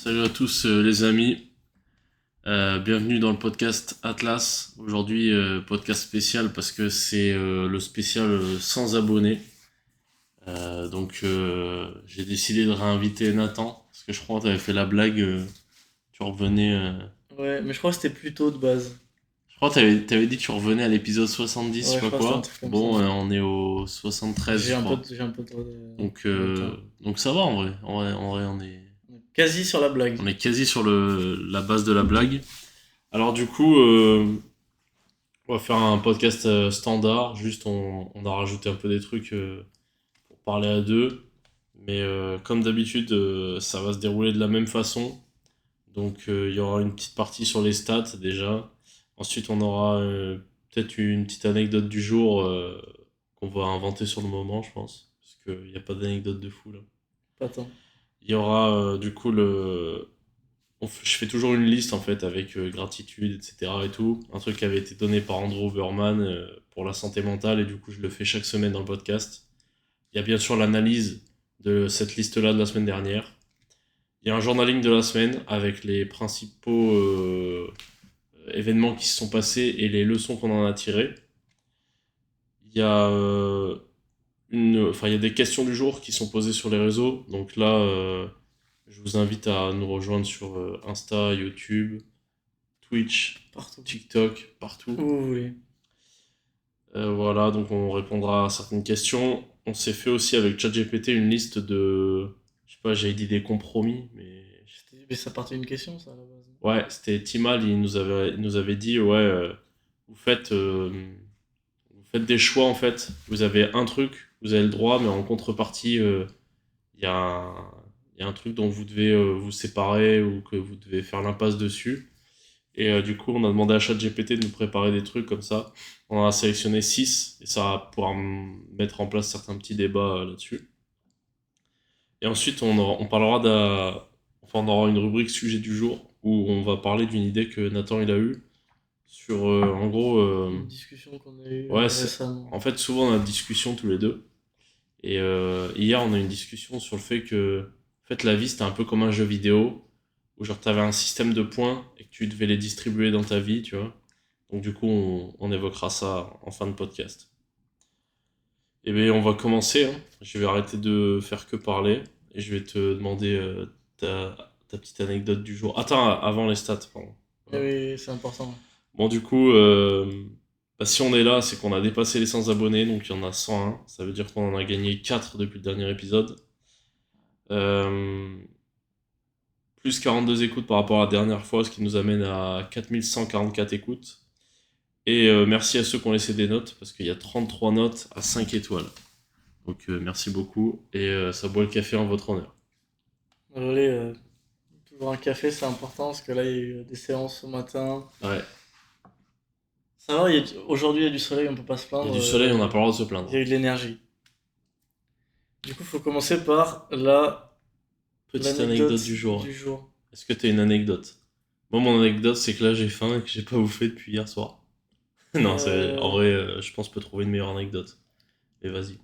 Salut à tous les amis. Bienvenue dans le podcast Atlas. Aujourd'hui podcast spécial parce que c'est le spécial sans abonnés. J'ai décidé de réinviter Nathan parce que je crois que tu avais fait la blague, tu revenais... Ouais, mais je crois que c'était plus tôt de base. Je crois que t'avais dit que tu revenais à l'épisode 70, je sais Ouais, je pas crois que c'était un quoi. truc comme ça. Bon, on est au 73 J'ai je un peu crois. de, j'ai un peu de, Donc, de retard. donc ça va en vrai. En vrai Quasi sur la blague. on est quasi sur la base de la blague. Alors du coup... on va faire un podcast standard, juste on a rajouté un peu des trucs pour parler à deux. Mais comme d'habitude, ça va se dérouler de la même façon. Donc il y aura une petite partie sur les stats déjà. Ensuite on aura peut-être une petite anecdote du jour qu'on va inventer sur le moment, je pense. Parce qu'il n'y a pas d'anecdote de fou là. Pas tant. Il y aura du coup je fais toujours une liste en fait avec gratitude, etc. et tout. Un truc qui avait été donné par Andrew Overman pour la santé mentale et du coup je le fais chaque semaine dans le podcast. Il y a bien sûr l'analyse de cette liste-là de la semaine dernière. Il y a un journaling de la semaine avec les principaux événements qui se sont passés et les leçons qu'on en a tirées. Il y a il y a des questions du jour qui sont posées sur les réseaux. Donc là, je vous invite à nous rejoindre sur Insta, YouTube, Twitch, Partout. TikTok, partout. Où vous voulez. Voilà, donc on répondra à certaines questions. On s'est fait aussi avec ChatGPT une liste de... Je sais pas, j'avais dit des compromis, mais... Mais ça partait d'une question, ça, à la base. Ouais, c'était Timal, il nous avait dit, ouais, vous faites, euh, vous faites des choix, en fait. Vous avez un truc, vous avez le droit, mais en contrepartie, il y a un, il y a un truc dont vous devez vous séparer ou que vous devez faire l'impasse dessus. Et du coup, on a demandé à ChatGPT de nous préparer des trucs comme ça. On en a sélectionné 6 et ça va pouvoir mettre en place certains petits débats là-dessus. Et ensuite, on parlera enfin, on aura une rubrique sujet du jour où on va parler d'une idée que Nathan il a eue sur, en gros, Une discussion qu'on a eue ouais, récemment. en fait, souvent on a une discussion tous les deux. Et hier, on a eu une discussion sur le fait que, en fait, la vie c'était un peu comme un jeu vidéo où genre t'avais un système de points et que tu devais les distribuer dans ta vie, tu vois. Donc du coup, on évoquera ça en fin de podcast. Et bien, on va commencer, hein. Je vais arrêter de faire que parler et je vais te demander ta petite anecdote du jour. Attends, avant les stats, pardon. Eh Voilà. oui, c'est important. Bon, du coup, bah, si on est là, c'est qu'on a dépassé les 100 abonnés, donc il y en a 101. Ça veut dire qu'on en a gagné 4 depuis le dernier épisode. Euh, Plus 42 écoutes par rapport à la dernière fois, ce qui nous amène à 4144 écoutes. Et merci à ceux qui ont laissé des notes, parce qu'il y a 33 notes à 5 étoiles. Donc merci beaucoup, et ça boit le café en votre honneur. Désolé, toujours un café, c'est important, parce que là, il y a eu des séances ce matin. Ouais, Ça va, aujourd'hui, il y a du soleil, on peut pas se il y a plaindre. du soleil, on n'a pas le droit de se Il y a plaindre. eu de l'énergie. Du coup, il faut commencer par Petite anecdote du l'anecdote jour. du jour. Est-ce que tu as une anecdote? Moi, mon anecdote, c'est que là, j'ai faim et que j'ai pas bouffé depuis hier soir. Non, en Euh, vrai, je pense que je peux trouver une meilleure anecdote. Mais vas-y.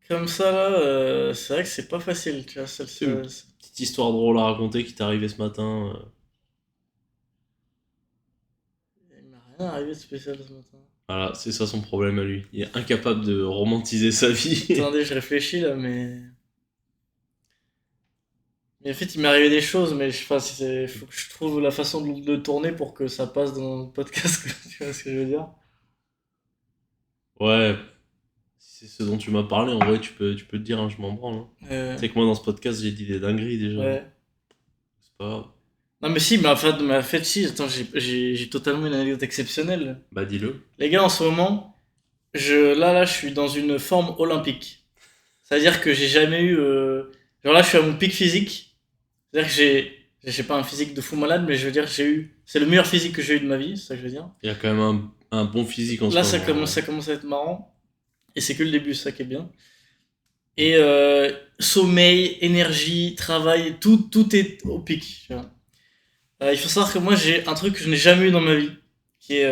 Comme ça, là, c'est vrai que c'est pas facile, tu vois. C'est une petite histoire drôle à raconter qui t'est arrivée ce matin. Il m'est rien arrivé de spécial ce matin. Voilà, c'est ça son problème à lui. Il est incapable de romantiser sa vie. Attendez, je réfléchis là, mais en fait, il m'est arrivé des choses, mais je sais pas si c'est. Faut que je trouve la façon de le tourner pour que ça passe dans le podcast, quoi. Tu vois ce que je veux dire? Ouais, si c'est ce dont tu m'as parlé, en vrai, tu peux te dire, hein, je m'en branle, hein. Euh, Tu sais que moi, dans ce podcast, j'ai dit des dingueries déjà, hein. ouais. C'est pas grave. Non, mais si, mais en fait, si, attends, j'ai totalement une anecdote exceptionnelle. Bah, dis-le. Les gars, en ce moment, là, je suis dans une forme olympique. C'est-à-dire que j'ai jamais eu. Genre là, je suis à mon pic physique. C'est-à-dire que j'ai pas un physique de fou malade, mais je veux dire, c'est le meilleur physique que j'ai eu de ma vie, c'est ça que je veux dire. Il a quand même un bon physique en ce Là, moment, ouais. ça commence à être marrant. Et c'est que le début, c'est ça qui est bien. Et sommeil, énergie, travail, tout est au pic. Tu vois. Il faut savoir que moi, j'ai un truc que je n'ai jamais eu dans ma vie. Qui est.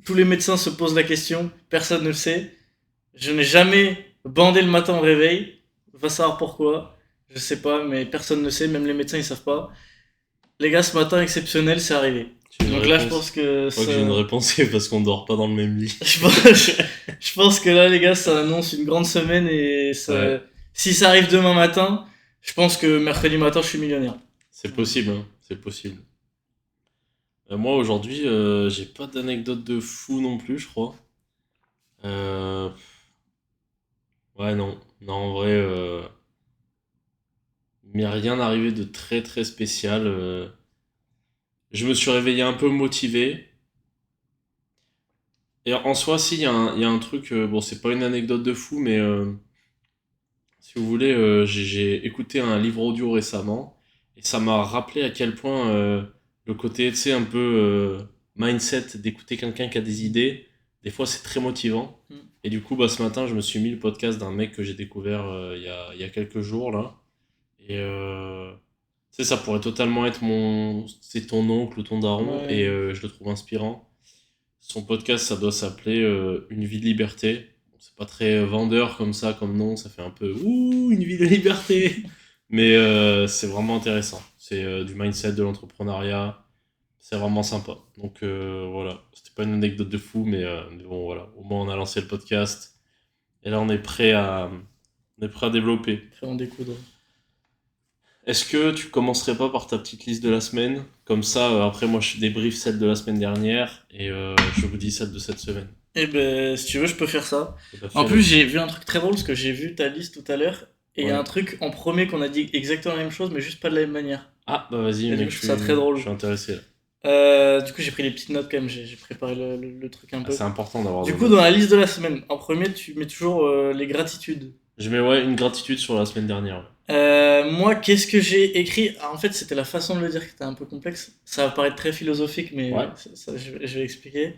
Tous les médecins se posent la question, personne ne le sait. Je n'ai jamais bandé le matin au réveil. Va savoir pourquoi. Je sais pas, mais personne ne sait, même les médecins ils savent pas. Les gars, ce matin exceptionnel, c'est arrivé. J'ai une Donc là, je réponse. pense que Je crois que j'ai une réponse, c'est parce qu'on dort pas dans le même lit. je pense, je pense que là, les gars, ça annonce une grande semaine et Ouais, si ça arrive demain matin, je pense que mercredi matin, je suis millionnaire. c'est possible, hein, c'est possible. Moi aujourd'hui, j'ai pas d'anecdote de fou non plus, je crois. Euh, ouais, non. Non, en vrai, il m'est rien arrivé de très très spécial. Je me suis réveillé un peu motivé. Et en soi, si, il y a un truc, bon, c'est pas une anecdote de fou, mais si vous voulez, j'ai écouté un livre audio récemment, et ça m'a rappelé à quel point le côté, tu sais, un peu mindset d'écouter quelqu'un qui a des idées, des fois c'est très motivant. Mm. Et du coup, bah, ce matin, je me suis mis le podcast d'un mec que j'ai découvert il y a quelques jours, là. Et tu sais, ça pourrait totalement être c'est ton oncle ou ton daron, et Ouais. je le trouve inspirant. Son podcast, ça doit s'appeler Une vie de liberté. Bon, c'est pas très vendeur comme ça, comme nom, ça fait un peu ouh, une vie de liberté. Mais c'est vraiment intéressant. C'est du mindset, de l'entrepreneuriat. C'est vraiment sympa. Donc voilà, c'était pas une anecdote de fou, mais bon voilà. Au moins on a lancé le podcast et là on est prêt à développer. Faire en découdre. Est-ce que tu commencerais pas par ta petite liste de la semaine? Comme ça, après moi je débrief celle de la semaine dernière et je vous dis celle de cette semaine. Eh ben, si tu veux, je peux faire ça. Eh ben, En fais-le. plus, j'ai vu un truc très drôle parce que j'ai vu ta liste tout à l'heure. Et il y a Ouais. un truc en premier qu'on a dit exactement la même chose, mais juste pas de la même manière. Ah, bah vas-y, Et du mec, coup, je trouve ça très je drôle. suis intéressé là. Du coup, j'ai pris les petites notes quand même, j'ai préparé le truc un Ah, peu. c'est important d'avoir Du des coup, dans notes. la liste de la semaine, en premier, tu mets toujours les gratitudes. Je mets ouais, une gratitude sur la semaine dernière. Moi, qu'est-ce que j'ai écrit? Ah, en fait, c'était la façon de le dire qui était un peu complexe. Ça va paraître très philosophique, Ouais. mais ça, je vais expliquer.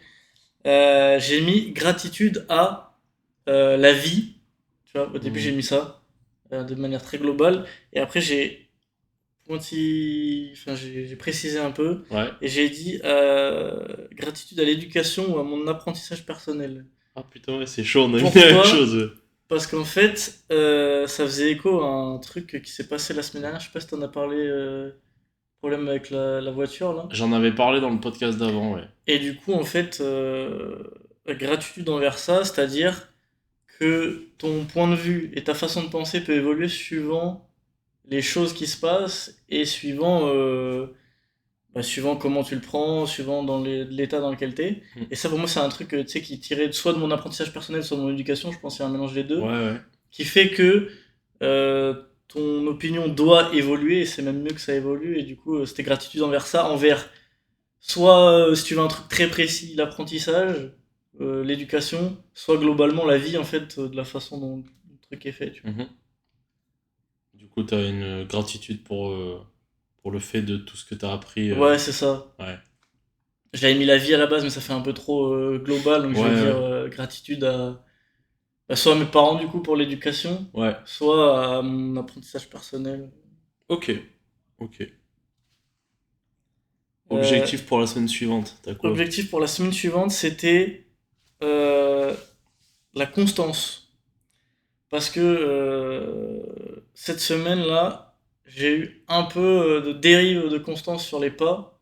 J'ai mis gratitude à la vie. Tu vois, au début, j'ai Mhm. mis ça de manière très globale. Et après, j'ai précisé un peu. Ouais. Et j'ai dit gratitude à l'éducation ou à mon apprentissage personnel. Ah putain, ouais, c'est chaud, on a mis la même Pourquoi? chose. Ouais. Parce qu'en fait, ça faisait écho à un truc qui s'est passé la semaine dernière. Je sais pas si t'en as parlé, problème avec la voiture là. J'en avais parlé dans le podcast d'avant, ouais. Et du coup, en fait, gratitude envers ça, c'est-à-dire que ton point de vue et ta façon de penser peut évoluer suivant les choses qui se passent et suivant comment tu le prends, suivant l'état dans lequel t'es. Mhm. Et ça, pour moi, c'est un truc tu sais, qui est tiré soit de mon apprentissage personnel, soit de mon éducation. Je pense qu'il y a un mélange des Ouais, deux, ouais. qui fait que ton opinion doit évoluer et c'est même mieux que ça évolue. Et du coup, c'était gratitude envers ça, envers soit, si tu veux un truc très précis, l'apprentissage, l'éducation, soit globalement la vie en fait, de la façon dont le truc est fait. Tu Mhm. Du coup, t'as une gratitude pour le fait de tout ce que t'as appris. vois. Ouais, c'est ça. Ouais. J'avais mis la vie à la base, mais ça fait un peu trop global, donc Ouais, je vais dire ouais. gratitude à soit à mes parents du coup pour l'éducation, Ouais. soit à mon apprentissage personnel. Ok. Ok. Euh, Objectif pour la semaine suivante, t'as quoi? Objectif pour la semaine suivante, c'était euh, la constance. Parce que cette semaine-là, j'ai eu un peu de dérive de constance sur les pas.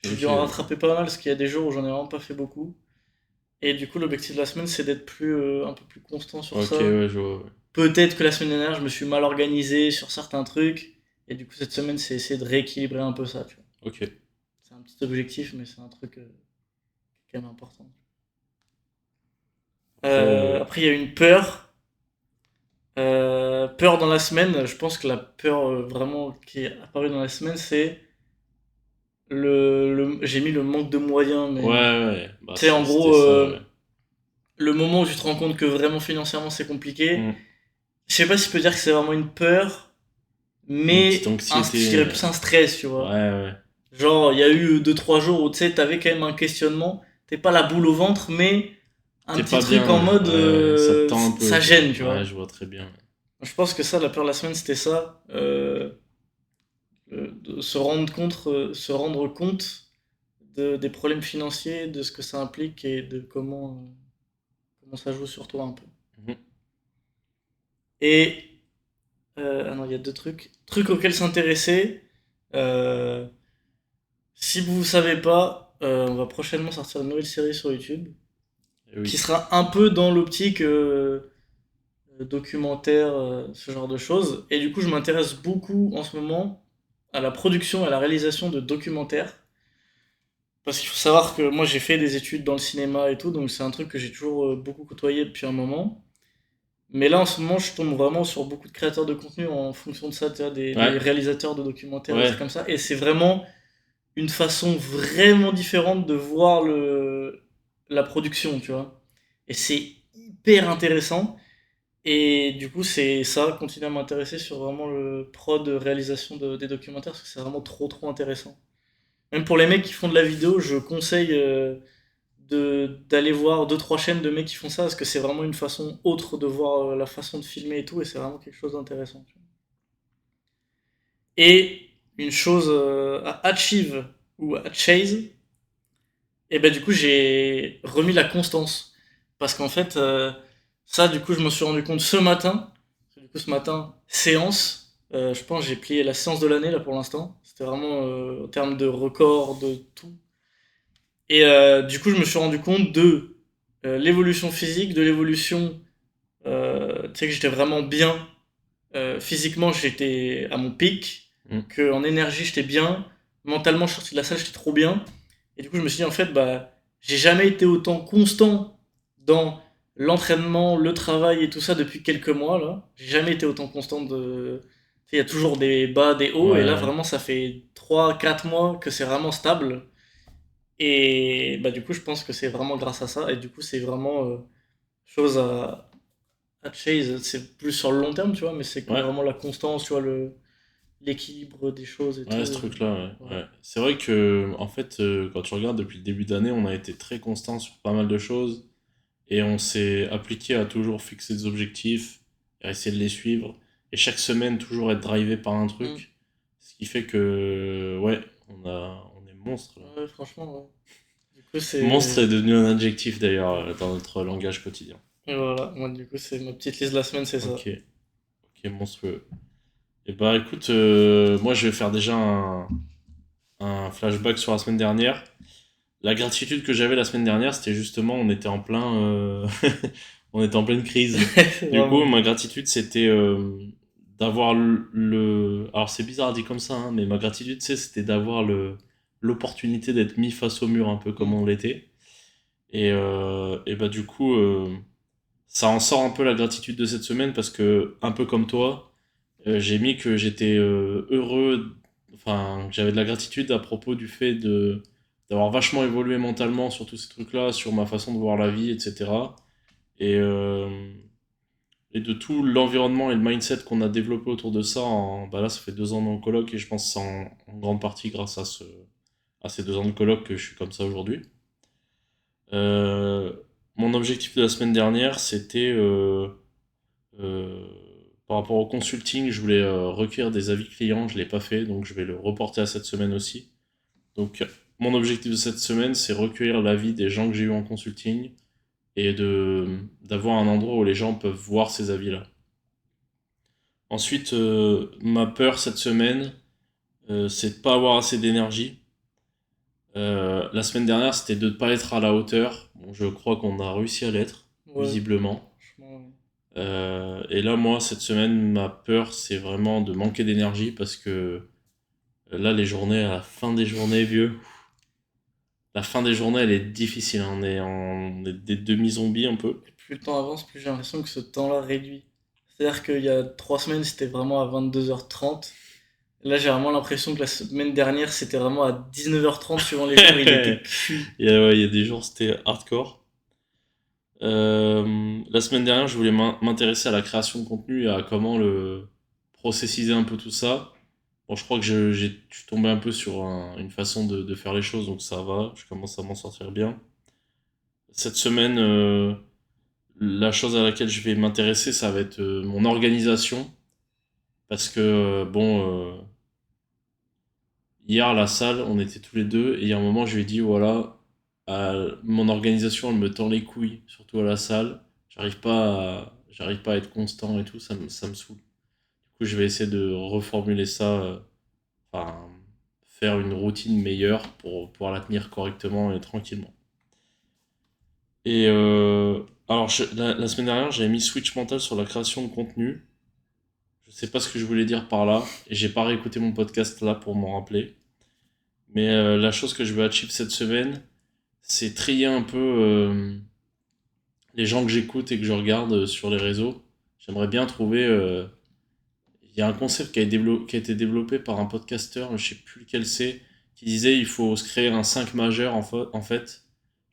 J'ai dû en Ok. rattraper pas mal parce qu'il y a des jours où j'en ai vraiment pas fait beaucoup. Et du coup, l'objectif de la semaine, c'est d'être un peu plus constant sur Ok, ça. ouais, je vois. Ouais. Peut-être que la semaine dernière, je me suis mal organisé sur certains trucs. Et du coup, cette semaine, c'est essayer de rééquilibrer un peu ça, tu vois. Ok. C'est un petit objectif, mais c'est un truc qui est quand même important. Ok, ouais. Après, il y a une peur. Peur dans la semaine, je pense que la peur vraiment qui est apparue dans la semaine, c'est j'ai mis le manque de moyens, Ouais, mais ouais. Bah, tu sais, en c'était gros, ça, ouais. le moment où tu te rends compte que vraiment financièrement c'est compliqué, Hmm. je sais pas si je peux dire que c'est vraiment une peur, Une petite mais je anxiété. dirais plus un stress, tu Ouais, vois. ouais. Genre, il y a eu deux trois jours où tu sais, t'avais quand même un questionnement, t'es pas la boule au ventre, mais un T'es petit pas truc en bien, mode ouais, ça te tend un peu, ça quoi. gêne, tu Ouais, vois. je vois très bien. Je pense que ça, la peur de la semaine, c'était ça. De se rendre compte des problèmes financiers, de ce que ça implique et de comment ça joue sur toi un peu. Mhm. Et Ah non, il y a deux trucs. Trucs auxquels s'intéresser. Euh, Si vous ne savez pas, on va prochainement sortir une nouvelle série sur YouTube Et qui oui. sera un peu dans l'optique documentaire, ce genre de choses. Et du coup, je m'intéresse beaucoup en ce moment à la production et à la réalisation de documentaires. Parce qu'il faut savoir que moi j'ai fait des études dans le cinéma et tout, donc c'est un truc que j'ai toujours beaucoup côtoyé depuis un moment. Mais là en ce moment je tombe vraiment sur beaucoup de créateurs de contenu en fonction de ça, tu vois, des Ouais, réalisateurs de documentaires, des trucs ouais, comme ça. Et c'est vraiment une façon vraiment différente de voir la production, tu vois. Et c'est hyper intéressant. Et du coup, c'est ça, continuer à m'intéresser sur vraiment le prod de réalisation des documentaires, parce que c'est vraiment trop trop intéressant. Même pour les mecs qui font de la vidéo, je conseille d'aller voir deux trois chaînes de mecs qui font ça, parce que c'est vraiment une façon autre de voir la façon de filmer et tout, et c'est vraiment quelque chose d'intéressant. Tu vois. Et une chose à achieve ou à chase, et ben du coup j'ai remis la constance. Parce qu'en fait, ça du coup je me suis rendu compte ce matin. Du coup ce matin, séance. Je pense que j'ai plié la séance de l'année là pour l'instant. C'était vraiment en termes de record, de tout. Et du coup je me suis rendu compte de l'évolution physique, de l'évolution... tu sais que j'étais vraiment bien. Physiquement j'étais à mon pic. mm, Qu'en énergie j'étais bien. Mentalement je suis sorti de la salle, j'étais trop bien. Et du coup, je me suis dit, en fait, bah, j'ai jamais été autant constant dans l'entraînement, le travail et tout ça depuis quelques mois, là. J'ai jamais été autant constant de... Tu sais, il y a toujours des bas, des ouais, hauts, et là, ouais. vraiment, ça fait 3 4 mois que c'est vraiment stable. Et bah, du coup, je pense que c'est vraiment grâce à ça, et du coup, c'est vraiment chose à chase. C'est plus sur le long terme, tu vois, mais c'est que Ouais. vraiment la constance, tu vois, l'équilibre des choses et Ouais, tout. ce truc-là, ouais. Voilà. Ouais. C'est vrai que, en fait, quand tu regardes depuis le début d'année, on a été très constant sur pas mal de choses et on s'est appliqué à toujours fixer des objectifs et à essayer de les suivre et chaque semaine toujours être drivé par un Mm. truc. Ce qui fait que, ouais, on est monstre là. Ouais, franchement, ouais. Du coup, Monstre est c'est. devenu un adjectif d'ailleurs dans notre langage quotidien. Et voilà, moi du coup c'est ma petite liste de la semaine, c'est ça. Ok, ok, monstrueux. Et bah écoute, moi je vais faire déjà un flashback sur la semaine dernière. La gratitude que j'avais la semaine dernière, c'était justement, on était en plein, on était en pleine crise. Du coup, Vraiment. ma gratitude, c'était d'avoir alors c'est bizarre à dire comme ça, hein, mais ma gratitude, c'était d'avoir l'opportunité d'être mis face au mur, un peu comme Mm. on l'était. Et bah du coup, ça en sort un peu la gratitude de cette semaine parce que, un peu comme toi, j'ai mis que j'étais heureux, enfin, que j'avais de la gratitude à propos du fait d'avoir vachement évolué mentalement sur tous ces trucs-là, sur ma façon de voir la vie, etc. Et, euh, et de tout l'environnement et le mindset qu'on a développé autour de ça. Bah là, ça fait 2 ans dans le coloc et je pense que c'est en grande partie grâce à ces 2 ans de coloc que je suis comme ça aujourd'hui. Euh, Mon objectif de la semaine dernière, c'était euh, par rapport au consulting, je voulais recueillir des avis clients, je l'ai pas fait, donc je vais le reporter à cette semaine aussi. Donc mon objectif de cette semaine, c'est recueillir l'avis des gens que j'ai eu en consulting et d'avoir un endroit où les gens peuvent voir ces avis-là. Ensuite, ma peur cette semaine, c'est de pas avoir assez d'énergie. La semaine dernière, c'était de ne pas être à la hauteur. Bon, je crois qu'on a réussi à l'être, Ouais, visiblement. franchement. Ouais. Et là, moi, cette semaine, ma peur, c'est vraiment de manquer d'énergie parce que là, les journées, à la fin des journées, vieux, la fin des journées, elle est difficile, hein. On est des demi-zombies un peu. Et plus le temps avance, plus j'ai l'impression que ce temps-là réduit. C'est-à-dire qu'il y a 3 semaines, c'était vraiment à 22h30. Là, j'ai vraiment l'impression que la semaine dernière, c'était vraiment à 19h30 suivant les jours, il était cuit. Ouais, il y a des jours, c'était hardcore. La semaine dernière, je voulais m'intéresser à la création de contenu et à comment le processiser un peu tout ça. Bon, je crois que je suis tombé un peu sur une façon de faire les choses, donc ça va, je commence à m'en sortir bien. Cette semaine, la chose à laquelle je vais m'intéresser, ça va être mon organisation, parce que, hier à la salle, on était tous les deux, et il y a un moment, je lui ai dit, voilà, mon organisation, elle me tend les couilles, surtout à la salle. J'arrive pas à être constant et tout, ça me saoule. Du coup, je vais essayer de reformuler ça, enfin, faire une routine meilleure pour pouvoir la tenir correctement et tranquillement. Et alors, la semaine dernière, j'avais mis switch mental sur la création de contenu. Je sais pas ce que je voulais dire par là, et j'ai pas réécouté mon podcast là pour m'en rappeler. Mais la chose que je veux achieve cette semaine, c'est trier un peu les gens que j'écoute et que je regarde sur les réseaux. J'aimerais bien trouver. Il y a un concept qui a été développé par un podcasteur, je sais plus lequel c'est, qui disait il faut se créer un 5 majeur en fait.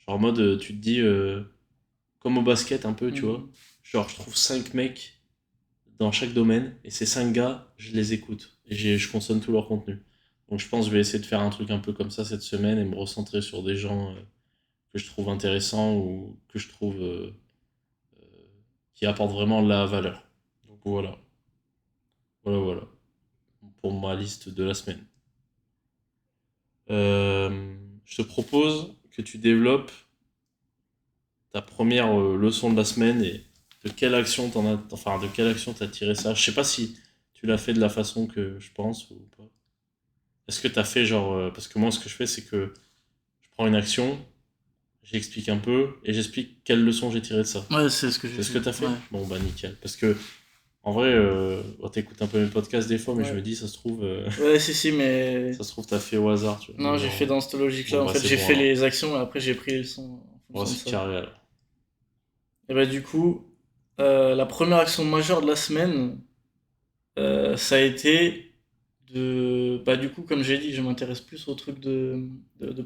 Genre en mode, tu te dis, comme au basket un peu, tu vois. Mhm. Genre, je trouve 5 mecs dans chaque domaine, et ces 5 gars, je les écoute. Et je consomme tout leur contenu. Donc je pense que je vais essayer de faire un truc un peu comme ça cette semaine et me recentrer sur des gens que je trouve intéressants ou que je trouve qui apportent vraiment la valeur. Donc voilà, voilà, pour ma liste de la semaine. Je te propose que tu développes ta première leçon de la semaine et de quelle action t'as tiré ça. Je sais pas si tu l'as fait de la façon que je pense ou pas. Est-ce que t'as fait genre, parce que moi ce que je fais c'est que je prends une action, j'explique un peu et j'explique quelle leçon j'ai tiré de ça. Ouais, c'est ce que j'ai C'est ce fait. que t'as fait? Ouais. Bon bah nickel. Parce que en vrai, t'écoutes un peu mes podcasts des fois, mais je Ouais. me dis ça se trouve, Ouais, si, mais. ça se trouve t'as fait au hasard, tu vois. Non, Mais j'ai fait non. dans cette Bon logique-là. En bah fait, c'est j'ai bon fait alors. les actions et après j'ai pris les leçons en Bon, fonction de c'est ça. carré alors. Et bah, du coup, la première action majeure de la semaine, ça a été de. Bah, du coup, comme j'ai dit, je m'intéresse plus aux trucs de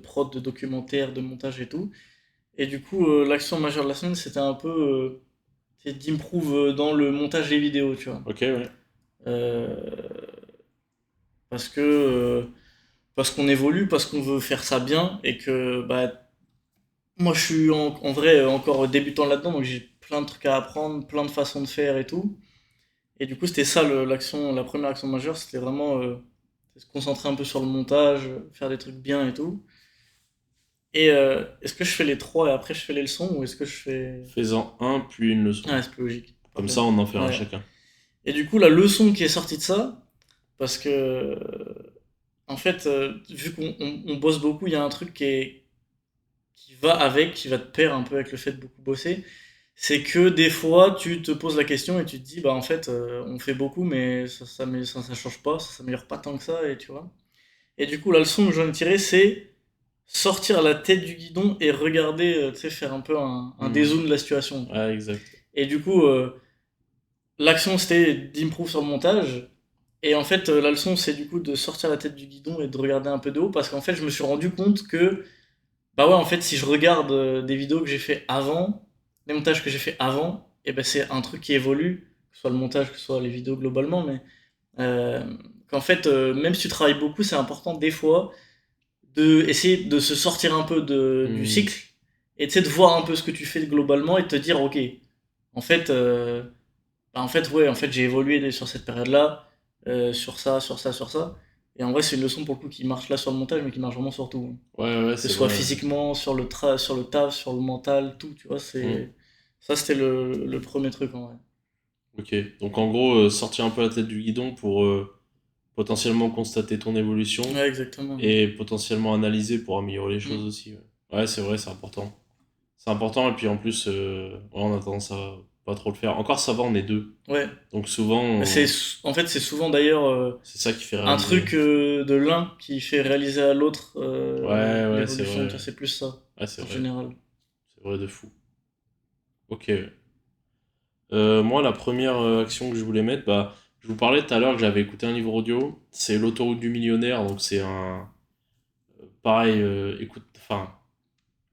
prod, de documentaire, de montage et tout. Et du coup, l'action majeure de la semaine, c'était un peu. C'est d'improve dans le montage des vidéos, tu vois. Ok, ouais. Euh, parce que. Parce qu'on évolue, parce qu'on veut faire ça bien et que bah, moi je suis en vrai encore débutant là-dedans donc j'ai plein de trucs à apprendre, plein de façons de faire et tout. Et du coup c'était ça l'action, la première action majeure, c'était vraiment se concentrer un peu sur le montage, faire des trucs bien et tout. Et est-ce que je fais les trois et après je fais les leçons ou est-ce que je fais... Fais-en un, puis une leçon. Ah c'est plus logique, Comme parfait. ça, on en fait un Ouais. chacun. Et du coup la leçon qui est sortie de ça, parce que en fait vu qu'on bosse beaucoup, il y a un truc qui va avec, qui va te pair un peu avec le fait de beaucoup bosser, c'est que des fois tu te poses la question et tu te dis bah en fait on fait beaucoup mais ça change pas, ça s'améliore pas tant que ça et tu vois. Et du coup la leçon que j'en ai tirée c'est sortir la tête du guidon et regarder, tu sais, faire un peu un Hmm. dézoom de la situation. Ouais, exact. Et du coup l'action c'était d'improve sur le montage. Et en fait, la leçon, c'est du coup de sortir la tête du guidon et de regarder un peu de haut, parce qu'en fait, je me suis rendu compte que bah ouais, en fait, si je regarde des vidéos que j'ai fait avant, les montages que j'ai fait avant, et ben c'est un truc qui évolue, que ce soit le montage, que ce soit les vidéos globalement, mais euh, qu'en fait, même si tu travailles beaucoup, c'est important des fois de essayer de se sortir un peu du Hmm. cycle et tu sais, de voir un peu ce que tu fais globalement et de te dire, ok, en fait, ouais, en fait, j'ai évolué sur cette période-là, sur ça, sur ça, sur ça. Et en vrai, c'est une leçon pour le coup qui marche là sur le montage, mais qui marche vraiment sur tout, Ouais, que c'est ce soit vrai. physiquement, sur le taf, sur le mental, tout, tu vois, Hmm. c'est... Ça, c'était le premier truc, en vrai. Ok. Donc en gros, sortir un peu la tête du guidon pour potentiellement constater ton évolution Ouais, exactement. et potentiellement analyser pour améliorer les choses Mm. aussi. Ouais, ouais, c'est vrai, c'est important. C'est important, et puis en plus, ouais, on a tendance à pas trop le faire. Encore ça va, on est deux. Ouais. Donc souvent, Mais en fait, c'est souvent d'ailleurs c'est ça qui fait un réaliser. truc de l'un qui fait réaliser à l'autre Ouais, c'est l'évolution, tu vois, vrai. c'est plus ça, Ouais, c'est en vrai. général. C'est vrai de fou. Ok. Moi, la première action que je voulais mettre, bah, je vous parlais tout à l'heure que j'avais écouté un livre audio. C'est L'autoroute du millionnaire. Donc c'est un... Pareil, écoute... Enfin,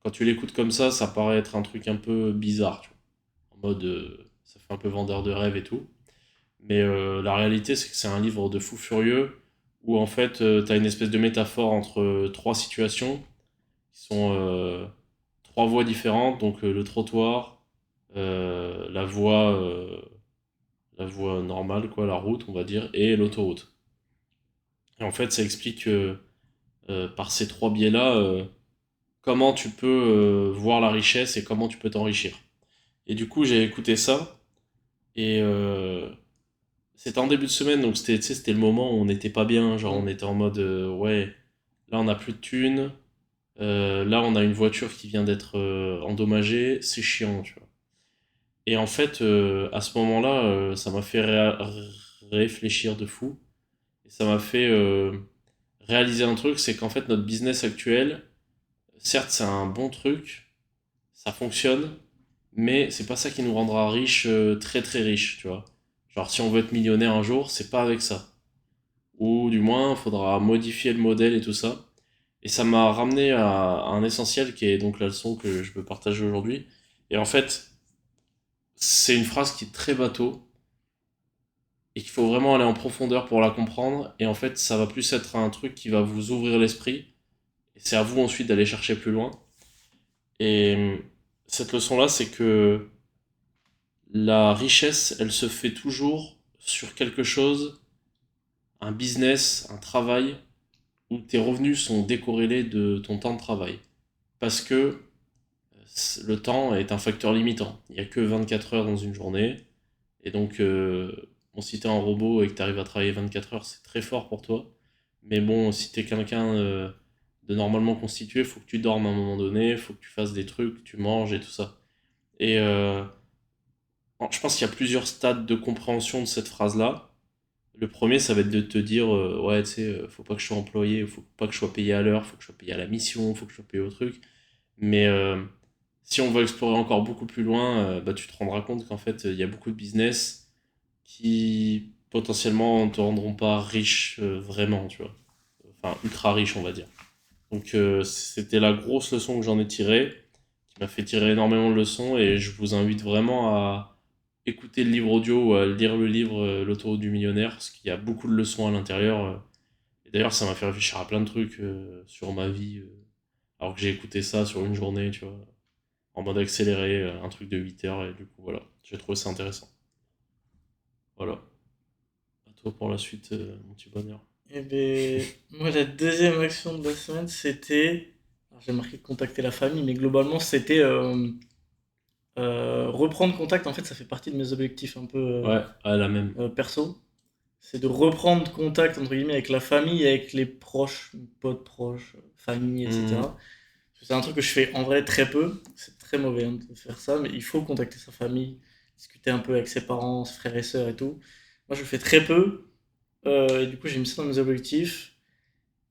quand tu l'écoutes comme ça paraît être un truc un peu bizarre, tu vois. En mode, ça fait un peu vendeur de rêve et tout. Mais la réalité, c'est que c'est un livre de fou furieux où en fait, t'as une espèce de métaphore entre trois situations qui sont trois voies différentes. Donc le trottoir, euh, la voie, euh, la voie normale, quoi, la route, on va dire, et l'autoroute. Et en fait, ça explique par ces trois biais-là comment tu peux voir la richesse et comment tu peux t'enrichir. Et du coup, j'ai écouté ça et c'était en début de semaine, donc c'était, tu sais, c'était le moment où on n'était pas bien. Genre, on Mm. était en mode, ouais, là, on n'a plus de thunes. Là, on a une voiture qui vient d'être endommagée. C'est chiant, tu vois. Et en fait, à ce moment-là, ça m'a fait réfléchir de fou. Et ça m'a fait réaliser un truc, c'est qu'en fait, notre business actuel, certes, c'est un bon truc, ça fonctionne, mais c'est pas ça qui nous rendra riches, très très riches, tu vois. Genre, si on veut être millionnaire un jour, c'est pas avec ça. Ou du moins, il faudra modifier le modèle et tout ça. Et ça m'a ramené à un essentiel qui est donc la leçon que je veux partager aujourd'hui. Et en fait, c'est une phrase qui est très bateau et qu'il faut vraiment aller en profondeur pour la comprendre. Et en fait, ça va plus être un truc qui va vous ouvrir l'esprit. Et c'est à vous ensuite d'aller chercher plus loin. Et cette leçon-là, c'est que la richesse, elle se fait toujours sur quelque chose, un business, un travail, où tes revenus sont décorrélés de ton temps de travail. Parce que le temps est un facteur limitant. Il n'y a que 24 heures dans une journée. Et donc, bon, si t'es un robot et que tu arrives à travailler 24 heures, c'est très fort pour toi. Mais bon, si t'es quelqu'un de normalement constitué, il faut que tu dormes à un moment donné, il faut que tu fasses des trucs, que tu manges et tout ça. Et je pense qu'il y a plusieurs stades de compréhension de cette phrase-là. Le premier, ça va être de te dire, ouais, tu sais, faut pas que je sois employé, faut pas que je sois payé à l'heure, faut que je sois payé à la mission, faut que je sois payé au truc. Mais si on va explorer encore beaucoup plus loin, bah, tu te rendras compte qu'en fait, il y a beaucoup de business qui potentiellement ne te rendront pas riche vraiment, tu vois. Enfin, ultra riche, on va dire. Donc, c'était la grosse leçon que j'en ai tirée, qui m'a fait tirer énormément de leçons, et je vous invite vraiment à écouter le livre audio ou à lire le livre L'autoroute du millionnaire, parce qu'il y a beaucoup de leçons à l'intérieur. Et d'ailleurs, ça m'a fait réfléchir à plein de trucs sur ma vie, alors que j'ai écouté ça sur une journée, tu vois, en mode accéléré, un truc de 8 heures, et du coup, voilà, j'ai trouvé ça intéressant. Voilà. À toi pour la suite, mon petit bonheur. Et ben, moi, la deuxième action de la semaine, c'était. Alors, j'ai marqué contacter la famille, mais globalement, c'était reprendre contact. En fait, ça fait partie de mes objectifs un peu Ouais, à la même. perso. C'est de reprendre contact, entre guillemets, avec la famille et avec les proches, potes proches, famille, Hmm. etc. C'est un truc que je fais en vrai très peu. C'est très mauvais hein, de faire ça, mais il faut contacter sa famille, discuter un peu avec ses parents, ses frères et sœurs et tout. Moi, je le fais très peu. Et du coup, j'ai mis ça dans mes objectifs.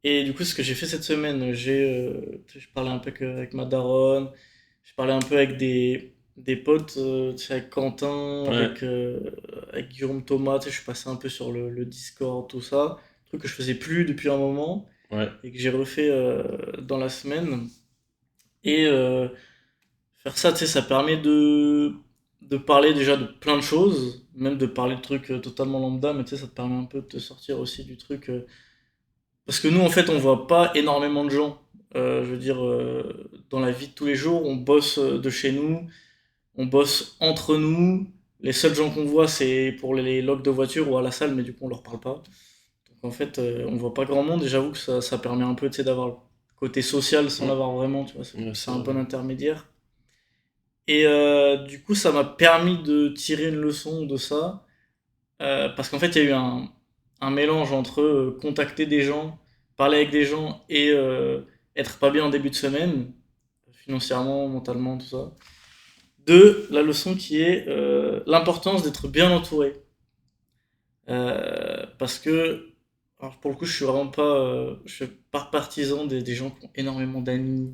Et du coup, ce que j'ai fait cette semaine, tu sais, je parlais un peu avec ma daronne, je parlais un peu avec des potes, tu sais, avec Quentin, Ouais, avec Guillaume Thomas, tu sais, je suis passé un peu sur le Discord, tout ça, truc que je faisais plus depuis un moment ouais. et que j'ai refait dans la semaine. Et faire ça, tu sais, ça permet de parler déjà de plein de choses, même de parler de trucs totalement lambda, mais tu sais, ça te permet un peu de te sortir aussi du truc. Parce que nous, en fait, on voit pas énormément de gens. Je veux dire, dans la vie de tous les jours, on bosse de chez nous, on bosse entre nous. Les seuls gens qu'on voit, c'est pour les logs de voiture ou à la salle, mais du coup, on leur parle pas. Donc en fait, on voit pas grand monde et j'avoue que ça permet un peu, tu sais, d'avoir le côté social sans Hmm. l'avoir vraiment, tu vois. Ouais, C'est c'est un vrai. bon intermédiaire. Et du coup, ça m'a permis de tirer une leçon de ça. Parce qu'en fait, il y a eu un mélange entre contacter des gens, parler avec des gens et être pas bien en début de semaine, financièrement, mentalement, tout ça. De la leçon qui est l'importance d'être bien entouré. Parce que, alors pour le coup, je suis pas partisan des gens qui ont énormément d'amis,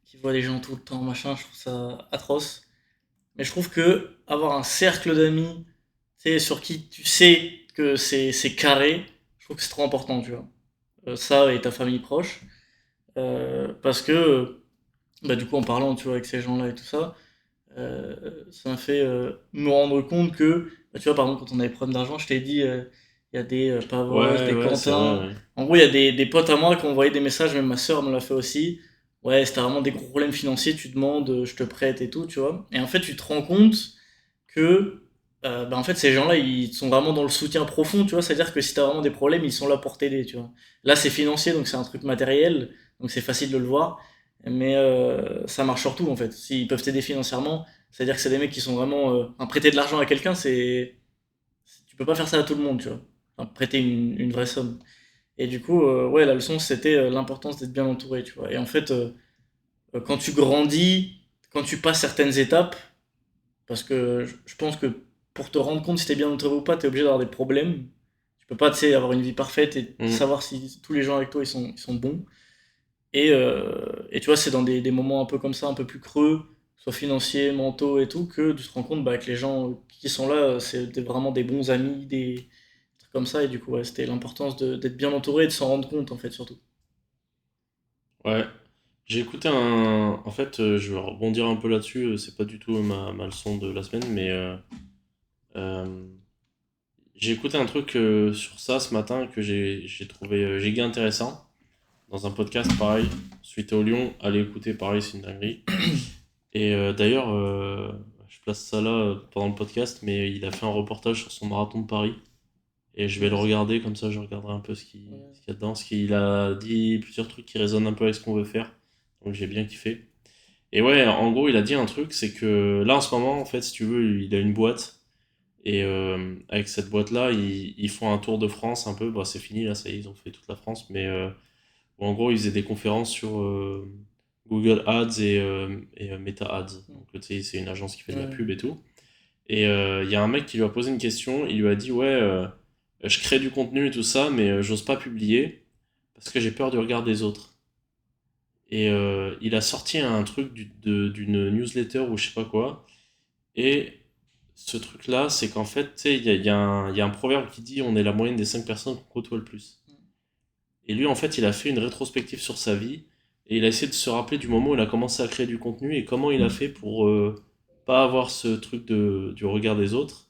qui voient les gens tout le temps, machin, je trouve ça atroce. Mais je trouve que avoir un cercle d'amis, tu sais, sur qui tu sais que c'est carré, je trouve que c'est trop important, tu vois. Ça et ta famille proche. Parce que, bah, du coup, en parlant, tu vois, avec ces gens-là et tout ça, ça m'a fait me rendre compte que, bah, tu vois, par exemple, quand on avait problème d'argent, je t'ai dit, il y a des Pavos, Ouais, des ouais, c'est vrai, Quentin. ouais. En gros, il y a des potes à moi qui ont envoyé des messages, même ma soeur me l'a fait aussi. Ouais, si t'as vraiment des gros problèmes financiers, tu demandes, je te prête et tout, tu vois. Et en fait, tu te rends compte que, bah, en fait, ces gens-là, ils sont vraiment dans le soutien profond, tu vois. C'est-à-dire que si t'as vraiment des problèmes, ils sont là pour t'aider, tu vois. Là, c'est financier, donc c'est un truc matériel, donc c'est facile de le voir. Mais ça marche surtout, en fait. S'ils peuvent t'aider financièrement, c'est-à-dire que c'est des mecs qui sont vraiment. Prêter de l'argent à quelqu'un, peux pas faire ça à tout le monde, tu vois. Enfin, prêter une vraie somme. Et du coup, ouais, la leçon, c'était l'importance d'être bien entouré, tu vois. Et en fait, quand tu grandis, quand tu passes certaines étapes, parce que je pense que pour te rendre compte si t'es bien entouré ou pas, t'es obligé d'avoir des problèmes. Tu peux pas, tu sais, avoir une vie parfaite et Mm. savoir si tous les gens avec toi, ils sont bons. Et tu vois, c'est dans des moments un peu comme ça, un peu plus creux, soit financiers, mentaux et tout, que tu te rends compte bah, que les gens qui sont là, vraiment des bons amis, des trucs comme ça. Et du coup, ouais, c'était l'importance d'être bien entouré et de s'en rendre compte, en fait, surtout. Ouais. J'ai écouté un. En fait, je vais rebondir un peu là-dessus. C'est pas du tout ma leçon de la semaine, mais euh, j'ai écouté un truc sur ça ce matin que j'ai trouvé giga intéressant dans un podcast pareil, suite au Lyon. Allez écouter, pareil, c'est une dinguerie. Et d'ailleurs, je place ça là pendant le podcast, mais il a fait un reportage sur son marathon de Paris. Et je vais le Ouais, regarder, comme ça je regarderai un peu ouais. ce qu'il y a dedans. Parce qu'il a dit plusieurs trucs qui résonnent un peu avec ce qu'on veut faire. Donc j'ai bien kiffé. Et ouais, en gros, il a dit un truc, c'est que là en ce moment, en fait, si tu veux, il a une boîte. Et avec cette boîte-là, ils font un tour de France un peu. Bah, c'est fini, là, ça y est, ils ont fait toute la France. Mais où en gros, ils faisaient des conférences sur Google Ads et Meta Ads. Donc, tu sais, c'est une agence qui fait de la Ouais. pub et tout. Et il y a un mec qui lui a posé une question. Il lui a dit, ouais, je crée du contenu et tout ça, mais j'ose pas publier parce que j'ai peur du regard des autres. Et il a sorti un truc d'une newsletter ou je sais pas quoi. Et ce truc-là, c'est qu'en fait, tu sais, il y a un proverbe qui dit on est la moyenne des 5 personnes qu'on côtoie le plus. Et lui, en fait, il a fait une rétrospective sur sa vie et il a essayé de se rappeler du moment où il a commencé à créer du contenu et comment il a fait pour pas avoir ce truc du regard des autres.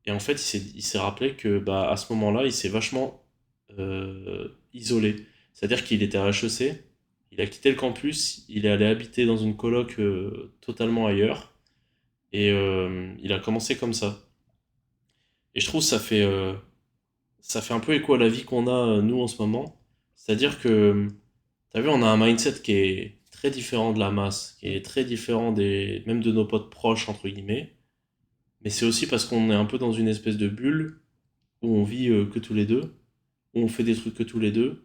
Et en fait, il s'est rappelé que bah, à ce moment-là, il s'est vachement isolé. C'est-à-dire qu'il était à HEC, il a quitté le campus, il est allé habiter dans une coloc totalement ailleurs et il a commencé comme ça. Et je trouve que ça fait un peu écho à la vie qu'on a nous en ce moment. C'est-à-dire que, t'as vu, on a un mindset qui est très différent de la masse, qui est très différent même de nos potes proches, entre guillemets. Mais c'est aussi parce qu'on est un peu dans une espèce de bulle où on vit que tous les deux, où on fait des trucs que tous les deux,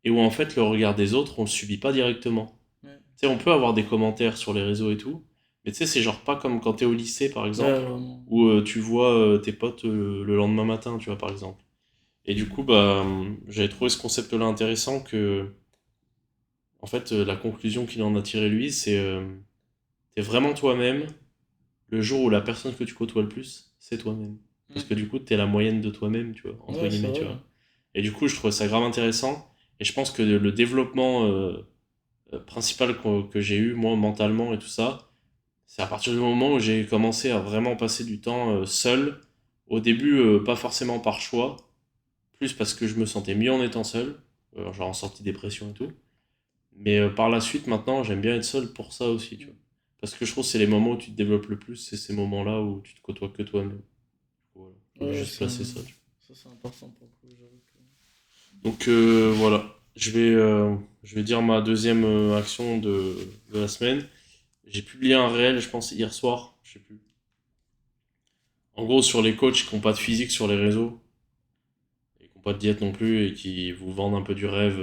et où en fait le regard des autres, on le subit pas directement. Ouais. Tu sais, on peut avoir des commentaires sur les réseaux et tout, mais tu sais, c'est genre pas comme quand t'es au lycée par Ouais, exemple, vraiment. où tu vois tes potes le lendemain matin, tu vois, par exemple. Et du coup, bah, j'avais trouvé ce concept-là intéressant que, en fait, la conclusion qu'il en a tiré lui, c'est t'es vraiment toi-même le jour où la personne que tu côtoies le plus, c'est toi-même. Parce que Mm. du coup, t'es la moyenne de toi-même, tu vois, entre Ouais, c'est guillemets, tu vrai. vois. Et du coup, je trouve ça grave intéressant. Et je pense que le développement principal que j'ai eu, moi, mentalement et tout ça, c'est à partir du moment où j'ai commencé à vraiment passer du temps seul. Au début, pas forcément par choix, plus parce que je me sentais mieux en étant seul, genre en sortie dépression et tout. Mais par la suite, maintenant, j'aime bien être seul pour ça aussi, tu vois. Parce que je trouve que c'est les moments où tu te développes le plus, c'est ces moments-là où tu te côtoies que toi-même. Voilà. Je voulais Ouais, juste placer ça, tu ça c'est important pour le coup, j'avoue que... vois. Donc voilà, je vais dire ma deuxième action de la semaine. J'ai publié un réel, je pense, hier soir, je sais plus. En gros, sur les coachs qui n'ont pas de physique sur les réseaux, et qui n'ont pas de diète non plus, et qui vous vendent un peu du rêve.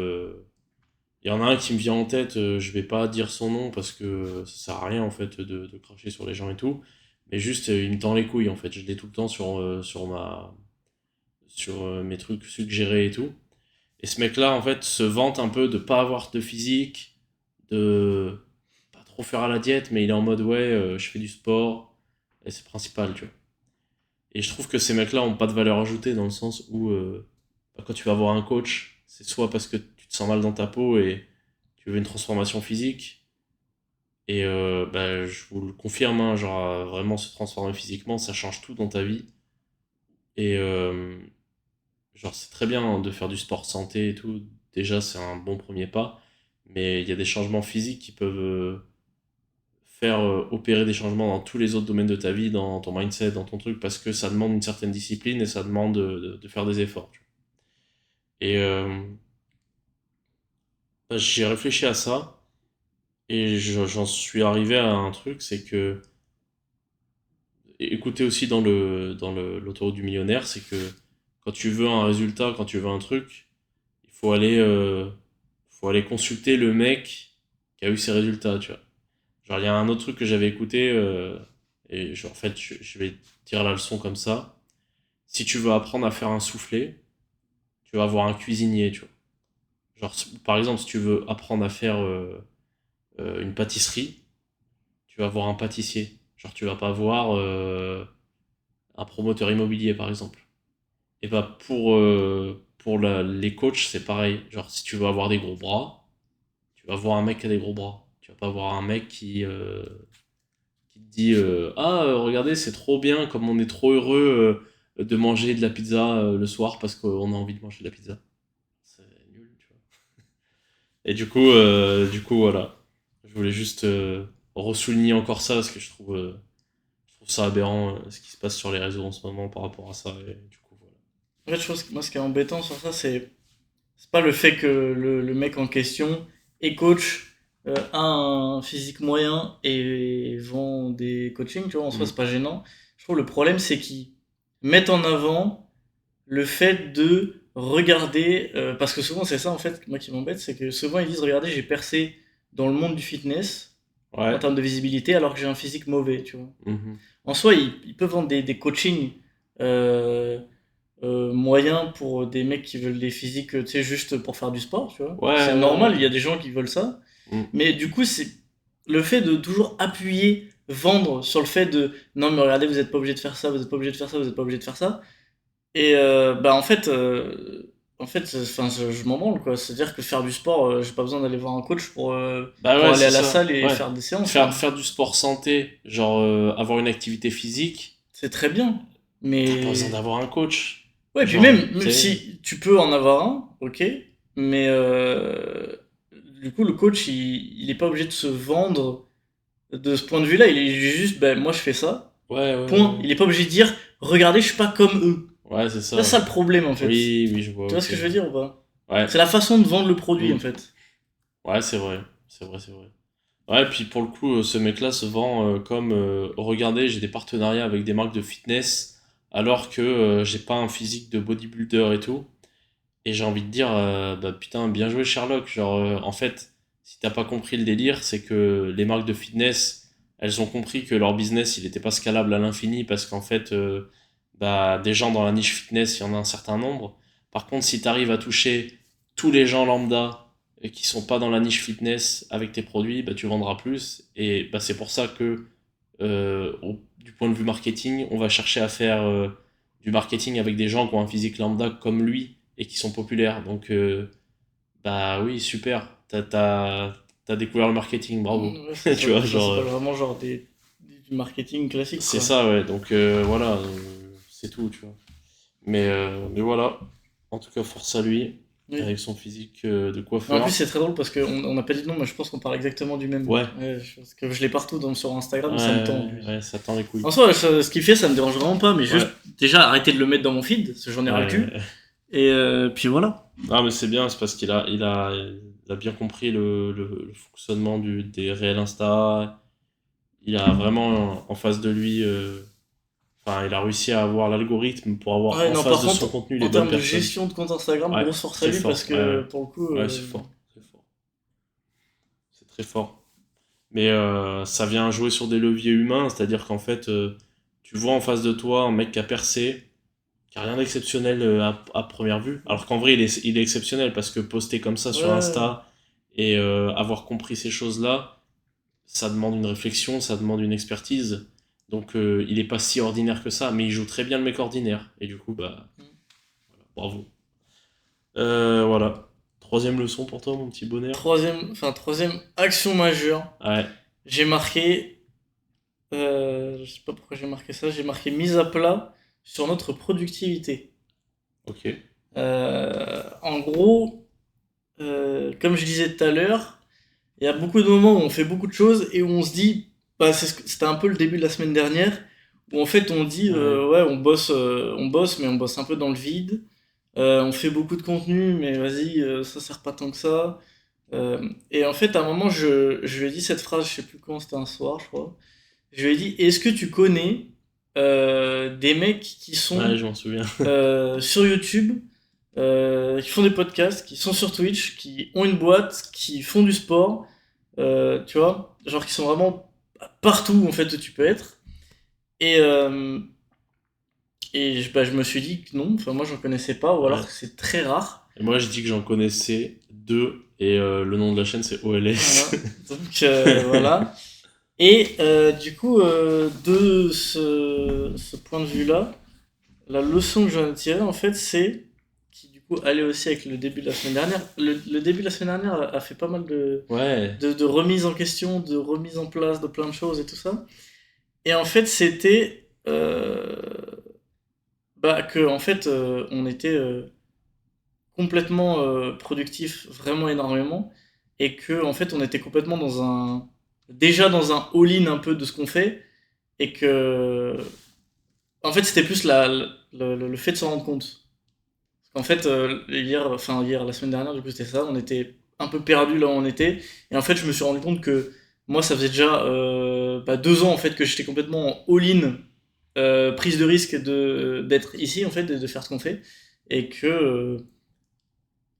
Il y en a un qui me vient en tête, je vais pas dire son nom parce que ça sert à rien en fait de cracher sur les gens et tout, mais juste il me tend les couilles en fait, je l'ai tout le temps sur mes trucs suggérés et tout. Et ce mec-là en fait se vante un peu de pas avoir de physique, de pas trop faire à la diète, mais il est en mode ouais, je fais du sport et c'est principal, tu vois. Et je trouve que ces mecs-là ont pas de valeur ajoutée dans le sens où bah, quand tu vas voir un coach, c'est soit parce que tu te sens mal dans ta peau et tu veux une transformation physique. Et bah, je vous le confirme, hein, genre vraiment se transformer physiquement, ça change tout dans ta vie. Et genre c'est très bien hein, de faire du sport santé et tout. Déjà c'est un bon premier pas. Mais il y a des changements physiques qui peuvent faire opérer des changements dans tous les autres domaines de ta vie, dans ton mindset, dans ton truc, parce que ça demande une certaine discipline et ça demande de faire des efforts. Tu vois. Et bah, j'ai réfléchi à ça et j'en suis arrivé à un truc, c'est que écouté aussi l'autoroute du millionnaire, c'est que quand tu veux un résultat, quand tu veux un truc, il faut aller consulter le mec qui a eu ses résultats, tu vois. Genre, il y a un autre truc que j'avais écouté, en fait, je vais dire la leçon comme ça. Si tu veux apprendre à faire un soufflé, tu vas voir un cuisinier, tu vois. Genre, par exemple, si tu veux apprendre à faire une pâtisserie, tu vas voir un pâtissier. Genre, tu vas pas voir un promoteur immobilier, par exemple. Et bah, pour les coachs, c'est pareil. Genre, si tu veux avoir des gros bras, tu vas voir un mec qui a des gros bras. Tu vas pas voir un mec qui te dit ah, regardez, c'est trop bien, comme on est trop heureux de manger de la pizza le soir parce qu'on a envie de manger de la pizza. C'est nul, tu vois. Et du coup, voilà. Je voulais juste ressouligner encore ça parce que je trouve ça aberrant ce qui se passe sur les réseaux en ce moment par rapport à ça. Et du coup, voilà. En fait, je pense que moi, ce qui est embêtant sur ça, c'est pas le fait que le mec en question est coach, a un physique moyen et vend des coachings, tu vois, en soi, Mm. c'est pas gênant. Je trouve le problème, c'est qu'ils mettent en avant le fait de regarder, parce que souvent c'est ça en fait, moi qui m'embête, c'est que souvent ils disent regardez, j'ai percé dans le monde du fitness en Ouais. termes de visibilité alors que j'ai un physique mauvais, tu vois. Mhm. En soi, ils peuvent vendre des coachings euh, moyens pour des mecs qui veulent des physiques, tu sais, juste pour faire du sport, tu vois. Ouais, C'est ouais, normal, il y ouais. a des gens qui veulent ça. Mm. Mais du coup, c'est le fait de toujours appuyer, vendre sur le fait de non, mais regardez, vous n'êtes pas obligé de faire ça, vous n'êtes pas obligé de faire ça, vous n'êtes pas obligé de faire ça. Et bah en fait, enfin, je m'en branle quoi. C'est-à-dire que faire du sport, j'ai pas besoin d'aller voir un coach Bah pour ouais, aller c'est à la ça. salle et Ouais. faire des séances, Faire, hein. faire du sport santé, genre avoir une activité physique, C'est très bien. t'as pas besoin Mais d'avoir un coach. ouais, puis Genre, même tu sais. si tu peux en avoir un, ok, mais du coup le coach il est pas obligé de se vendre de ce point de vue-là. Il est juste, ben moi je fais ça. Ouais, ouais, Point. ouais. Il est pas obligé de dire, regardez, je suis pas comme eux. Ouais, c'est C'est ça. ça le problème en fait. Oui, oui, je vois, Tu vois ok. ce que je veux dire ou pas? Ouais. C'est la façon de vendre le produit en Mm. fait. Ouais, c'est vrai. C'est vrai, c'est vrai. Ouais, puis pour le coup, ce mec-là se vend comme regardez, j'ai des partenariats avec des marques de fitness, alors que j'ai pas un physique de bodybuilder et tout. Et j'ai envie de dire, bah putain, bien joué Sherlock. Genre, en fait, si t'as pas compris le délire, c'est que les marques de fitness, elles ont compris que leur business, il était pas scalable à l'infini parce qu'en fait, bah, des gens dans la niche fitness, il y en a un certain nombre. Par contre, si t'arrives à toucher tous les gens lambda qui sont pas dans la niche fitness avec tes produits, bah, tu vendras plus. Et bah, c'est pour ça que, du point de vue marketing, on va chercher à faire du marketing avec des gens qui ont un physique lambda comme lui et qui sont populaires. Donc, bah oui, super. T'as découvert le marketing, bravo. Ouais, ça, Tu vois, ça genre, s'appelle vraiment genre du marketing classique c'est quoi. ça, ouais. Donc, voilà, c'est tout, tu vois. Mais voilà. En tout cas, force à lui, Oui. avec son physique de Mais en plus coiffeur. c'est très drôle parce qu'on n'a pas dit de nom, mais je pense qu'on parle exactement du même. Ouais, Ouais, parce que je l'ai partout sur Instagram, ça me tend ouais, lui. ouais, ça tend les couilles. En soi, ce qu'il fait, ça me dérange vraiment pas, mais juste Ouais, déjà arrêter de le mettre dans mon feed, parce que j'en ai ras le cul. ouais. Et puis voilà. Non, mais c'est bien, c'est parce qu'il a bien compris le fonctionnement des réels Insta. Il a vraiment en face de lui. Enfin, il a réussi à avoir l'algorithme pour avoir Ouais, en non, face par de son contre, contenu les en bonnes termes de personnes. gestion de compte Instagram, Ouais, grosse force à très lui parce fort. Ouais, ouais. que pour le coup, Ouais, c'est fort. C'est fort. C'est très fort. Mais ça vient jouer sur des leviers humains, c'est-à-dire qu'en fait, tu vois en face de toi un mec qui a percé, qui a rien d'exceptionnel à première vue. Alors qu'en vrai, il est exceptionnel parce que poster comme ça sur ouais, Insta et avoir compris ces choses-là, ça demande une réflexion, ça demande une expertise. Donc il est pas si ordinaire que ça, mais il joue très bien le mec ordinaire. Et du coup, bah, bravo. Voilà. Troisième leçon pour toi, mon petit bonheur. troisième action majeure, Ouais, j'ai marqué, je sais pas pourquoi j'ai marqué ça, j'ai marqué mise à plat sur notre productivité. ok. En gros, comme je disais tout à l'heure, il y a beaucoup de moments où on fait beaucoup de choses et où on se dit, bah, c'était un peu le début de la semaine dernière, où en fait on dit, Ouais. ouais, on bosse, mais on bosse un peu dans le vide. On fait beaucoup de contenu, mais vas-y, ça sert pas tant que ça. Et en fait, à un moment, je lui ai dit cette phrase, je sais plus quand, c'était un soir, je crois. Je lui ai dit, est-ce que tu connais des mecs qui Ouais, sont je m'en souviens. sur YouTube, qui font des podcasts, qui sont sur Twitch, qui ont une boîte, qui font du sport, tu vois, genre qui sont vraiment partout en fait où tu peux être. Et, bah, je me suis dit que non, enfin moi j'en connaissais pas, ou alors Ouais. que c'est très rare. Et moi, je dis que j'en connaissais deux, et le nom de la chaîne, c'est OLS. Voilà. Donc voilà. Et du coup, de ce point de vue-là, la leçon que j'en ai tirée, en fait, c'est, qui du coup allait aussi avec le début de la semaine dernière, le début de la semaine dernière a fait pas mal Ouais, de remise en question, de remise en place de plein de choses et tout ça. Et en fait, c'était bah, que en fait, on était complètement productif, vraiment énormément, et que en fait, on était complètement déjà dans un all-in un peu de ce qu'on fait, et que en fait, c'était plus le fait de s'en rendre compte. En fait, hier, la semaine dernière, du coup, c'était ça. On était un peu perdu là où on était. Et en fait, je me suis rendu compte que moi, ça faisait déjà 2 ans en fait que j'étais complètement en all-in, prise de risque d'être ici en fait, de faire ce qu'on fait, et que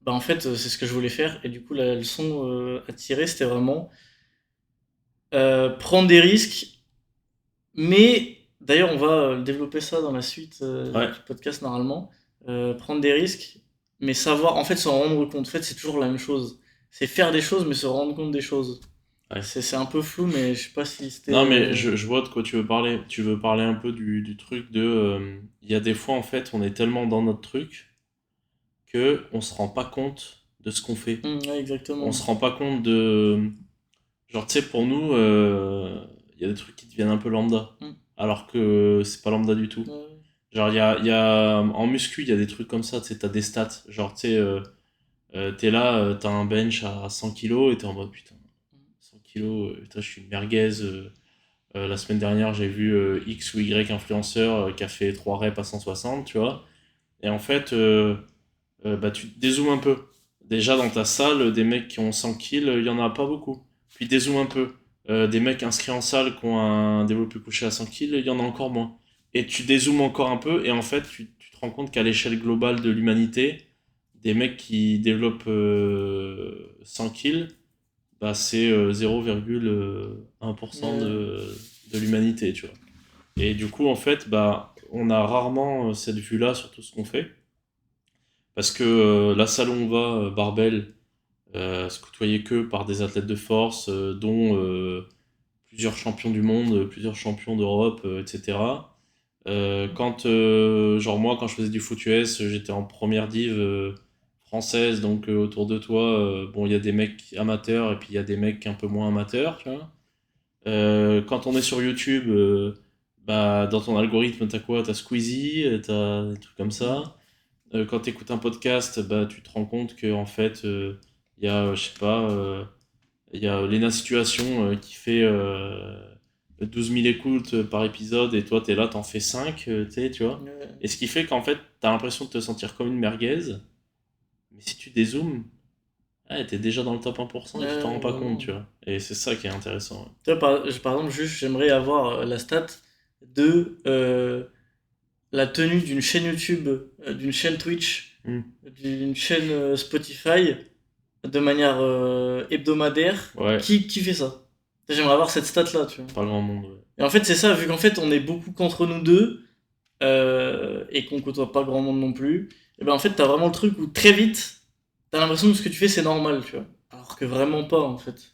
bah en fait, c'est ce que je voulais faire. Et du coup, la leçon à tirer, c'était vraiment prendre des risques. Mais d'ailleurs, on va développer ça dans la suite ouais, du podcast normalement. Prendre des risques, mais savoir, en fait, s'en rendre compte. En fait, c'est toujours la même chose. C'est faire des choses, mais se rendre compte des choses. ouais. C'est un peu flou, mais je sais pas si c'était. Non, mais je vois de quoi tu veux parler. Tu veux parler un peu du truc de. Il y a des fois, en fait, on est tellement dans notre truc que on se rend pas compte de ce qu'on fait. Ouais, On exactement. se rend pas compte de. Genre, tu sais, pour nous, il y a des trucs qui deviennent un peu lambda. Mm, Alors que c'est pas lambda du tout. ouais, Genre, en muscu, il y a des trucs comme ça, tu sais, t'as des stats. Genre, tu sais, t'es là, t'as un bench à 100 kilos et t'es en mode putain, 100 kilos, putain, je suis une merguez. La semaine dernière, j'ai vu X ou Y influenceur qui a fait 3 reps à 160, tu vois. Et en fait, bah, tu te dézoomes un peu. Déjà, dans ta salle, des mecs qui ont 100 kills, il y en a pas beaucoup. Puis dézoome un peu. Des mecs inscrits en salle qui ont un développé couché à 100 kills, il y en a encore moins. Et tu dézoomes encore un peu, et en fait, tu te rends compte qu'à l'échelle globale de l'humanité, des mecs qui développent 100 kills, bah, c'est 0,1% ouais, de l'humanité, tu vois. Et du coup, en fait, bah, on a rarement cette vue-là sur tout ce qu'on fait. Parce que la salle où on va, Barbel, se côtoyait que par des athlètes de force, dont plusieurs champions du monde, plusieurs champions d'Europe, etc. Genre moi, quand je faisais du foot US, j'étais en première div française, donc autour de toi, bon, il y a des mecs amateurs et puis il y a des mecs un peu moins amateurs, tu vois. Quand on est sur YouTube, bah, dans ton algorithme, t'as quoi? T'as Squeezie, t'as des trucs comme mm, ça. Quand tu écoutes un podcast, bah, tu te rends compte que en fait, il y a, je sais pas, il y a Lena Situation qui fait 12 000 écoutes par épisode et toi, t'es là, t'en fais 5, tu sais, tu vois. ouais, Et ce qui fait qu'en fait, t'as l'impression de te sentir comme une merguez, mais si tu dézoomes, ouais, t'es déjà dans le top 1% et tu t'en rends pas compte, vraiment. tu vois. Et c'est ça qui est intéressant. Tu vois, par exemple, juste, j'aimerais avoir la stat de la tenue d'une chaîne YouTube, d'une chaîne Twitch, Ouais. d'une chaîne Spotify, de manière hebdomadaire. Ouais, Qui fait ça? J'aimerais avoir cette stat-là, tu vois. pas grand monde, ouais. Et en fait, c'est ça, vu qu'en fait, on est beaucoup qu'entre nous deux, et qu'on côtoie pas grand monde non plus, et ben en fait, t'as vraiment le truc où très vite, t'as l'impression que ce que tu fais, c'est normal, tu vois. Alors que vraiment pas, en fait.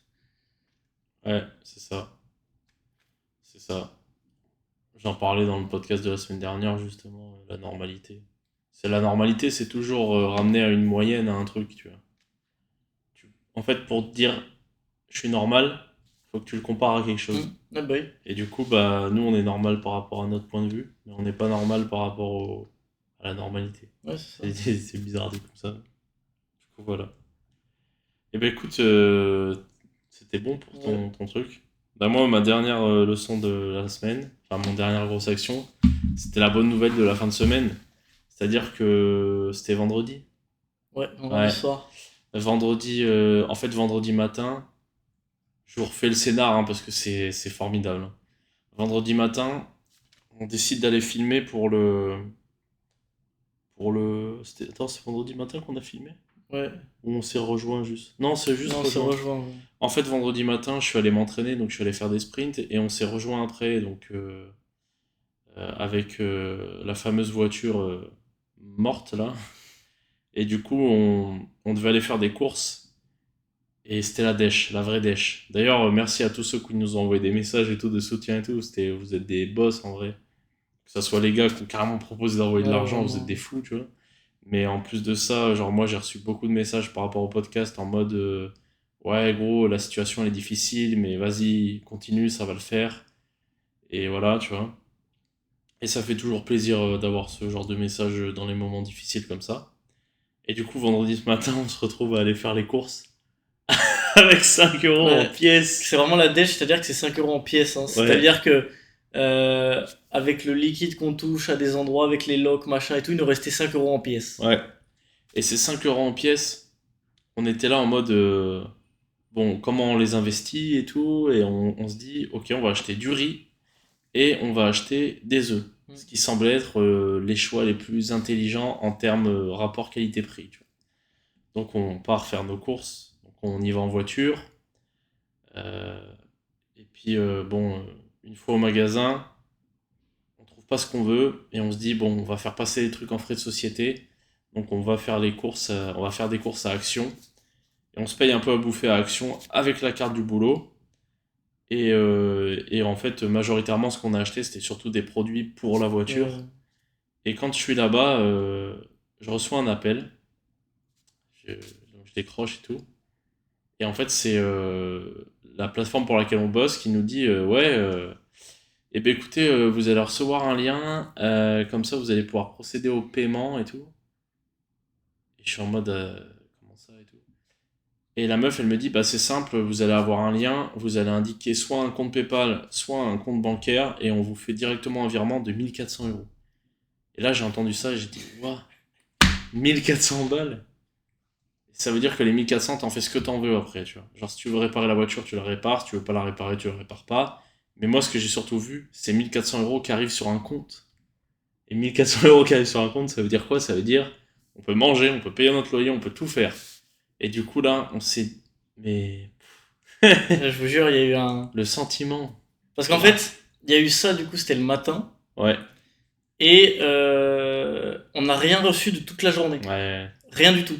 Ouais, c'est ça. C'est ça. J'en parlais dans le podcast de la semaine dernière, justement, la normalité. C'est la normalité, c'est toujours ramener à une moyenne, à un truc, tu vois. En fait, pour te dire je suis normal, faut que tu le compares à quelque chose. Ah bah oui. Et du coup, bah, nous, on est normal par rapport à notre point de vue, mais on n'est pas normal par rapport à la normalité. Ouais, c'est ça. C'est bizarre dit comme ça. Du coup, voilà. Et ben écoute, c'était bon pour Ouais. ton truc. Bah, moi, ma dernière leçon de la semaine, enfin mon dernière grosse action, c'était la bonne nouvelle de la fin de semaine. C'est-à-dire que c'était vendredi. Ouais, vendredi Ouais. soir. Vendredi, en fait, vendredi matin, je vous refais le scénar hein, parce que c'est formidable. Vendredi matin, on décide d'aller filmer pour le. Attends, c'est vendredi matin qu'on a filmé? Ouais. Ou on s'est rejoint juste? Non, c'est juste Non, on s'est rejoint. rejoint. Ouais. En fait, vendredi matin, je suis allé m'entraîner, donc je suis allé faire des sprints et on s'est rejoint après, donc avec la fameuse voiture morte là. Et du coup, on devait aller faire des courses et c'était la dèche, la vraie dèche. D'ailleurs, merci à tous ceux qui nous ont envoyé des messages et tout de soutien et tout. Vous êtes des boss en vrai. Que ce soit les gars qui ont carrément proposé d'envoyer de Ouais, l'argent, vous êtes vraiment. des fous, tu vois. Mais en plus de ça, genre moi j'ai reçu beaucoup de messages par rapport au podcast en mode ouais gros la situation elle est difficile mais vas-y continue ça va le faire et voilà tu vois. Et ça fait toujours plaisir d'avoir ce genre de message dans les moments difficiles comme ça. Et du coup vendredi ce matin on se retrouve à aller faire les courses avec 5 € en Ouais. pièces. C'est vraiment la dèche, c'est-à-dire que c'est 5 € en pièces. Hein. Ouais, C'est-à-dire que avec le liquide qu'on touche à des endroits, avec les locks, machin et tout, il nous restait 5 € en pièces. ouais. Et ces 5 € en pièces, on était là en mode bon comment on les investit et tout et on se dit ok on va acheter du riz et on va acheter des œufs. Ce qui semble être les choix les plus intelligents en termes rapport qualité-prix. Tu vois. Donc on part faire nos courses, donc on y va en voiture. euh, et puis bon, une fois au magasin, on trouve pas ce qu'on veut et on se dit bon, on va faire passer les trucs en frais de société. Donc on va faire les courses, on va faire des courses à Action et on se paye un peu à bouffer à Action avec la carte du boulot. Et en fait, majoritairement, ce qu'on a acheté, c'était surtout des produits pour la voiture. Ouais. Et quand je suis là-bas, je reçois un appel. Donc je décroche et tout. Et en fait, c'est la plateforme pour laquelle on bosse qui nous dit ouais, eh ben écoutez, vous allez recevoir un lien, comme ça vous allez pouvoir procéder au paiement et tout. Et je suis en mode comment ça et tout. Et la meuf, elle me dit bah c'est simple, vous allez avoir un lien, vous allez indiquer soit un compte PayPal, soit un compte bancaire, et on vous fait directement un virement de 1 400 €. Et là, j'ai entendu ça et j'ai dit waouh, 1 400 balles? Ça veut dire que les 1 400, t'en fais ce que t'en veux après, tu vois. Genre, si tu veux réparer la voiture, tu la répares. Si tu veux pas la réparer, tu la répares pas. Mais moi, ce que j'ai surtout vu, c'est 1 400 € qui arrivent sur un compte. Et 1 400 € qui arrivent sur un compte, ça veut dire quoi? Ça veut dire, on peut manger, on peut payer notre loyer, on peut tout faire. Et du coup, là, on s'est. Mais. Je vous jure, il y a eu un. Le sentiment. Parce qu'en fait, il y a eu ça, du coup, c'était le matin. Ouais, Et on n'a rien reçu de toute la journée. ouais. Rien du tout.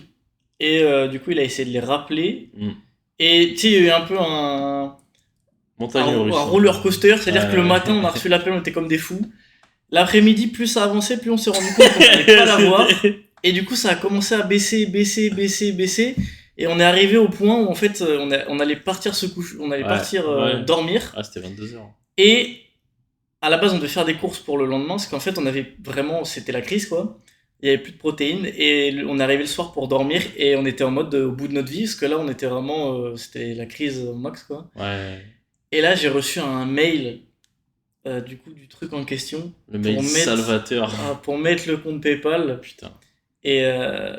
Et du coup, il a essayé de les rappeler. Mm. Et tu sais, il y a eu un peu un Montagne russe. roller coaster. C'est-à-dire que le Ouais. matin, on a reçu l'appel, on était comme des fous. L'après-midi, plus ça avançait, plus on s'est rendu compte qu'on n'allait pas l'avoir. Et du coup, ça a commencé à baisser. Et on est arrivé au point où en fait, on allait partir se coucher, on allait Ouais, partir ouais. dormir. Ah, c'était 22 h. Et à la base, on devait faire des courses pour le lendemain, parce qu'en fait, on avait vraiment, c'était la crise quoi. Il y avait plus de protéines et on est arrivé le soir pour dormir et on était en mode au bout de notre vie, parce que là, on était vraiment, c'était la crise max quoi. Ouais. Et là, j'ai reçu un mail du coup du truc en question Le mail pour mettre, salvateur. pour mettre le compte PayPal. Putain. Et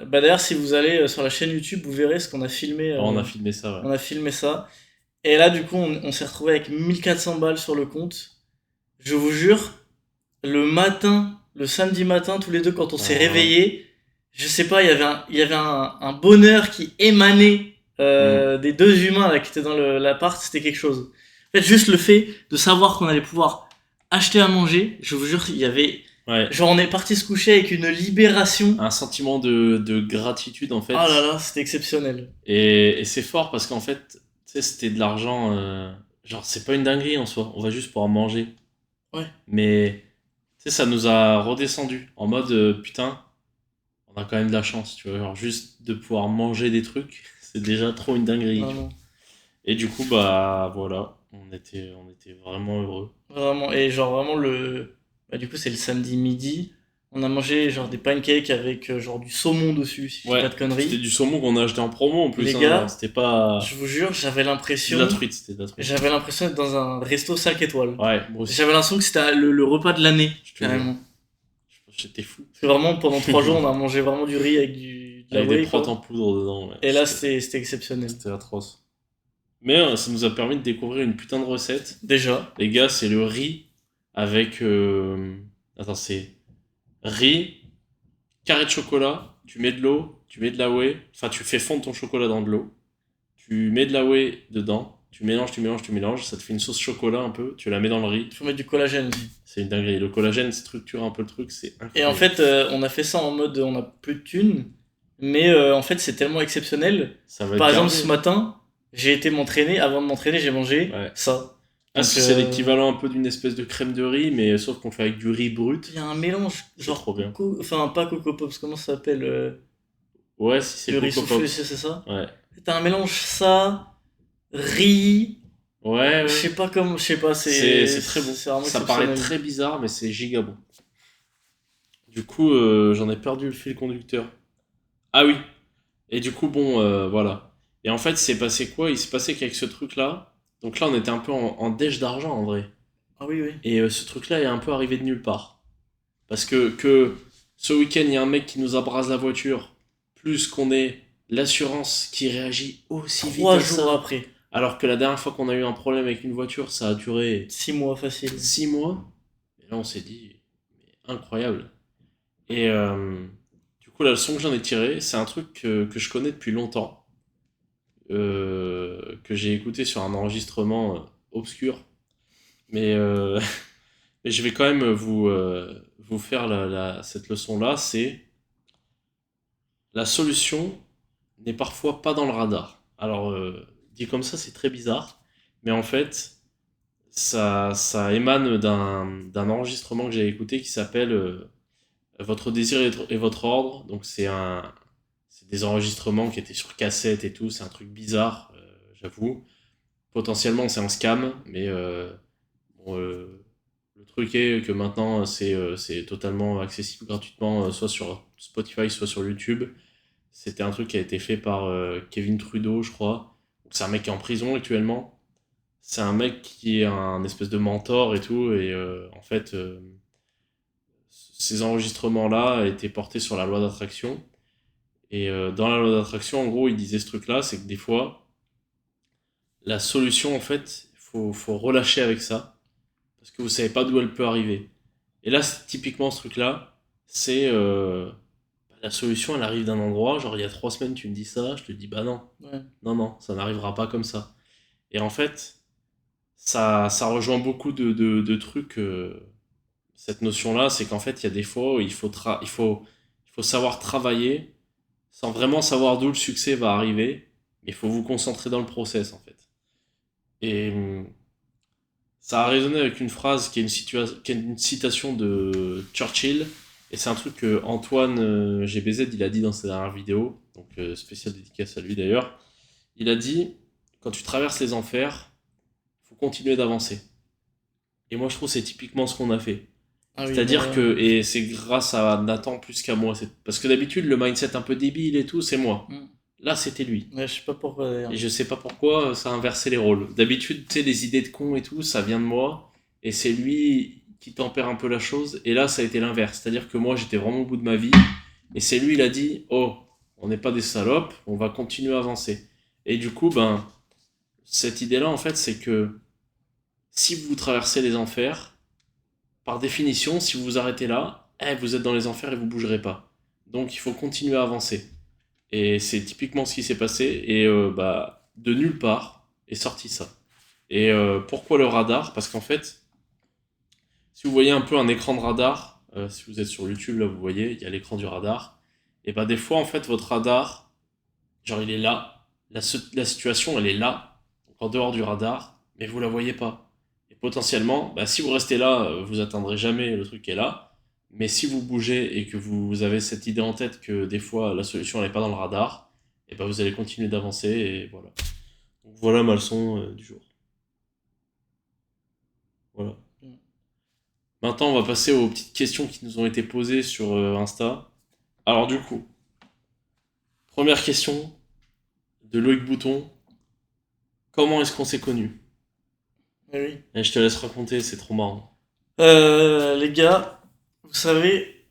bah d'ailleurs, si vous allez sur la chaîne YouTube, vous verrez ce qu'on a filmé. Oh, on a filmé ça, ouais. On a filmé ça. Et là, du coup, on s'est retrouvé avec 1 400 balles sur le compte. Je vous jure, le matin, le samedi matin, tous les deux, quand on s'est réveillés, je sais pas, il y avait un bonheur qui émanait des deux humains là, qui étaient dans l'appart, c'était quelque chose. En fait, juste le fait de savoir qu'on allait pouvoir acheter à manger, je vous jure, il y avait. Ouais. Genre, on est parti se coucher avec une libération. Un sentiment de gratitude en fait. Ah là là, c'était exceptionnel. Et c'est fort parce qu'en fait, tu sais, c'était de l'argent. Genre, c'est pas une dinguerie en soi, on va juste pouvoir manger. Ouais. Mais, tu sais, ça nous a redescendu en mode putain, on a quand même de la chance, tu vois. Genre, juste de pouvoir manger des trucs, c'est déjà trop une dinguerie. Tu vois. Et du coup, bah voilà, on était vraiment heureux. Vraiment, et genre vraiment Bah, du coup, c'est le samedi midi. On a mangé genre des pancakes avec genre du saumon dessus, si je dis pas de conneries. C'était du saumon qu'on a acheté en promo en plus. Les gars, c'était pas. je vous jure, j'avais l'impression. C'était de la truite, c'était de la truite. J'avais l'impression d'être dans un resto 5 étoiles. Ouais, moi aussi. J'avais l'impression que c'était le repas de l'année, carrément. J'étais fou. Parce que vraiment, pendant 3 jours, on a mangé vraiment du riz avec de la avec des whey, protes quoi. en poudre dedans. Ouais. Et là, c'était exceptionnel. C'était atroce. Mais ça nous a permis de découvrir une putain de recette. Déjà. Les gars, c'est le riz avec... Attends, c'est riz, carré de chocolat, tu mets de l'eau, tu mets de la whey, enfin tu fais fondre ton chocolat dans de l'eau, tu mets de la whey dedans, tu mélanges, tu mélanges, tu mélanges, ça te fait une sauce chocolat un peu, tu la mets dans le riz, Il faut mettre du collagène aussi. c'est une dinguerie. Le collagène structure un peu le truc, c'est Et en incroyable. fait, on a fait ça en mode on a plus de thunes, mais en fait, c'est tellement exceptionnel. Ça va Par être exemple, gardé. ce matin, j'ai été m'entraîner. Avant de m'entraîner, j'ai mangé Ouais. ça. Ah, Donc, c'est l'équivalent un peu d'une espèce de crème de riz, mais sauf qu'on fait avec du riz brut. il y a un mélange, C'est genre trop bien. coco, enfin pas Coco Pops, comment ça s'appelle Ouais, si c'est le riz Coco soufflé, Pops. c'est ça. Ouais. T'as un mélange ça, riz, Ouais, je ouais. sais pas comment, je sais pas, C'est très bon. c'est vraiment Ça paraît exceptionnel. très bizarre, mais c'est giga bon. Du coup, j'en ai perdu le fil conducteur. Ah oui. Et du coup, bon, voilà. Et en fait, c'est passé quoi? Il s'est passé qu'avec ce truc-là, donc là, on était un peu en déche d'argent en vrai. Ah oui, oui. Et ce truc-là est un peu arrivé de nulle part. Parce que ce week-end, il y a un mec qui nous abrase la voiture, plus qu'on ait l'assurance qui réagit aussi vite Trois à jours ça. après, Alors que la dernière fois qu'on a eu un problème avec une voiture, ça a duré 6 mois facile. 6 mois. Et là, on s'est dit, mais incroyable. Et du coup, la leçon que j'en ai tirée, c'est un truc que je connais depuis longtemps, que j'ai écouté sur un enregistrement obscur. Mais, mais je vais quand même vous faire cette leçon-là. C'est la solution n'est parfois pas dans le radar. Alors, dit comme ça, c'est très bizarre. Mais en fait, ça émane d'un enregistrement que j'ai écouté qui s'appelle Votre désir est votre ordre. Donc c'est des enregistrements qui étaient sur cassette et tout. C'est un truc bizarre, j'avoue. Potentiellement c'est un scam, mais bon, le truc est que maintenant c'est totalement accessible gratuitement, soit sur Spotify, soit sur YouTube. C'était un truc qui a été fait par Kevin Trudeau, je crois. Donc, c'est un mec qui est en prison actuellement. C'est un mec qui est un espèce de mentor et tout. Et en fait, ces enregistrements-là étaient portés sur la loi d'attraction. Et dans la loi d'attraction, en gros, il disait ce truc-là, c'est que des fois, la solution, en fait, faut relâcher avec ça. Parce que vous savez pas d'où elle peut arriver. Et là, typiquement, ce truc-là, c'est la solution, elle arrive d'un endroit. Genre, il y a 3 semaines, tu me dis ça, je te dis, bah non, Ouais. non, non, ça n'arrivera pas comme ça. Et en fait, ça rejoint beaucoup de trucs. Cette notion-là, c'est qu'en fait, il y a des fois où il faut savoir travailler sans vraiment savoir d'où le succès va arriver, mais il faut vous concentrer dans le process, en fait. Et ça a résonné avec une phrase qui est une citation de Churchill, et c'est un truc que Antoine GBZ il a dit dans sa dernière vidéo, donc spéciale dédicace à lui d'ailleurs. Il a dit, quand tu traverses les enfers, faut continuer d'avancer. Et moi je trouve que c'est typiquement ce qu'on a fait. Ah oui, C'est-à-dire que, et c'est grâce à Nathan plus qu'à moi, parce que d'habitude le mindset un peu débile et tout, c'est moi. Mm. Là c'était lui. Ouais, je sais pas pourquoi d'ailleurs. Et je sais pas pourquoi ça a inversé les rôles. D'habitude, tu sais, les idées de con et tout, ça vient de moi, et c'est lui qui tempère un peu la chose, et là ça a été l'inverse. C'est-à-dire que moi j'étais vraiment au bout de ma vie, et c'est lui, il a dit, oh, on n'est pas des salopes, on va continuer à avancer. Et du coup, ben, cette idée-là, en fait, c'est que si vous traversez les enfers, par définition, si vous vous arrêtez là, vous êtes dans les enfers et vous bougerez pas. Donc il faut continuer à avancer. Et c'est typiquement ce qui s'est passé. Et bah, de nulle part est sorti ça. Et pourquoi le radar? Parce qu'en fait, si vous voyez un peu un écran de radar, si vous êtes sur YouTube, là, vous voyez, il y a l'écran du radar. Et bah, des fois, en fait, votre radar, genre, il est là. La situation, elle est là, donc en dehors du radar, mais vous la voyez pas. Et potentiellement, bah, si vous restez là, vous atteindrez jamais le truc qui est là. Mais si vous bougez et que vous avez cette idée en tête que des fois la solution n'est pas dans le radar, et ben vous allez continuer d'avancer et voilà. Donc voilà ma leçon du jour. Voilà. Mm. Maintenant, on va passer aux petites questions qui nous ont été posées sur Insta. Alors du coup, première question de Loïc Bouton. Comment est-ce qu'on s'est connus? Eh oui. Et je te laisse raconter, c'est trop marrant. Les gars, vous savez,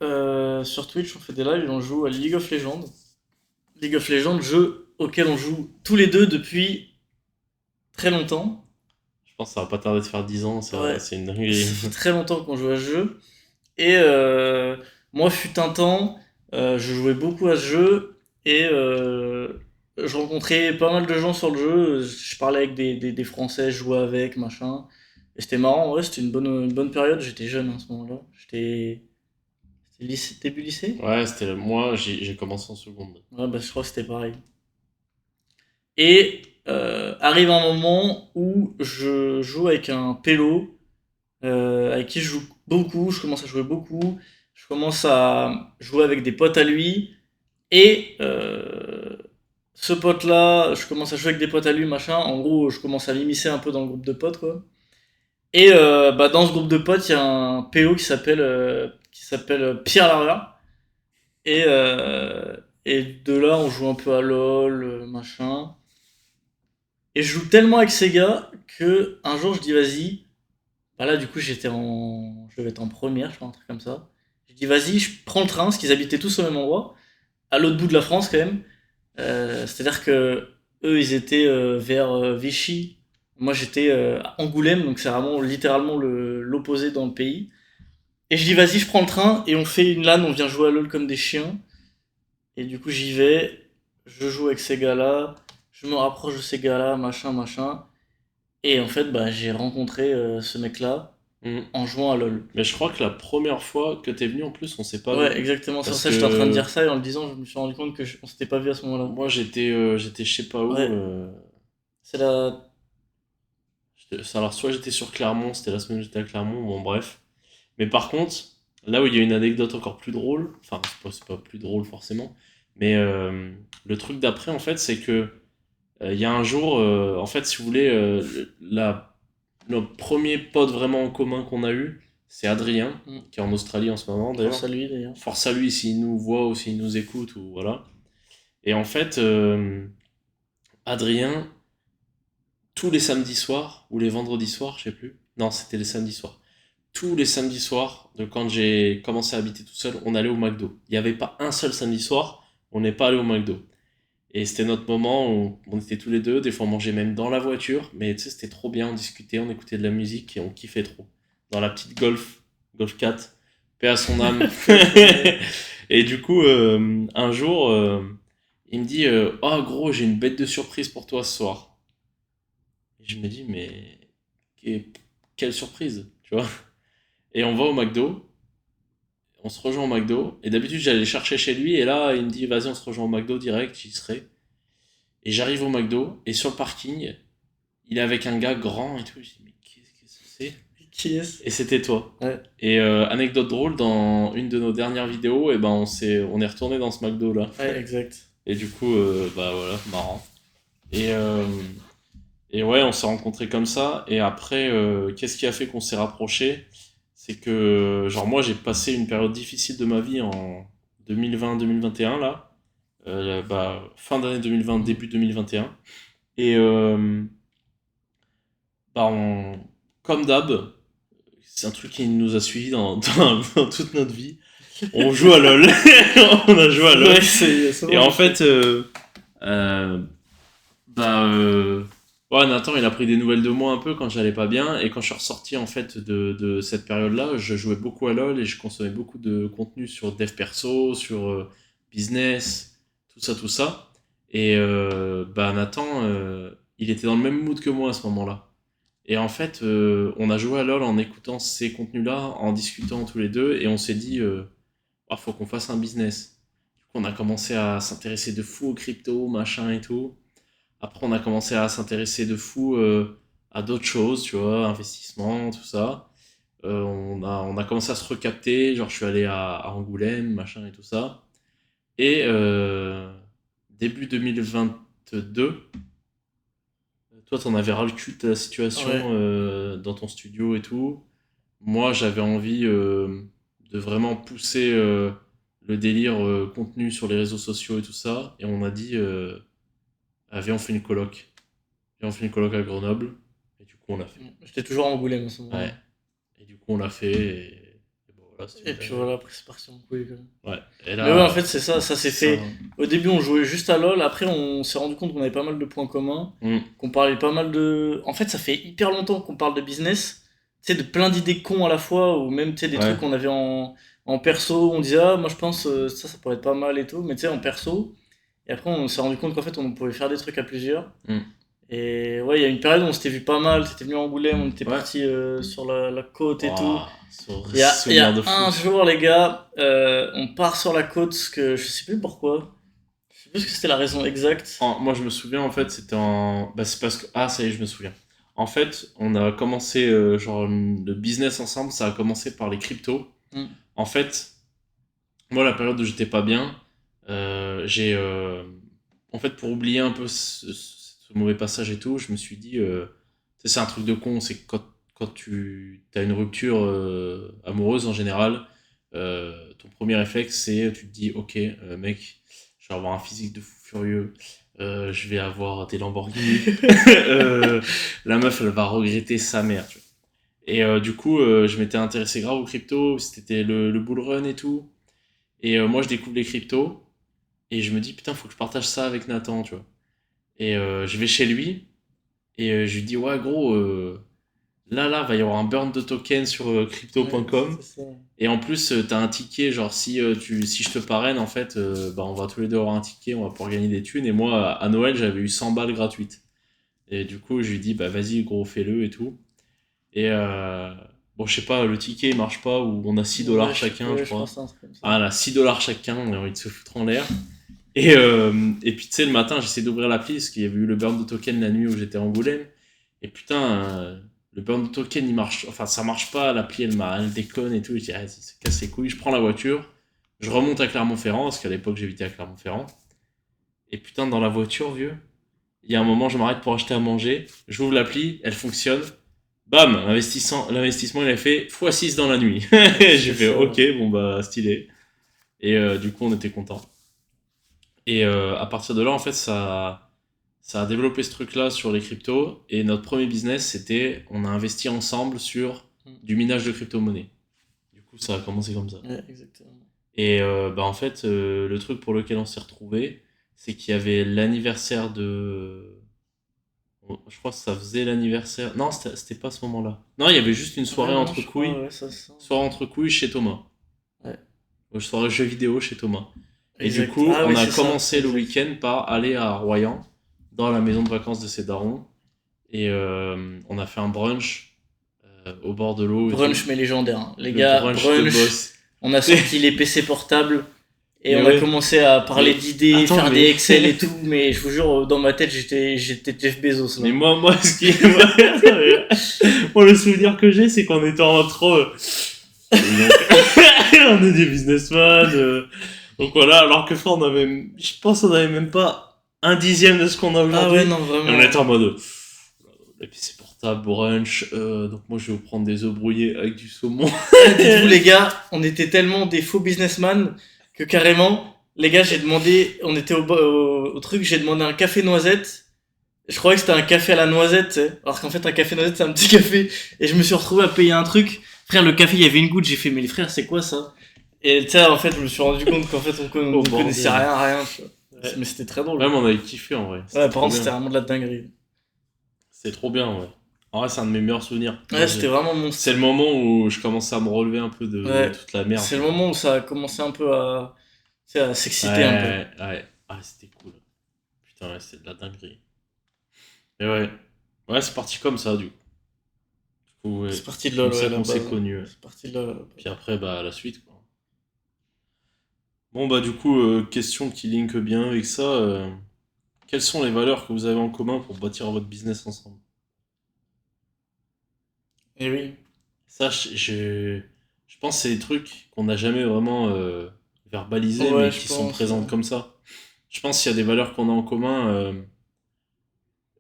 sur Twitch, on fait des lives et on joue à League of Legends. League of Legends, jeu auquel on joue tous les deux depuis très longtemps. Je pense que ça va pas tarder de faire 10 ans, Ouais. c'est une Ça dinguerie. fait très longtemps qu'on joue à ce jeu. Et moi, fut un temps, je jouais beaucoup à ce jeu et je rencontrais pas mal de gens sur le jeu. Je parlais avec des Français, je jouais avec, machin. Et c'était marrant, ouais, c'était une bonne période. J'étais jeune à ce moment-là. C'était début lycée? Ouais, moi, j'ai commencé en seconde. Ouais, bah, je crois que c'était pareil. Et arrive un moment où je joue avec un pélo avec qui je joue beaucoup, je commence à jouer beaucoup, je commence à jouer avec des potes à lui, et ce pote-là, je commence à jouer avec des potes à lui, machin, en gros, je commence à m'immiscer un peu dans le groupe de potes, quoi. Et bah, dans ce groupe de potes, il y a un PO qui s'appelle Pierre Lara, et, et de là, on joue un peu à LoL, machin. Et je joue tellement avec ces gars que un jour, je dis vas-y, bah là, du coup, je devais être en première, je crois, un truc comme ça. Je dis, vas-y, je prends le train, parce qu'ils habitaient tous au même endroit, à l'autre bout de la France, quand même. C'est-à-dire que eux, ils étaient vers Vichy. Moi, j'étais à Angoulême, donc c'est vraiment littéralement l'opposé dans le pays. Et je dis, vas-y, je prends le train, et on fait une LAN, on vient jouer à LoL comme des chiens. Et du coup, j'y vais, je joue avec ces gars-là, je me rapproche de ces gars-là, machin, machin. Et en fait, bah, j'ai rencontré ce mec-là Hmm. en jouant à LoL. Mais je crois que la première fois que t'es venu, en plus, on s'est pas Ouais, vu. exactement. C'est pour Parce ça que j'étais en train de que dire ça et en le disant, je me suis rendu compte on s'était pas vu à ce moment-là. moi, j'étais je sais pas où. Ouais, c'est la. Alors, soit j'étais sur Clermont, c'était la semaine où j'étais à Clermont, bon, bref. Mais par contre, là où il y a une anecdote encore plus drôle, enfin, c'est pas plus drôle forcément, mais le truc d'après, en fait, c'est que il y a un jour, en fait, si vous voulez, notre premier pote vraiment en commun qu'on a eu, c'est Adrien, Mm. qui est en Australie en ce moment Force d'ailleurs. à lui d'ailleurs. Force à lui s'il nous voit ou s'il nous écoute, ou voilà. Et en fait, Adrien, tous les samedis soirs, ou les vendredis soirs, je sais plus. Non, c'était les samedis soirs. Tous les samedis soirs, de quand j'ai commencé à habiter tout seul, on allait au McDo. Il n'y avait pas un seul samedi soir, on n'est pas allé au McDo. Et c'était notre moment où on était tous les deux, des fois on mangeait même dans la voiture, mais tu sais, c'était trop bien, on discutait, on écoutait de la musique et on kiffait trop. Dans la petite Golf 4, paix à son âme. Et du coup, un jour, il me dit oh gros, j'ai une bête de surprise pour toi ce soir. Et je me dis mais que- quelle surprise, tu vois. Et on va au McDo, on se rejoint au McDo, et d'habitude j'allais le chercher chez lui, et là il me dit vas-y on se rejoint au McDo direct, j'y serai. Et j'arrive au McDo, et sur le parking, il est avec un gars grand et tout. Je dis, mais qu'est-ce que c'est? Qui est-ce? Et c'était toi. Ouais, Et anecdote drôle, dans une de nos dernières vidéos, et ben on est retourné dans ce McDo là. ouais, exact. Et du coup, bah voilà, marrant. Et, euh, et ouais, on s'est rencontrés comme ça. Et après, qu'est-ce qui a fait qu'on s'est rapprochés? C'est que, genre, moi j'ai passé une période difficile de ma vie en 2020-2021 là. Bah, fin d'année 2020, Mm. début 2021. Et bah, comme d'hab, c'est un truc qui nous a suivis dans toute notre vie. On joue à LoL. On a joué à LoL. Ouais, c'est Et souvent en le truc. fait, euh, bah, ouais, Nathan, il a pris des nouvelles de moi un peu quand j'allais pas bien. Et quand je suis ressorti en fait de cette période-là, je jouais beaucoup à LoL et je consommais beaucoup de contenu sur dev perso, sur business, tout ça, tout ça. Et bah, Nathan, il était dans le même mood que moi à ce moment-là. Et en fait, on a joué à LoL en écoutant ces contenus-là, en discutant tous les deux, et on s'est dit, ah, faut qu'on fasse un business. Du coup, on a commencé à s'intéresser de fou aux crypto, machin et tout. Après, on a commencé à s'intéresser de fou à d'autres choses, tu vois, investissement, tout ça. On a commencé à se recapter, genre je suis allé à Angoulême, machin et tout ça. Et début 2022, toi, t'en avais ras le cul de ta situation Ouais. dans ton studio et tout. Moi, j'avais envie de vraiment pousser le délire contenu sur les réseaux sociaux et tout ça. Et on a dit, ah, viens, on fait une coloc. Viens, on fait une coloc à Grenoble. Et du coup, on l'a fait. J'étais toujours en Angoulême à ce moment-là. Ouais. Et du coup, on l'a fait. Et bon, voilà, si tu Et veux puis jamais. voilà, après c'est parti en couille, quoi. Ouais, et Mais ouais, en fait, là, c'est ça, ça s'est ça. fait. Au début, on jouait juste à LoL, après, on s'est rendu compte qu'on avait pas mal de points communs, Hmm. qu'on parlait pas mal de. En fait, ça fait hyper longtemps qu'on parle de business, tu sais, de plein d'idées cons à la fois, ou même, tu sais, des trucs Ouais, qu'on avait en perso, on disait, ah, moi je pense, ça pourrait être pas mal et tout, mais tu sais, en perso. Et après, on s'est rendu compte qu'en fait, on pouvait faire des trucs à plusieurs. hmm. Et ouais, il y a une période où on s'était vu pas mal, c'était venu à Angoulême, on était Ouais. parti sur la côte et tout. Ouah, Il y souvenir a de fou. un jour, les gars, on part sur la côte, parce que je sais plus pourquoi. Je sais plus ce que c'était la raison exacte. Moi, je me souviens, en fait, c'était en. Bah, c'est parce que. Ah, ça y est, je me souviens. En fait, on a commencé, genre, le business ensemble, ça a commencé par les cryptos. Hmm. En fait, moi, la période où j'étais pas bien, j'ai. En fait, pour oublier un peu ce mauvais passage et tout, je me suis dit. Tu sais, c'est un truc de con, c'est que quand tu as une rupture amoureuse en général, ton premier réflexe, c'est tu te dis, ok, mec, je vais avoir un physique de fou furieux, je vais avoir des Lamborghini, euh, la meuf, elle va regretter sa mère. Tu vois. Et du coup, je m'étais intéressé grave aux cryptos, c'était le bull run et tout. Et moi, je découvre les cryptos, et je me dis, putain, faut que je partage ça avec Nathan, tu vois. Et je vais chez lui, et je lui dis, ouais, gros, là, va y avoir un burn de tokens sur Ouais, crypto.com. c'est ça. Et en plus, t'as un ticket, genre si je te parraine, en fait, bah, on va tous les deux avoir un ticket, on va pouvoir gagner des thunes. Et moi, à Noël, j'avais eu 100 balles gratuites. Et du coup, je lui dis, bah vas-y, gros, fais-le et tout. Et bon, je sais pas, le ticket il marche pas, ou on a 6 Ouais, dollars chacun, je ouais, je crois crois. que c'est un truc comme ça. Ah, on a 6 dollars chacun, on a envie de se foutre en l'air. Et puis, tu sais, le matin, j'essaie d'ouvrir l'appli parce qu'il y avait eu le burn de token la nuit où j'étais à Angoulême. Et putain, le burn de token, il marche. Enfin, ça marche pas, l'appli, elle déconne et tout. Et je dis, ah, c'est casse les couilles. Je prends la voiture, je remonte à Clermont-Ferrand, parce qu'à l'époque, j'habitais à Clermont-Ferrand. Et putain, dans la voiture, vieux, il y a un moment, je m'arrête pour acheter à manger. J'ouvre l'appli, elle fonctionne. Bam, l'investissement, il a fait x6 dans la nuit. J'ai C'est fait, ça. ok, bon, bah, stylé. Et du coup, on était contents. Et à partir de là, en fait, ça a développé ce truc-là sur les cryptos. Et notre premier business, c'était, on a investi ensemble sur Hmm. du minage de crypto-monnaie. Du coup, ça a commencé comme ça. Ouais, exactement. Et bah, en fait, le truc pour lequel on s'est retrouvé, c'est qu'il y avait l'anniversaire de. Je crois que ça faisait l'anniversaire. Non, c'était pas ce moment-là. Non, il y avait juste une Ouais, soirée non, entre je crois, couilles. ouais, ça se sent. Soirée entre couilles chez Thomas. Ouais, Une soirée jeux vidéo chez Thomas. Et du exact. coup, Ah on oui, a c'est ça, commencé le exact. week-end par aller à Royan, dans la maison de vacances de ses darons. Et on a fait un brunch au bord de l'eau et tout. Brunch mais légendaire, hein. Les Le gars, brunch de brunch, boss. on a sorti les PC portables et Mais on a ouais, commencé à parler mais d'idées, attends, faire mais des Excel et tout, mais je vous jure, dans ma tête, j'étais Jeff Bezos là. mais moi, ce qui moi, le souvenir que j'ai, c'est qu'on était entre on est des businessmen, donc voilà. Alors que frère, je pense, qu'on avait même pas un dixième de ce qu'on a Ah ouais, aujourd'hui. non, Et on vraiment. était en mode, et puis c'est portable, brunch. Donc moi, je vais vous prendre des œufs brouillés avec du saumon. Dites-vous les gars, on était tellement des faux businessmen que carrément, les gars, j'ai demandé, on était au truc, j'ai demandé un café noisette. Je croyais que c'était un café à la noisette, tu sais. Alors qu'en fait, un café noisette, c'est un petit café. Et je me suis retrouvé à payer un truc. Frère, le café, il y avait une goutte. J'ai fait, mais les frères, c'est quoi ça? Et tu sais, en fait, je me suis rendu compte qu'en fait, on Oh ne connaissait bordel. rien, tu vois. Ouais. Mais c'était très drôle. Ouais, mais on avait kiffé en vrai. Ouais, C'était par trop contre, c'était bien. vraiment de la dinguerie. C'était trop bien, ouais. En vrai, c'est un de mes meilleurs souvenirs. Ouais, c'était vraiment mon C'est le style. moment où je commençais à me relever un peu de Ouais. toute la merde. C'est le moment où ça a commencé un peu à, tu sais, à s'exciter un peu. Ouais, ouais. Ah, c'était cool. Putain, ouais, c'était de la dinguerie. Et ouais. Ouais, c'est parti comme ça, du coup. Ouais. C'est parti de C'est comme LoL, ouais, ça à la qu'on s'est base. connus. Ouais. C'est parti de LoL, à la Puis base. après, bah, la suite, quoi. Bon, bah, du coup, question qui link bien avec ça. Quelles sont les valeurs que vous avez en commun pour bâtir votre business ensemble? Et oui. Ça, je pense que c'est des trucs qu'on n'a jamais vraiment verbalisés, Ouais, mais je qui sont pense. présentes comme ça. Je pense qu'il y a des valeurs qu'on a en commun.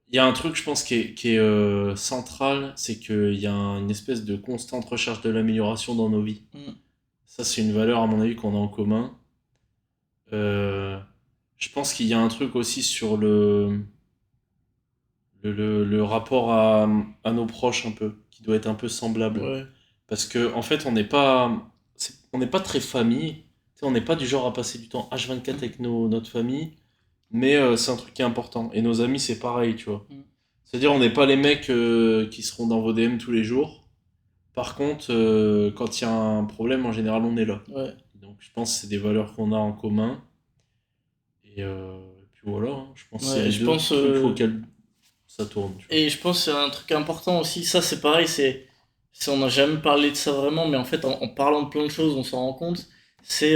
Il y a un truc, je pense, qui est central, c'est qu'il y a une espèce de constante recherche de l'amélioration dans nos vies. Mm. Ça, c'est une valeur, à mon avis, qu'on a en commun. Euh, je pense qu'il y a un truc aussi sur le rapport à nos proches, un peu, qui doit être un peu semblable. Ouais. Parce que, en fait, on n'est pas. on n'est pas très famille. Tu sais, on n'est pas du genre à passer du temps H24 avec notre famille. Mais c'est un truc qui est important. Et nos amis, c'est pareil, tu vois. Mm. C'est-à-dire, on n'est pas les mecs qui seront dans vos DM tous les jours. Par contre, quand il y a un problème, en général, on est là. Ouais. Donc, je pense que c'est des valeurs qu'on a en commun. Et puis voilà, hein. Je pense que c'est Ouais, les je deux pense. trucs auxquels ça tourne, tu vois. Et je pense que c'est un truc important aussi. Ça, c'est pareil. On n'a jamais parlé de ça vraiment, mais en fait, en parlant de plein de choses, on s'en rend compte. C'est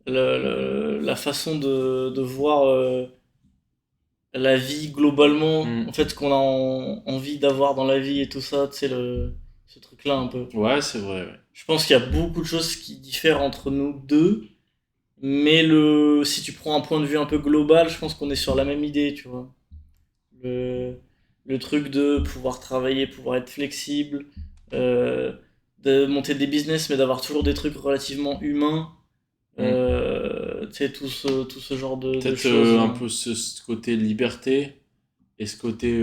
la façon de voir la vie globalement. En Hmm. fait, ce qu'on a envie d'avoir dans la vie et tout ça. Tu sais, ce truc-là un peu. Ouais, c'est vrai, ouais. Je pense qu'il y a beaucoup de choses qui diffèrent entre nous deux. Mais si tu prends un point de vue un peu global, je pense qu'on est sur la même idée, tu vois. Le, le truc de pouvoir travailler, pouvoir être flexible, euh, de monter des business, mais d'avoir toujours des trucs relativement humains. Hmm. Tu sais, tout ce genre de Peut-être choses. un peu ce côté liberté et ce côté,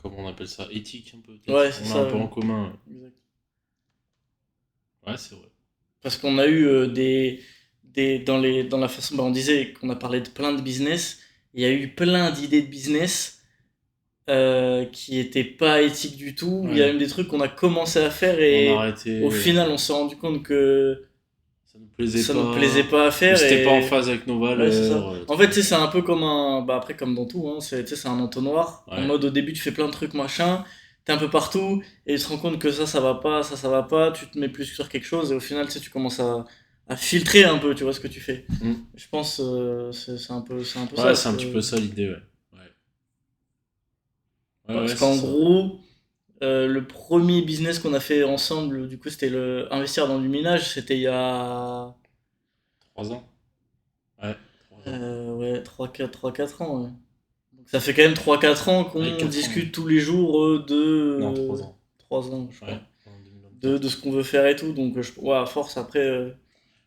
comment on appelle ça, éthique un peu, Ouais, peut-être. c'est On a un ça. peu Ouais. en commun. Exact. Ouais, c'est vrai. Parce qu'on a eu dans la façon, bah, on disait qu'on a parlé de plein de business, il y a eu plein d'idées de business qui étaient pas éthiques du tout. Il y a Ouais. même des trucs qu'on a commencé à faire On a et au arrêté, final on s'est rendu compte que ça nous plaisait ça nous plaisait pas, pas à ou faire c'était pas en et phase avec nos ouais c'est ça. valeurs, En fait trucs tu comme sais ça. c'est un peu comme bah après comme dans tout hein, tu sais c'est un entonnoir. En Ouais. mode au début tu fais plein de trucs machin, t'es un peu partout et tu te rends compte que ça va pas, ça va pas, tu te mets plus sur quelque chose et au final tu sais tu commences à filtrer un peu tu vois ce que tu fais. Hmm. Je pense c'est un peu ça Ouais, parce c'est un petit que peu ça l'idée, ouais. Ouais, ouais, parce ouais, c'est qu'en ça. gros le premier business qu'on a fait ensemble, du coup, c'était investir dans du minage. C'était il y a 3 ans? Ouais, 3 ans. ouais, 3 4 ans. Ouais. Donc, ça fait quand même 3 4 ans Ouais, qu'on 4 ans, ouais. discute tous les jours Non, 3 ans. 3 ans, je Ouais, crois. en De, 2024. de ce qu'on veut faire et tout. Donc, ouais, à force, après.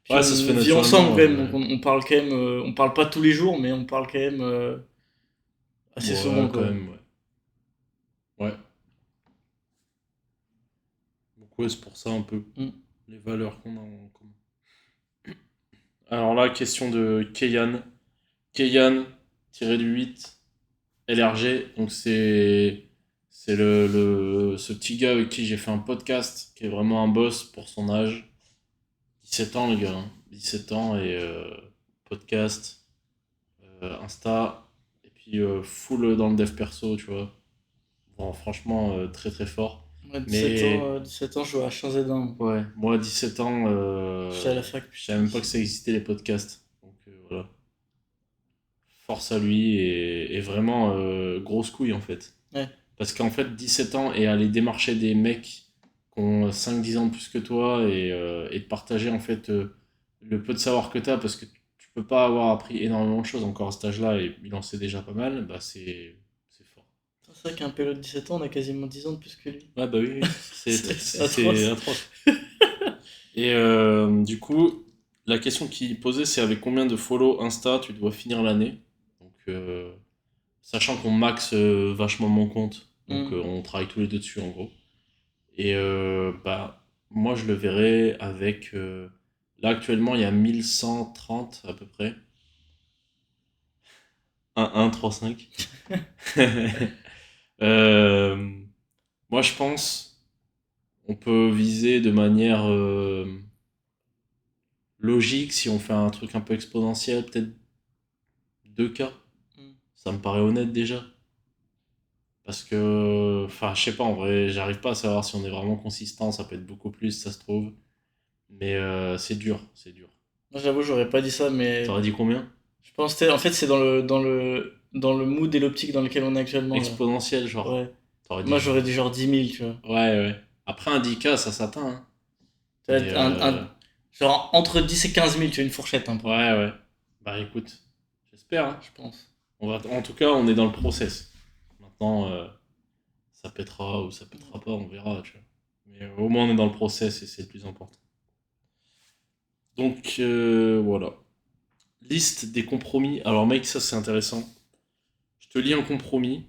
Puis Ouais, ça se fait on vit ensemble naturellement, quand ouais, même. Donc, ouais. on parle quand même. On parle pas tous les jours, mais on parle quand même assez souvent, Ouais, quand quoi. même, ouais. Ouais. Donc, ouais, c'est pour ça un peu Mm. les valeurs qu'on a en commun. Alors là, question de Keyan. Keyan, tiré du 8, LRG. Donc, c'est ce petit gars avec qui j'ai fait un podcast, qui est vraiment un boss pour son âge. 17 ans, le gars, hein. 17 ans et podcast, Insta, et puis full dans le dev perso, tu vois. Bon, franchement, très très fort. Moi, 17 ans, Mais 17 ans, je joue à H1Z1. ouais, moi, 17 ans, J'étais à la fac, je savais même pas putain. que ça existait les podcasts. Donc voilà, force à lui et vraiment grosse couille en fait. Ouais. Parce qu'en fait, 17 ans et aller démarcher des mecs qui ont 5-10 ans de plus que toi et de partager en fait le peu de savoir que tu as parce que tu peux pas avoir appris énormément de choses encore à cet âge-là et il en sait déjà pas mal, bah c'est fort. C'est vrai qu'un pélo de 17 ans, on a quasiment 10 ans de plus que lui. Ouais, bah oui, oui, C'est c'est atroce. atroce. Et du coup, la question qu'il posait, c'est avec combien de follow Insta tu dois finir l'année. Donc, sachant qu'on max vachement mon compte, donc Hmm. on travaille tous les deux dessus en gros. Et bah, moi je le verrais avec. Là actuellement, il y a 1130 à peu près. 1135. Euh, moi je pense, on peut viser de manière logique si on fait un truc un peu exponentiel, peut-être 2K. Hmm. Ça me paraît honnête déjà. Parce que, enfin, je sais pas, en vrai, j'arrive pas à savoir si on est vraiment consistant, ça peut être beaucoup plus, ça se trouve. Mais c'est dur, c'est dur. Moi, j'avoue, j'aurais pas dit ça, mais T'aurais dit combien? je pense que en fait, c'est dans le mood et l'optique dans lequel on est actuellement, là. Exponentiel, genre. Ouais. T'aurais dit Moi, j'aurais genre. dit genre 10 000, tu vois. Ouais, ouais. Après un 10K, ça s'atteint, hein. Ça va Mais être genre entre 10 et 15 000, tu vois, une fourchette un peu, ouais, ouais. Bah écoute, j'espère, hein. je pense. En tout cas, on est dans le process. Maintenant, ça pètera ou ça pètera pas, on verra, tu vois. Mais au moins, on est dans le process et c'est le plus important. Donc, voilà. Liste des compromis. Alors, mec, ça c'est intéressant. Je te lis un compromis.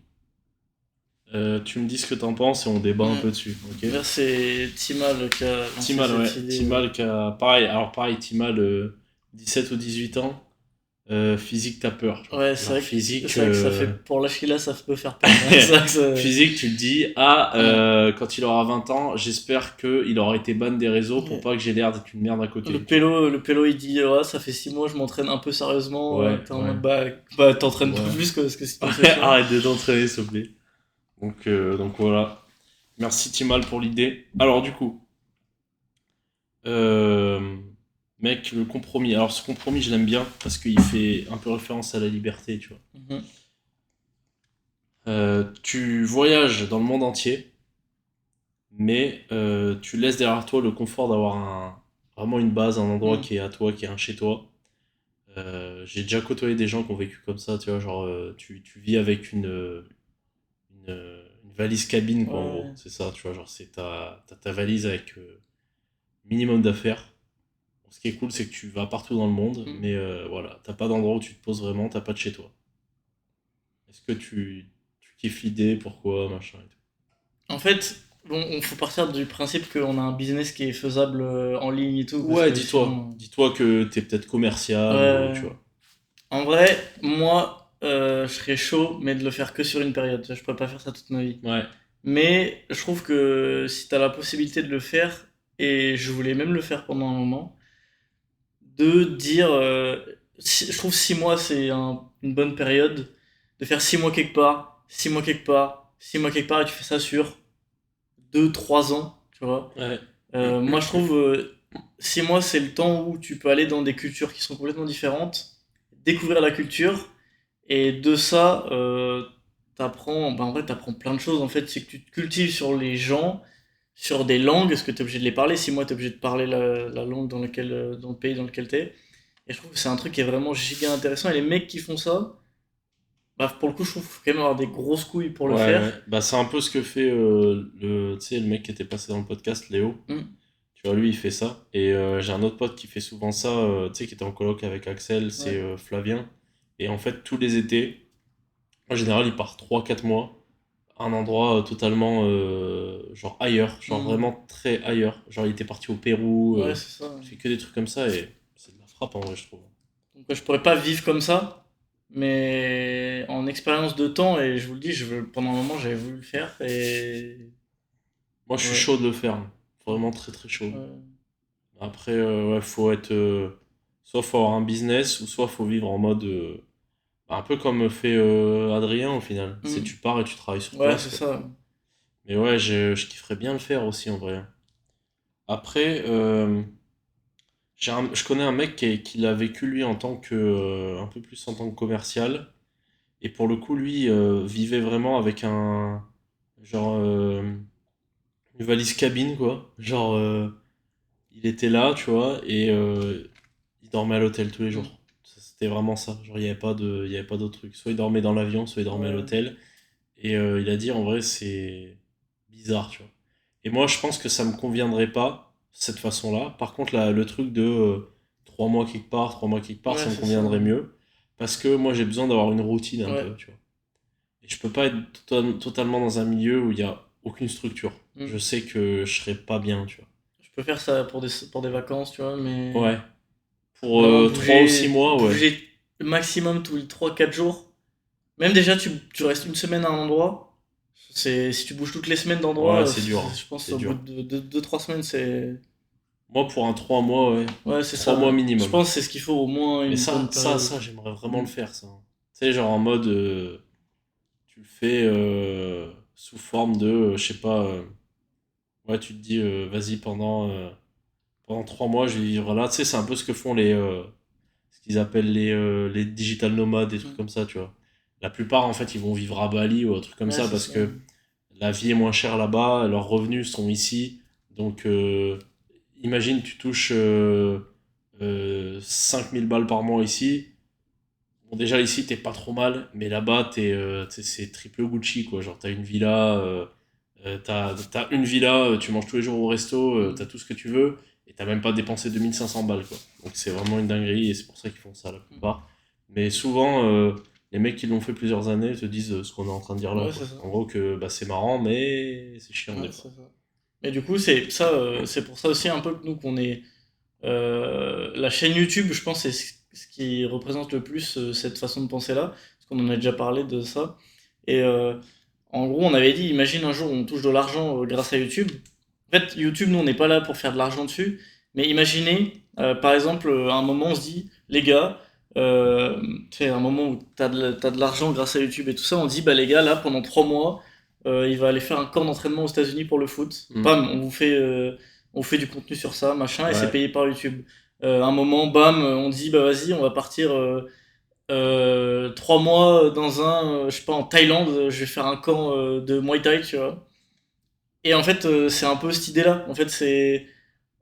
Tu me dis ce que t'en penses et on débat un Ouais. peu dessus, ok? Là, c'est Timal qui a lancé Timal, ouais. cette idée. Timal qui a... Pareil, alors pareil, Timal, 17 ou 18 ans, physique, t'as peur, tu vois. Ouais, Genre physique... c'est vrai que ça fait, pour l'âge qu'il a, ça peut faire peur. Ouais, c'est vrai que Physique, tu te dis, ah, ouais. quand il aura 20 ans, j'espère qu'il aura été ban des réseaux pour Ouais. pas que j'ai l'air d'être une merde à côté. Le pélo, il dit, ouais, ça fait 6 mois, je m'entraîne un peu sérieusement. Ouais, T'es en ouais. mode, bah t'entraînes pas Ouais. plus, quoi, parce que sinon c'est chiant. Arrête de t'entraîner, s'il te plaît. Donc voilà. Merci Timal pour l'idée. Alors du coup, euh, mec, le compromis. Alors ce compromis, je l'aime bien parce qu'il fait un peu référence à la liberté, tu vois. Mhm. Tu voyages dans le monde entier, mais tu laisses derrière toi le confort d'avoir vraiment une base, un endroit Mhm. qui est à toi, qui est un chez toi. J'ai déjà côtoyé des gens qui ont vécu comme ça, tu vois, genre tu vis avec une valise cabine, quoi, en gros. Ouais. C'est ça, tu vois, genre t'as ta valise avec minimum d'affaires. Bon, ce qui est cool, c'est que tu vas partout dans le monde, Mhm. mais voilà, t'as pas d'endroit où tu te poses vraiment, t'as pas de chez toi. Est-ce que tu kiffes l'idée, pourquoi, machin et tout. En fait, bon, on faut partir du principe qu'on a un business qui est faisable en ligne et tout, parce Ouais, que dis-toi. sinon. Dis-toi que t'es peut-être commercial ou Ouais. tu vois. En vrai, moi, je serais chaud, mais de le faire que sur une période. Je pourrais pas faire ça toute ma vie. Ouais. Mais je trouve que si t'as la possibilité de le faire, et je voulais même le faire pendant un moment, de dire, je trouve 6 mois c'est une bonne période, de faire 6 mois quelque part, 6 mois quelque part, 6 mois quelque part, et tu fais ça sur 2 3 ans, tu vois. Ouais. Moi je trouve 6 mois c'est le temps où tu peux aller dans des cultures qui sont complètement différentes, découvrir la culture, et de ça, en vrai, t'apprends plein de choses. En fait, c'est que tu te cultives sur les gens, sur des langues, parce que t'es obligé de les parler. 6 mois, t'es obligé de parler la langue dans le pays dans lequel t'es. Et je trouve que c'est un truc qui est vraiment giga intéressant. Et les mecs qui font ça, bah, pour le coup, je trouve qu'il faut quand même avoir des grosses couilles pour le Ouais, faire. ouais. Bah, c'est un peu ce que fait tu sais, le mec qui était passé dans le podcast, Léo. Hmm. Tu vois, lui, il fait ça. Et j'ai un autre pote qui fait souvent ça, tu sais, qui était en coloc avec Axel, c'est Ouais. Flavien. Et en fait, tous les étés, en général, il part 3 4 mois à un endroit totalement, genre ailleurs, genre Hmm. vraiment très ailleurs. Genre, il était parti au Pérou, Ouais, c'est ça. il fait que des trucs comme ça et c'est de la frappe en vrai, je trouve. Donc, je pourrais pas vivre comme ça, mais en expérience de temps, et je vous le dis, pendant un moment, j'avais voulu le faire, et Moi, je suis ouais. chaud de le faire, hein. Vraiment très très chaud. Ouais. Après, ouais, faut être. Soit faut avoir un business, ou soit faut vivre en mode. Un peu comme fait Adrien au final. C'est Hmm. tu pars et tu travailles sur Ouais, place, c'est quoi. ça. Mais ouais, je kifferais bien le faire aussi en vrai. Après, je connais un mec qui l'a vécu lui en tant que. Un peu plus en tant que commercial. Et pour le coup, lui, vivait vraiment avec un. Genre. Une valise cabine, quoi. Genre. Il était là, tu vois, et il dormait à l'hôtel tous les Hmm. jours. C'était vraiment ça. Genre, il y avait pas d'autre truc. Soit il dormait dans l'avion, soit il dormait à Ouais. l'hôtel. Et il a dit, en vrai, c'est bizarre, tu vois. Et moi, je pense que ça me conviendrait pas, cette façon-là. Par contre, le truc de 3 mois quelque part, 3 mois quelque part, Ouais, ça me c'est ça. conviendrait mieux. Parce que moi, j'ai besoin d'avoir une routine un Ouais. peu, tu vois. Et je peux pas être totalement dans un milieu où il y a aucune structure. Hmm. Je sais que je serais pas bien, tu Je peux faire ça pour des vacances, tu vois, vois. mais Ouais. Pour vraiment 3 ou 6 mois, ouais. bouger le maximum tous les 3 4 jours. Même déjà, tu restes une semaine à un endroit. Si tu bouges toutes les semaines Ouais, d'endroit, c'est dur, hein. je pense C'est au bout dur. de 2 3 semaines, c'est. Moi, pour un 3 mois, ouais. Ouais, c'est 3 mois ça. Je minimum. pense que c'est ce qu'il faut, au moins Mais une bonne période. j'aimerais vraiment Hmm. le faire, ça. Tu sais, genre en mode, tu le fais sous forme de, je sais pas, ouais, tu te dis, vas-y, pendant 3 mois, je vais vivre là. Tu sais, c'est un peu ce que font ce qu'ils appellent les digital nomades, des trucs Hmm. comme ça, tu vois. La plupart, en fait, ils vont vivre à Bali ou un truc comme Ouais, ça c'est parce ça. que la vie est moins chère là-bas, leurs revenus sont ici. Donc, imagine, tu touches 5000 balles par mois ici. Bon, déjà ici, t'es pas trop mal, mais là-bas, c'est triple Gucci, quoi. Genre, t'as une villa, t'as une villa, tu manges tous les jours au resto, Hmm. t'as tout ce que tu veux, et t'as même pas dépensé 2500 balles, quoi. Donc, c'est vraiment une dinguerie, et c'est pour ça qu'ils font ça la Hmm. plupart. Mais souvent, les mecs qui l'ont fait plusieurs années te disent ce qu'on est en train de dire là, Ouais, quoi. c'est ça. En gros que bah, c'est marrant, mais c'est chiant Ouais, des fois. c'est ça. Mais du coup, c'est ça, c'est pour ça aussi un peu que nous qu'on est la chaîne YouTube, je pense, c'est ce qui représente le plus cette façon de penser là, parce qu'on en a déjà parlé de ça. Et en gros, on avait dit, imagine un jour on touche de l'argent grâce à YouTube. En fait, YouTube, nous, on n'est pas là pour faire de l'argent dessus, mais imaginez, par exemple, à un moment, on se dit, les gars, euh, tu sais, à un moment où t'as de l'argent grâce à YouTube et tout ça, on dit, bah les gars, là, pendant 3 mois, il va aller faire un camp d'entraînement aux États-Unis pour le foot. Mm. Bam, on fait du contenu sur ça, machin, et c'est Ouais, payé par YouTube. Un moment, bam, on dit, bah vas-y, on va partir 3 mois dans je sais pas, en Thaïlande, je vais faire un camp de Muay Thai, tu vois. Et en fait, c'est un peu cette idée-là. En fait,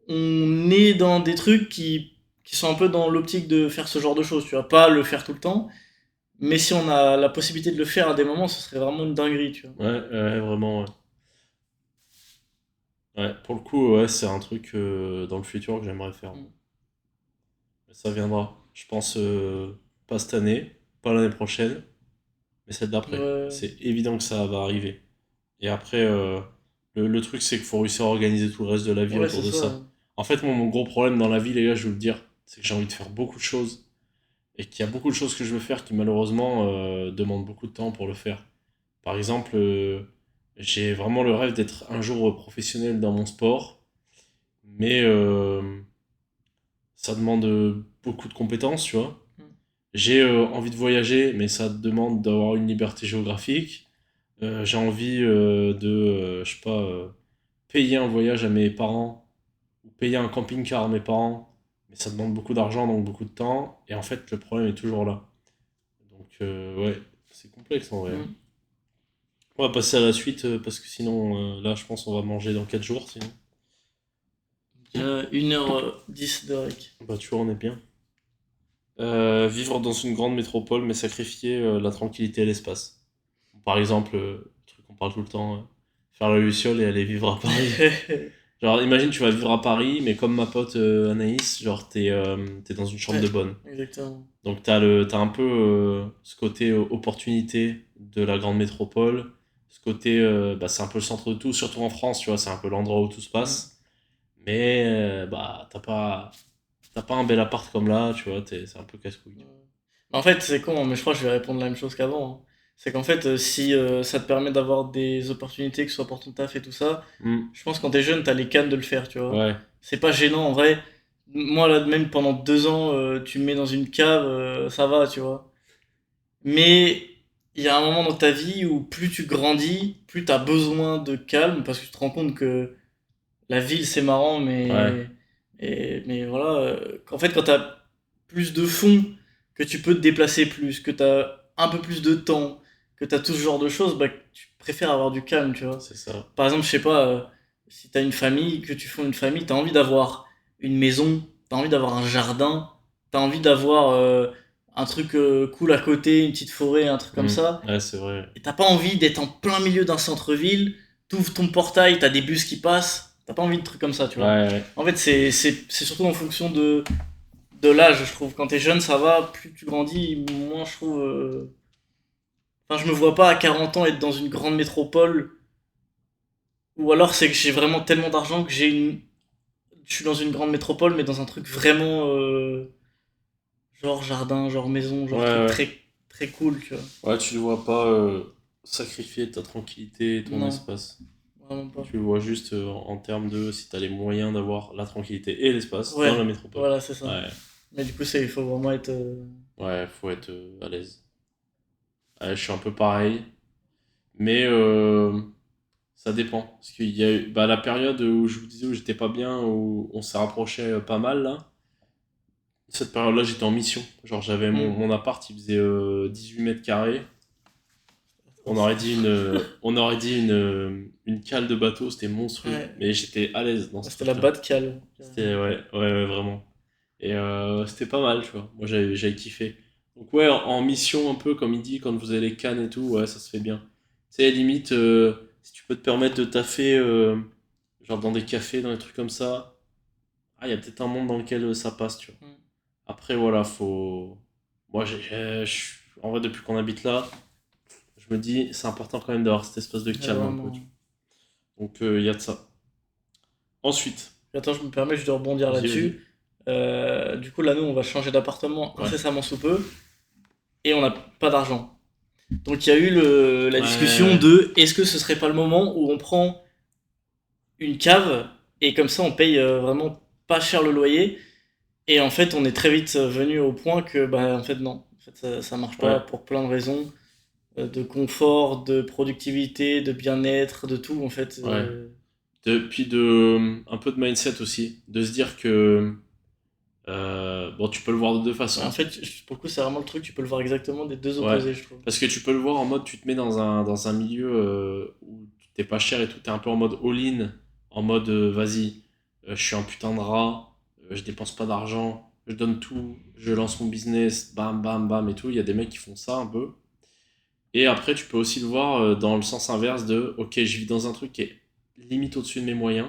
on est dans des trucs qui sont un peu dans l'optique de faire ce genre de choses, tu vois. Pas le faire tout le temps, mais si on a la possibilité de le faire à des moments, ce serait vraiment une dinguerie, tu vois. ouais, vraiment, ouais. Ouais, pour le coup, ouais, c'est un truc dans le futur que j'aimerais faire. Mm. Mais ça viendra. Je pense pas cette année, pas l'année prochaine, mais celle d'après. Ouais, C'est évident que ça va arriver. Et après, le truc, c'est qu'il faut réussir à organiser tout le reste de la vie ouais, autour c'est de ça. ça. En fait, moi, mon gros problème dans la vie, les gars, je vais vous le dire, c'est que j'ai envie de faire beaucoup de choses. Et qu'il y a beaucoup de choses que je veux faire qui, malheureusement, demandent beaucoup de temps pour le faire. Par exemple, j'ai vraiment le rêve d'être un jour professionnel dans mon sport, mais ça demande beaucoup de compétences, tu vois. Mm. J'ai envie de voyager, mais ça demande d'avoir une liberté géographique. J'ai envie je sais pas, payer un voyage à mes parents, ou payer un camping-car à mes parents, mais ça demande beaucoup d'argent, donc beaucoup de temps, et en fait, le problème est toujours là. Donc, ouais, c'est complexe en vrai, hein. Mm. On va passer à la suite, parce que sinon, là, je pense qu'on va manger dans 4 jours, sinon. 1h10 de rec. Bah, tu vois, on est bien. Vivre dans une grande métropole, mais sacrifier la tranquillité et l'espace. Par exemple, le truc qu'on parle tout le temps, faire la Luciole et aller vivre à Paris. Genre, imagine, tu vas vivre à Paris, mais comme ma pote Anaïs, genre, t'es dans une chambre Ouais, de bonne. exactement. Donc, t'as un peu ce côté opportunité de la grande métropole. Ce côté, bah, c'est un peu le centre de tout, surtout en France, tu vois, c'est un peu l'endroit où tout se Mm. passe. Mais, bah, t'as pas un bel appart comme là, tu vois, c'est un peu casse-couille. Ouais. En fait, c'est con, hein, mais je crois que je vais répondre la même chose qu'avant, hein. C'est qu'en fait, si ça te permet d'avoir des opportunités, que ce soit pour ton taf et tout ça, Hmm, je pense que quand t'es jeune, t'as les cannes de le faire, tu vois. ouais, C'est pas gênant, en vrai. Moi, là, même pendant 2 ans, tu me mets dans une cave, ça va, tu vois. Mais il y a un moment dans ta vie où plus tu grandis, plus t'as besoin de calme, parce que tu te rends compte que la ville, c'est marrant, ouais, mais voilà. En fait, quand t'as plus de fonds, que tu peux te déplacer plus, que t'as un peu plus de temps, que t'as tout ce genre de choses, bah, tu préfères avoir du calme, tu vois. c'est ça. Par exemple, je sais pas, si t'as une famille, que tu fondes une famille, t'as envie d'avoir une maison, t'as envie d'avoir un jardin, t'as envie d'avoir un truc cool à côté, une petite forêt, un truc comme Hmm, ça. ouais, c'est vrai. Et t'as pas envie d'être en plein milieu d'un centre-ville, t'ouvres ton portail, t'as des bus qui passent, t'as pas envie de trucs comme ça, tu Ouais, vois. ouais. En fait, c'est surtout en fonction de l'âge, je trouve. Quand t'es jeune, ça va, plus tu grandis, moins je trouve. Enfin, je me vois pas à 40 ans être dans une grande métropole, ou alors c'est que j'ai vraiment tellement d'argent que je suis dans une grande métropole, mais dans un truc vraiment. Genre jardin, genre maison, Ouais, genre truc ouais. très, très cool, tu vois. Ouais, tu ne vois pas sacrifier ta tranquillité et ton Non, espace. vraiment pas. Tu le vois juste en termes de si tu as les moyens d'avoir la tranquillité et l'espace Ouais, dans la métropole. voilà, c'est ça. Ouais, Mais du coup, il faut vraiment être. ouais, faut être à l'aise. Ouais, je suis un peu pareil, mais ça dépend. Parce qu'il y a eu bah, la période où je vous disais où j'étais pas bien, où on s'est rapproché pas mal là. Cette période-là, j'étais en mission. Genre, j'avais Hmm. mon appart, il faisait 18 mètres carrés. Atroce. On aurait dit une cale de bateau, c'était monstrueux. Ouais. Mais j'étais à l'aise dans ce C'était la truc-là. bad cal. C'était, ouais, vraiment. Et c'était pas mal, tu vois. Moi, j'avais kiffé. Donc, ouais, en mission, un peu, comme il dit, quand vous avez les cannes et tout, ouais, ça se fait bien. Tu sais, limite, si tu peux te permettre de taffer, genre dans des cafés, dans des trucs comme ça, ah, il y a peut-être un monde dans lequel ça passe, tu vois. Hmm. Après, voilà, faut. Moi, en vrai, depuis qu'on habite là, je me dis, c'est important quand même d'avoir cet espace de calme un peu. Vraiment. Donc, il y a de ça. Ensuite, Attends, je me permets juste de rebondir vas-y, vas-y. là-dessus. Du coup, là, nous, on va changer d'appartement Ouais. incessamment sous peu et on n'a pas d'argent. Donc, il y a eu la discussion Ouais, de est-ce que ce serait pas le moment où on prend une cave et comme ça, on paye vraiment pas cher le loyer. Et en fait, on est très vite venu au point que, bah, en fait, non. En fait, ça marche pas ouais, pour plein de raisons. De confort, de productivité, de bien-être, de tout, en fait. ouais. Puis un peu de mindset aussi, de se dire que bon, tu peux le voir de deux Ouais, en façons. fait, pour le coup, c'est vraiment le truc, tu peux le voir exactement des deux Ouais, opposés, je trouve. parce que tu peux le voir en mode, tu te mets dans un milieu où t'es pas cher et tout, t'es un peu en mode all-in, en mode vas-y, je suis un putain de rat, je dépense pas d'argent, je donne tout, je lance mon business, bam bam bam et tout. Il y a des mecs qui font ça un peu. Et après, tu peux aussi le voir dans le sens inverse de ok, je vis dans un truc qui est limite au-dessus de mes moyens,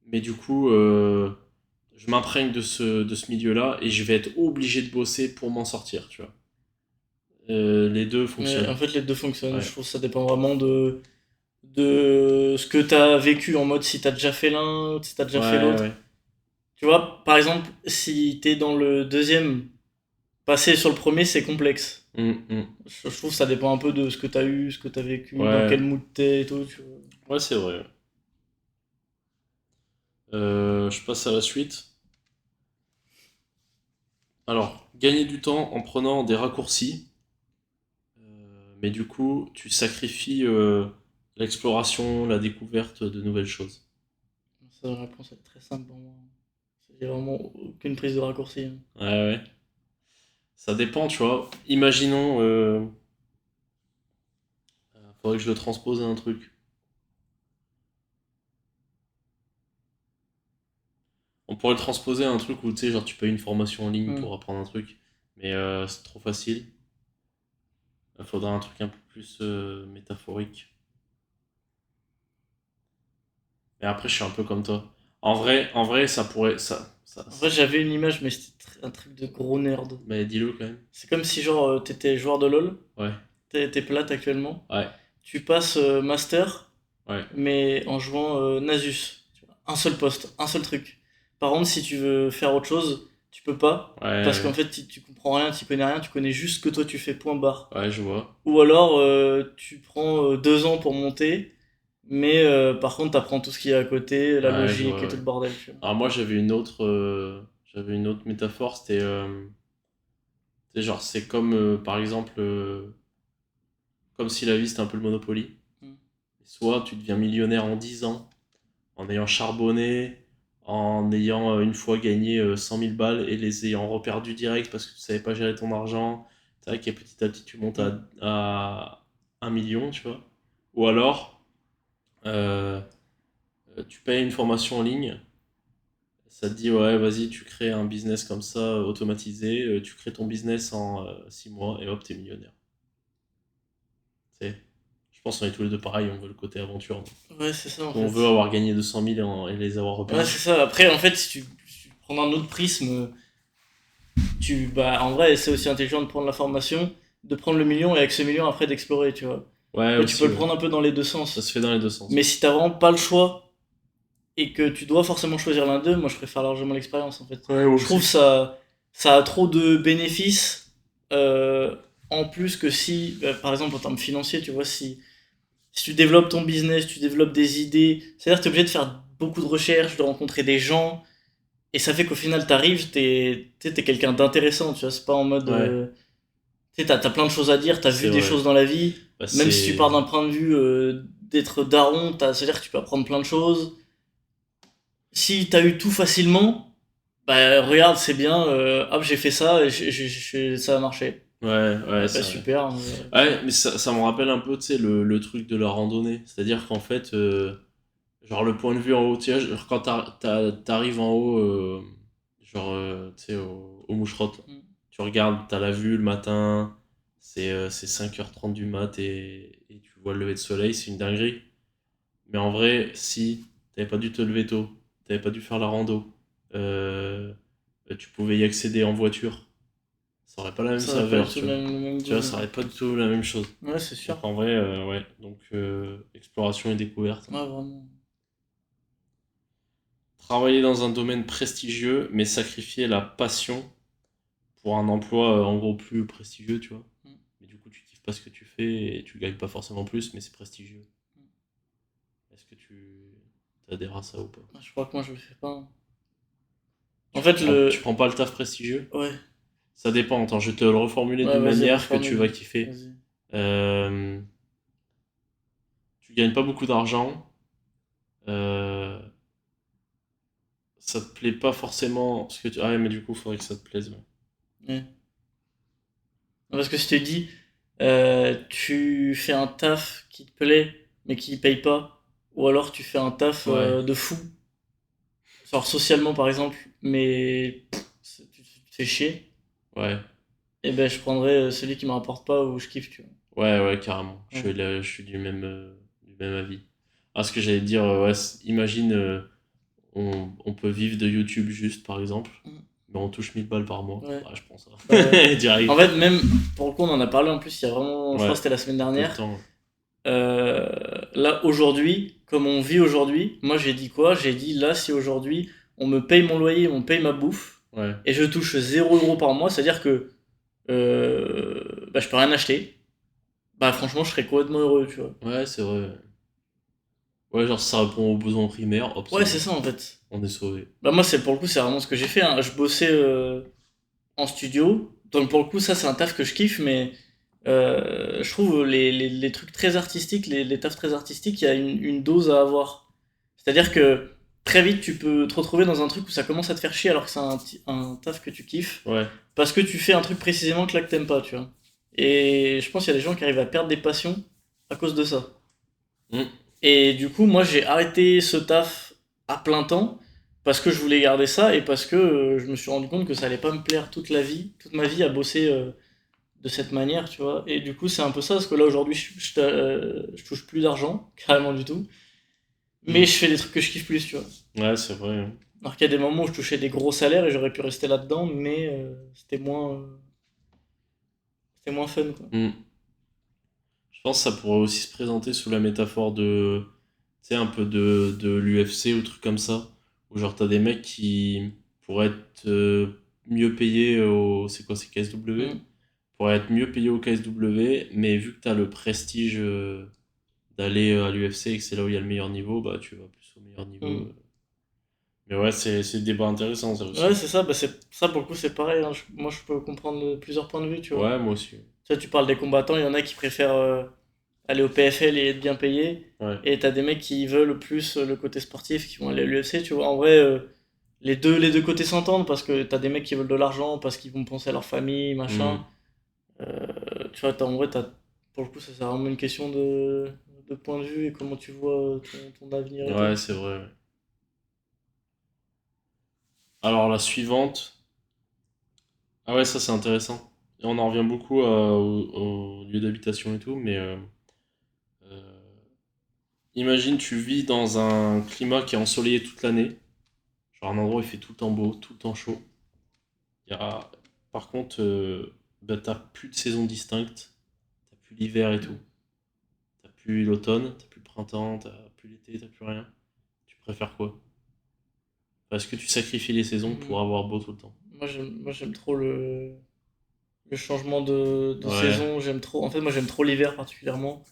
mais du coup, je m'imprègne de ce milieu-là et je vais être obligé de bosser pour m'en sortir, tu vois. Les deux Mais fonctionnent. en fait, les deux fonctionnent. Ouais, Je trouve que ça dépend vraiment de ce que t'as vécu en mode si t'as déjà fait l'un ou si t'as déjà fait ouais, l'autre. ouais. Tu vois, par exemple, si t'es dans le deuxième, passer sur le premier, c'est complexe. Je trouve que ça dépend un peu de ce que t'as eu, ce que t'as vécu, dans Ouais, quel mood t'es et tout. Tu vois. ouais, c'est vrai. Je passe à la suite. Alors, gagner du temps en prenant des raccourcis, mais du coup, tu sacrifies l'exploration, la découverte de nouvelles choses. Ça, la réponse elle est très simple pour moi. J'ai vraiment aucune prise de raccourci, hein. Ouais, ouais. Ça dépend, tu vois. Imaginons, faudrait que je le transpose à un truc. On pourrait le transposer à un truc où, tu sais, genre, tu payes une formation en ligne Hmm. pour apprendre un truc, mais c'est trop facile. Il faudrait un truc un peu plus métaphorique. Mais après, je suis un peu comme toi. En vrai, ça pourrait. En vrai, j'avais une image, mais c'était un truc de gros nerd. Mais dis-le quand même. C'est comme si, genre, t'étais joueur de LoL, Ouais, t'es plate actuellement, ouais, tu passes Master, ouais, mais en jouant Nasus. Tu vois. Un seul poste, un seul truc. Par contre, si tu veux faire autre chose, tu peux pas, parce ouais, qu'en fait, tu comprends rien, tu connais rien, tu connais juste ce que toi tu fais, point barre. ouais, je vois. Ou alors, tu prends 2 ans pour monter, mais par contre, t'apprends tout ce qu'il y a à côté, la Ouais, je logique et vois, tout ouais. le bordel, tu vois. Alors moi, j'avais une autre métaphore, c'était. Tu sais, genre, c'est comme, par exemple, comme si la vie c'était un peu le Monopoly. Mm. Soit tu deviens millionnaire en 10 ans, en ayant charbonné, en ayant une fois gagné 100 000 balles et les ayant reperdu direct parce que tu savais pas gérer ton argent. C'est vrai que petit à petit tu montes Mm. à 1 million, tu vois. Ou alors, euh, tu payes une formation en ligne, ça te dit ouais, vas-y, tu crées un business comme ça automatisé, tu crées ton business en 6 mois et hop, t'es millionnaire. Tu sais, je pense qu'on est tous les deux pareils, on veut le côté aventure. Ouais, c'est ça en On veut fait. avoir gagné 200 000 et les avoir Ouais, c'est reperdus. ça. Après, en fait, si tu prends un autre prisme, bah, en vrai, c'est aussi intelligent de prendre la formation, de prendre le million et avec ce million après d'explorer, tu vois. Ouais, Ouais, tu peux aussi, le ouais. prendre un peu dans les deux Ça se sens. fait dans les deux sens, Mais ouais. si t'as vraiment pas le choix et que tu dois forcément choisir l'un d'eux, moi je préfère largement l'expérience en fait. Ouais, moi Je trouve aussi. ça a trop de bénéfices en plus que si, bah, par exemple en termes financiers, tu vois, si tu développes ton business, tu développes des idées, c'est-à-dire que tu es obligé de faire beaucoup de recherches, de rencontrer des gens, et ça fait qu'au final t'arrives, t'es quelqu'un d'intéressant, tu vois, c'est pas en mode... Ouais, tu sais, t'as plein de choses à dire, t'as c'est vu des vrai. choses dans la vie, Bah, même si tu pars c'est. d'un point de vue d'être daron, c'est-à-dire que tu peux apprendre plein de choses. Si t'as eu tout facilement, bah regarde, c'est bien, hop, j'ai fait ça, et ça a marché. Ouais, ouais, Ah bah c'est vrai. super, Ouais, mais ça me rappelle un peu, tu sais, le truc de la randonnée. C'est-à-dire qu'en fait, genre le point de vue en haut, tu sais, genre, quand t'arrives en haut, genre, tu sais, au Moucherotte, Mm. tu regardes, t'as la vue le matin, c'est 5h30 du mat et tu vois le lever de soleil, c'est une dinguerie. Mais en vrai, si t'avais pas dû te lever tôt, t'avais pas dû faire la rando, euh, tu pouvais y accéder en voiture, ça aurait pas la même Ça aurait pas saveur, du tout tu vois. le même Tu vois, goût. ça aurait pas du tout la même chose. Ouais, c'est sûr. Donc en vrai, ouais. Donc exploration et découverte. Ouais, vraiment. Travailler dans un domaine prestigieux, mais sacrifier la passion pour un emploi en gros plus prestigieux, tu vois. Mm. Mais du coup, tu kiffes pas ce que tu fais et tu gagnes pas forcément plus, mais c'est prestigieux. Est-ce que tu adhères à ça ou pas? Je crois que moi, je le fais pas, hein. En fait, Tu prends pas le taf prestigieux? Ouais, Ça dépend. Attends, je vais te le reformuler ouais, d'une vas-y, manière que tu vas reformule. kiffer. Vas-y. Euh, Tu gagnes pas beaucoup d'argent. euh, Ça te plaît pas forcément. Ah ouais, mais du coup, faudrait que ça te plaise. Ouais. Ouais. Parce que si je te dis, tu fais un taf qui te plaît, mais qui paye pas, ou alors tu fais un taf Ouais. de fou, genre socialement par exemple, mais tu te fais chier, Ouais. et ben je prendrais celui qui me rapporte pas ou je kiffe, tu Ouais, ouais, carrément. vois. Ouais. Je suis du même avis. Ah, ce que j'allais te dire, ouais, imagine, on peut vivre de YouTube juste, par exemple, Mm. mais on touche 1000 balles par mois. Ouais. Ouais, je prends ça. Bah ouais. En Direct. fait, même pour le coup, on en a parlé en plus il y a vraiment, je crois Ouais, que c'était la semaine peu de dernière. temps. Là, aujourd'hui, comme on vit aujourd'hui, moi j'ai dit quoi? J'ai dit là, si aujourd'hui on me paye mon loyer, on me paye ma bouffe, Ouais. et je touche 0 € par mois, c'est-à-dire que bah, je peux rien acheter, bah franchement, je serais complètement heureux, tu vois. Ouais, c'est vrai. Ouais, genre, si ça répond aux besoins primaires, hop, c'est Ouais, c'est bon. ça en fait. On est sauvé. Bah, moi, c'est pour le coup, c'est vraiment ce que j'ai fait, hein. Je bossais en studio, donc pour le coup, ça, c'est un taf que je kiffe, mais je trouve les trucs très artistiques, les tafs très artistiques, il y a une dose à avoir. C'est-à-dire que très vite, tu peux te retrouver dans un truc où ça commence à te faire chier alors que c'est un taf que tu kiffes, Ouais. parce que tu fais un truc précisément que là que t'aimes pas, tu vois. Et je pense qu'il y a des gens qui arrivent à perdre des passions à cause de ça. Mm. Et du coup, moi, j'ai arrêté ce taf à plein temps parce que je voulais garder ça et parce que je me suis rendu compte que ça allait pas me plaire toute la vie, toute ma vie à bosser de cette manière, tu vois. Et du coup, c'est un peu ça, parce que là, aujourd'hui, je touche plus d'argent, carrément du tout, mais Mm. je fais des trucs que je kiffe plus, tu vois. Ouais, c'est vrai. Hein. Alors qu'il y a des moments où je touchais des gros salaires et j'aurais pu rester là-dedans, mais c'était moins fun, quoi. Mm. Je pense que ça pourrait aussi se présenter sous la métaphore de, tu sais, un peu de l'UFC ou truc comme ça, où genre t'as des mecs qui pourraient être mieux payés c'est quoi, c'est KSW? Mm. Pourraient être mieux payés au KSW, mais vu que t'as le prestige d'aller à l'UFC et que c'est là où il y a le meilleur niveau, bah tu vas plus au meilleur niveau. Mm. Mais ouais, c'est des débats intéressants ça Ouais, aussi. c'est ça, bah ça pour le coup, c'est pareil, hein. Moi, je peux comprendre plusieurs points de vue, tu vois. Ouais, moi aussi. Tu vois, tu parles des combattants, il y en a qui préfèrent aller au PFL et être bien payés. Ouais. Et t'as des mecs qui veulent plus le côté sportif, qui vont aller à l'UFC, tu vois. En vrai, les deux côtés s'entendent parce que t'as des mecs qui veulent de l'argent, parce qu'ils vont penser à leur famille, machin. Mm. Tu vois, en vrai, pour le coup, ça c'est vraiment une question de point de vue et comment tu vois ton avenir et tout. Ouais, c'est vrai. Ouais. Alors la suivante. Ah ouais, ça c'est intéressant. Et on en revient beaucoup au lieu d'habitation et tout, mais euh, imagine tu vis dans un climat qui est ensoleillé toute l'année, genre un endroit où il fait tout le temps beau, tout le temps chaud. Il y a, par contre, bah, t'as plus de saisons distinctes, t'as plus l'hiver et tout, t'as plus l'automne, t'as plus le printemps, t'as plus l'été, t'as plus rien. Tu préfères quoi? Est-ce que tu sacrifies les saisons pour Mhm. avoir beau tout le temps? Moi, j'aime trop le changement de Ouais, saison. J'aime trop. En fait, moi, j'aime trop l'hiver particulièrement.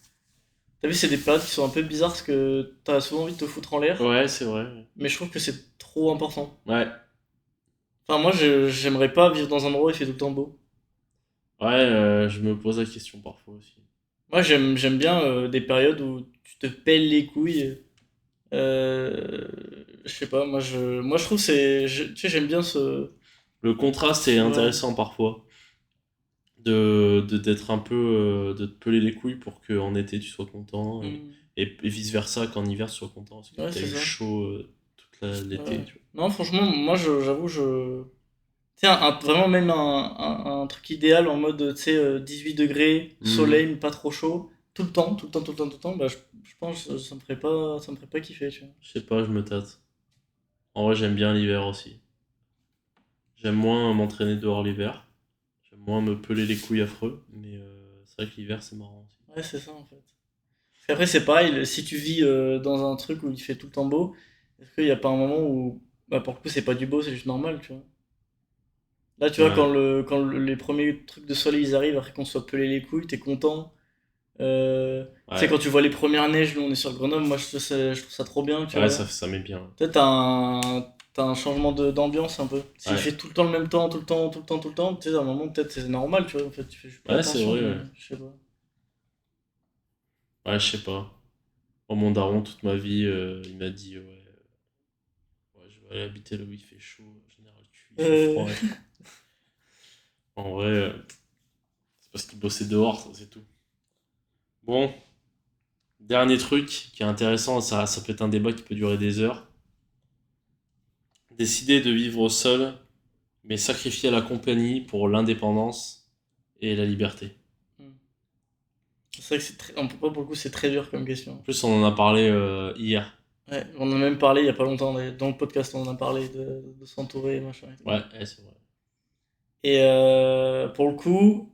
T'as vu, c'est des périodes qui sont un peu bizarres parce que t'as souvent envie de te foutre en l'air, ouais, c'est vrai. mais je trouve que c'est trop important. Ouais, Enfin, moi, j'aimerais pas vivre dans un endroit où il fait tout le temps beau. ouais, je me pose la question parfois aussi. Moi, j'aime bien des périodes où tu te pelles les couilles. Euh, je sais pas, moi, je trouve tu sais, j'aime bien Le contraste est ouais. intéressant parfois. D'être un peu de te peler les couilles pour qu'en été tu sois content Hmm. et vice versa qu'en hiver tu sois content parce que Ouais, t'as c'est eu ça. chaud l'été, Ouais. tu Non, franchement, moi, j'avoue, tu sais, vraiment même un truc idéal en mode, tu sais, 18 degrés, vois. soleil, mais pas trop chaud, tout le temps, tout le temps, tout le temps, tout le temps, bah, je pense que ça me ferait pas kiffer, tu vois. Je sais pas, je me tâte. En vrai, j'aime bien l'hiver aussi. J'aime moins m'entraîner dehors l'hiver. J'aime moins me peler les couilles affreux. Mais c'est vrai que l'hiver, c'est marrant aussi. Ouais, c'est ça en fait. Parce qu'après, c'est pareil, si tu vis dans un truc où il fait tout le temps beau, est-ce qu'il n'y a pas un moment où, bah, pour le coup, c'est pas du beau, c'est juste normal, tu vois. Là, tu vois, Ouais, les premiers trucs de soleil ils arrivent après qu'on soit pelé les couilles, t'es content. Tu sais, ouais, quand tu vois les premières neiges, nous on est sur Grenoble, moi je trouve ça trop bien, tu ouais, vois. ça met bien. Peut-être t'as un changement d'ambiance un peu. S'il Ouais, fait tout le temps le même temps, tout le temps, tout le temps, tout le temps, tu sais, à un moment peut-être c'est normal, tu vois. En fait, tu fais juste pas ouais, c'est attention, vrai, mais ouais. je sais pas. Ouais, je sais pas. Oh, mon daron, toute ma vie, il m'a dit, ouais, je vais aller habiter là où il fait chaud. En général, il fait Euh, froid et tout. En vrai, c'est parce qu'il bossait dehors, ça, c'est tout. Bon, dernier truc qui est intéressant, ça peut être un débat qui peut durer des heures. Décider de vivre seul, mais sacrifier la compagnie pour l'indépendance et la liberté. c'est vrai que on peut pas pour le coup, c'est très dur comme En question. plus, on en a parlé hier. Ouais, on en a même parlé il y a pas longtemps, dans le podcast, on en a parlé de s'entourer, machin et tout. Ouais, c'est vrai. Et pour le coup,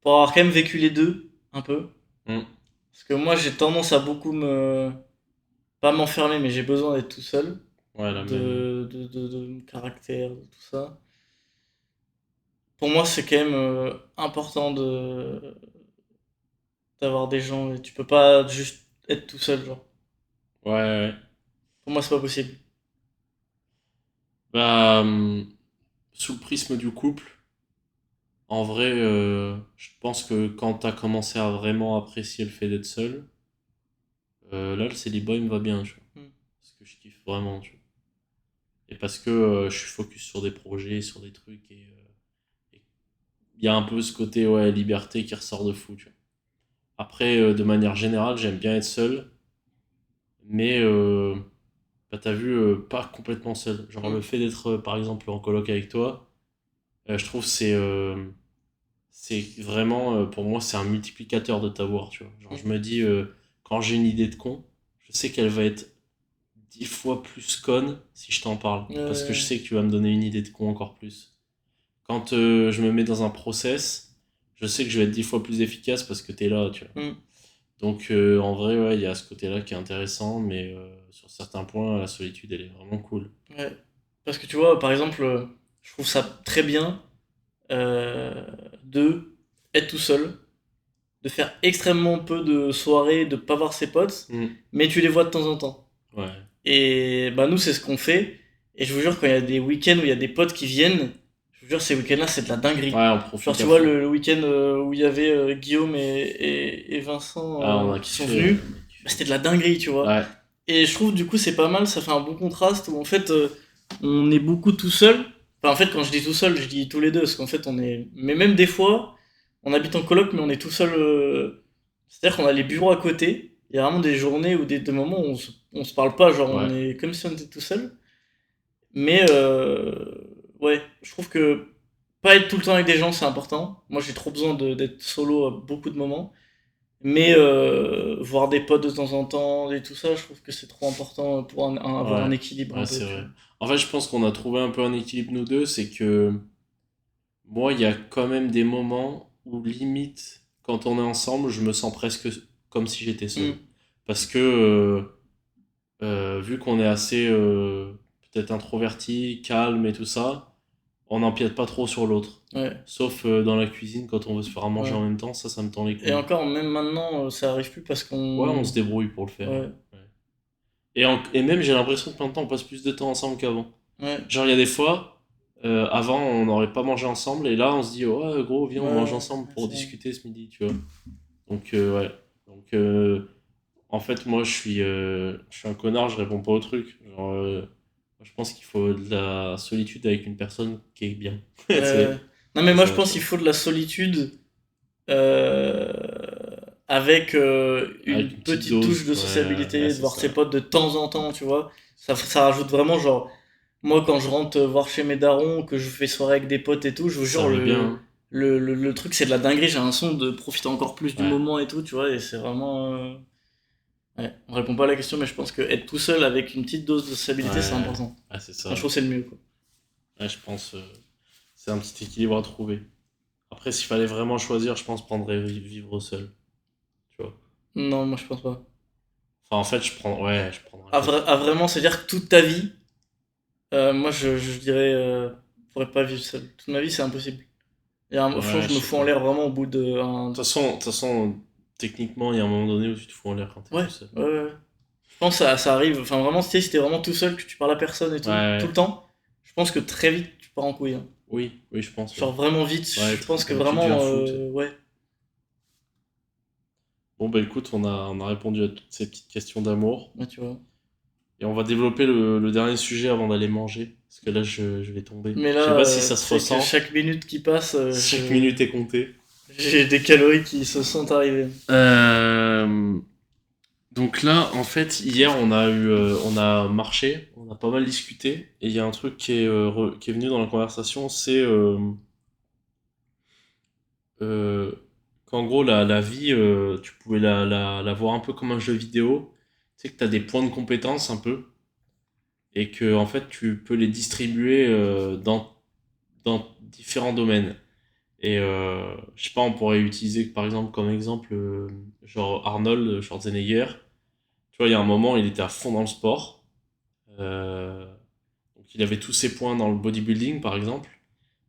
pour avoir quand même vécu les deux, un peu, Hmm. parce que moi j'ai tendance à beaucoup pas m'enfermer, mais j'ai besoin d'être tout seul, Ouais, la même. de caractère, de tout ça. Pour moi, c'est quand même important d'avoir des gens, et tu peux pas juste être tout seul, genre. Ouais, ouais. Pour moi, c'est pas possible. Bah, sous le prisme du couple, en vrai, je pense que quand t'as commencé à vraiment apprécier le fait d'être seul, là, le célibat, il me va bien, tu vois. Hmm. Parce que je kiffe vraiment, tu vois. Et parce que je suis focus sur des projets, sur des trucs, et il y a un peu ce côté, ouais, liberté qui ressort de fou, tu vois. Après, de manière générale, j'aime bien être seul, mais bah, t'as vu, pas complètement seul. Genre, Hmm. le fait d'être, par exemple, en coloc avec toi, je trouve que c'est vraiment, pour moi, c'est un multiplicateur de t'avoir, tu vois. Genre, je Hmm. me dis, quand j'ai une idée de con, je sais qu'elle va être 10 fois plus conne si je t'en parle. Parce que je Euh, sais que tu vas me donner une idée de con encore plus. Quand je me mets dans un process, je sais que je vais être 10 fois plus efficace parce que t'es là, tu vois. hmm. Donc, en vrai, ouais, il y a ce côté-là qui est intéressant, mais sur certains points, la solitude, elle est vraiment cool. Ouais. Parce que tu vois, par exemple, je trouve ça très bien euh, de être tout seul, de faire extrêmement peu de soirées, de pas voir ses potes, Hmm. mais tu les vois de temps en temps. Ouais. Et bah nous, c'est ce qu'on fait. Et je vous jure, quand il y a des week-ends où il y a des potes qui viennent, je vous jure, ces week-ends-là, c'est de la dinguerie. Ouais, on Genre, profite tu à vois, fond. le week-end où il y avait Guillaume et Vincent Ah, on a qui sont kiffé, venus, on a bah, kiffé. c'était de la dinguerie, tu vois. Ouais, Et je trouve, du coup, c'est pas mal, ça fait un bon contraste où en fait, on est beaucoup tout seul. Enfin, en fait, quand je dis tout seul, je dis tous les deux, parce qu'en fait, on est. Mais même des fois, on habite en coloc, mais on est tout seul. C'est-à-dire qu'on a les bureaux à côté. Il y a vraiment des journées ou des moments où on se parle pas, genre on ouais, est comme si on était tout seul. Mais ouais, je trouve que pas être tout le temps avec des gens, c'est important. Moi, j'ai trop besoin d'être solo à beaucoup de moments. Mais voir des potes de temps en temps et tout ça, je trouve que c'est trop important pour avoir un ouais, équilibre ouais, un peu, c'est tu vrai. vois. En fait, je pense qu'on a trouvé un peu un équilibre, nous deux, c'est que moi, il y a quand même des moments où, limite, quand on est ensemble, je me sens presque comme si j'étais seul. Mm. Parce que, vu qu'on est assez, peut-être introverti, calme et tout ça, on n'empiète pas trop sur l'autre. Ouais, Sauf dans la cuisine, quand on veut se faire à manger ouais. en même temps, ça me tend les Et couilles. encore, même maintenant, ça arrive plus parce Ouais, on qu'on. se débrouille pour le faire. Ouais, Ouais. Et même, j'ai l'impression que maintenant, on passe plus de temps ensemble qu'avant. ouais, Genre, il y a des fois, avant, on n'aurait pas mangé ensemble, et là, on se dit, ouais, gros, viens, ouais, on mange ouais, ensemble pour c'est vrai. discuter ce midi, tu vois. Donc, ouais. Donc, en fait, moi, je suis un connard, je réponds pas au truc. Genre, je pense qu'il faut de la solitude avec une personne qui est bien. Euh, Non, mais C'est moi je ça, tu pense vois. qu'il faut de la solitude euh, avec une Avec une petite petite touche dose. de Ouais, ouais, sociabilité, de c'est voir ses ça. potes de temps en temps, tu vois. Ça rajoute vraiment, genre, moi quand je rentre voir chez mes darons, que je fais soirée avec des potes et tout, je vous Ça jure, met bien, le truc c'est de la dinguerie, j'ai l'impression de profiter encore plus du hein. Ouais, moment et tout, tu vois, et c'est vraiment. Ouais, on répond pas à la question, mais je pense que être tout seul avec une petite dose de ouais, sociabilité, c'est ouais, important. ouais, c'est Enfin, je ça. trouve que c'est le mieux, quoi. Ouais, je pense. c'est un petit équilibre à trouver. Après, s'il fallait vraiment choisir, je pense que je prendrais vivre seul, tu vois. Non, moi je pense pas. Enfin, en fait, je prendrais peut-être. À vraiment se dire que toute ta vie, moi je dirais, je pourrais pas vivre seul. Toute ma vie, c'est impossible. Je pense Ouais, que je je me sais fous en pas. l'air vraiment au bout de De toute façon, techniquement, il y a un moment donné où tu te fous en l'air quand t'es Ouais, tout seul. ouais, ouais. Je pense que ça arrive. Enfin, vraiment, tu sais, si t'es vraiment tout seul, que tu parles à personne et Ouais, tout ouais. le temps, je pense que très vite, tu pars en couille, hein. Oui, oui, je pense, ouais. Genre vraiment vite, Ouais, je pense que tu deviens vraiment, fou, tu sais. ouais, Bon, bah écoute, on a répondu à toutes ces petites questions d'amour. ouais, tu vois. Et on va développer le dernier sujet avant d'aller manger. Parce que là, je vais tomber. Mais Je sais là, pas si ça se c'est que ressent. chaque minute qui passe, Chaque minute est comptée. j'ai des calories qui se sont arrivées. Euh, Donc là, en fait, hier, on a marché, on a pas mal discuté. Et il y a un truc qui est venu dans la conversation, c'est euh, qu'en gros, la vie, tu pouvais la voir un peu comme un jeu vidéo. Tu sais que tu as des points de compétence un peu. Et que, en fait, tu peux les distribuer dans différents domaines. Et je sais pas, on pourrait utiliser par exemple comme exemple genre Arnold Schwarzenegger. Tu vois, il y a un moment, il était à fond dans le sport. Euh, donc il avait tous ses points dans le bodybuilding par exemple.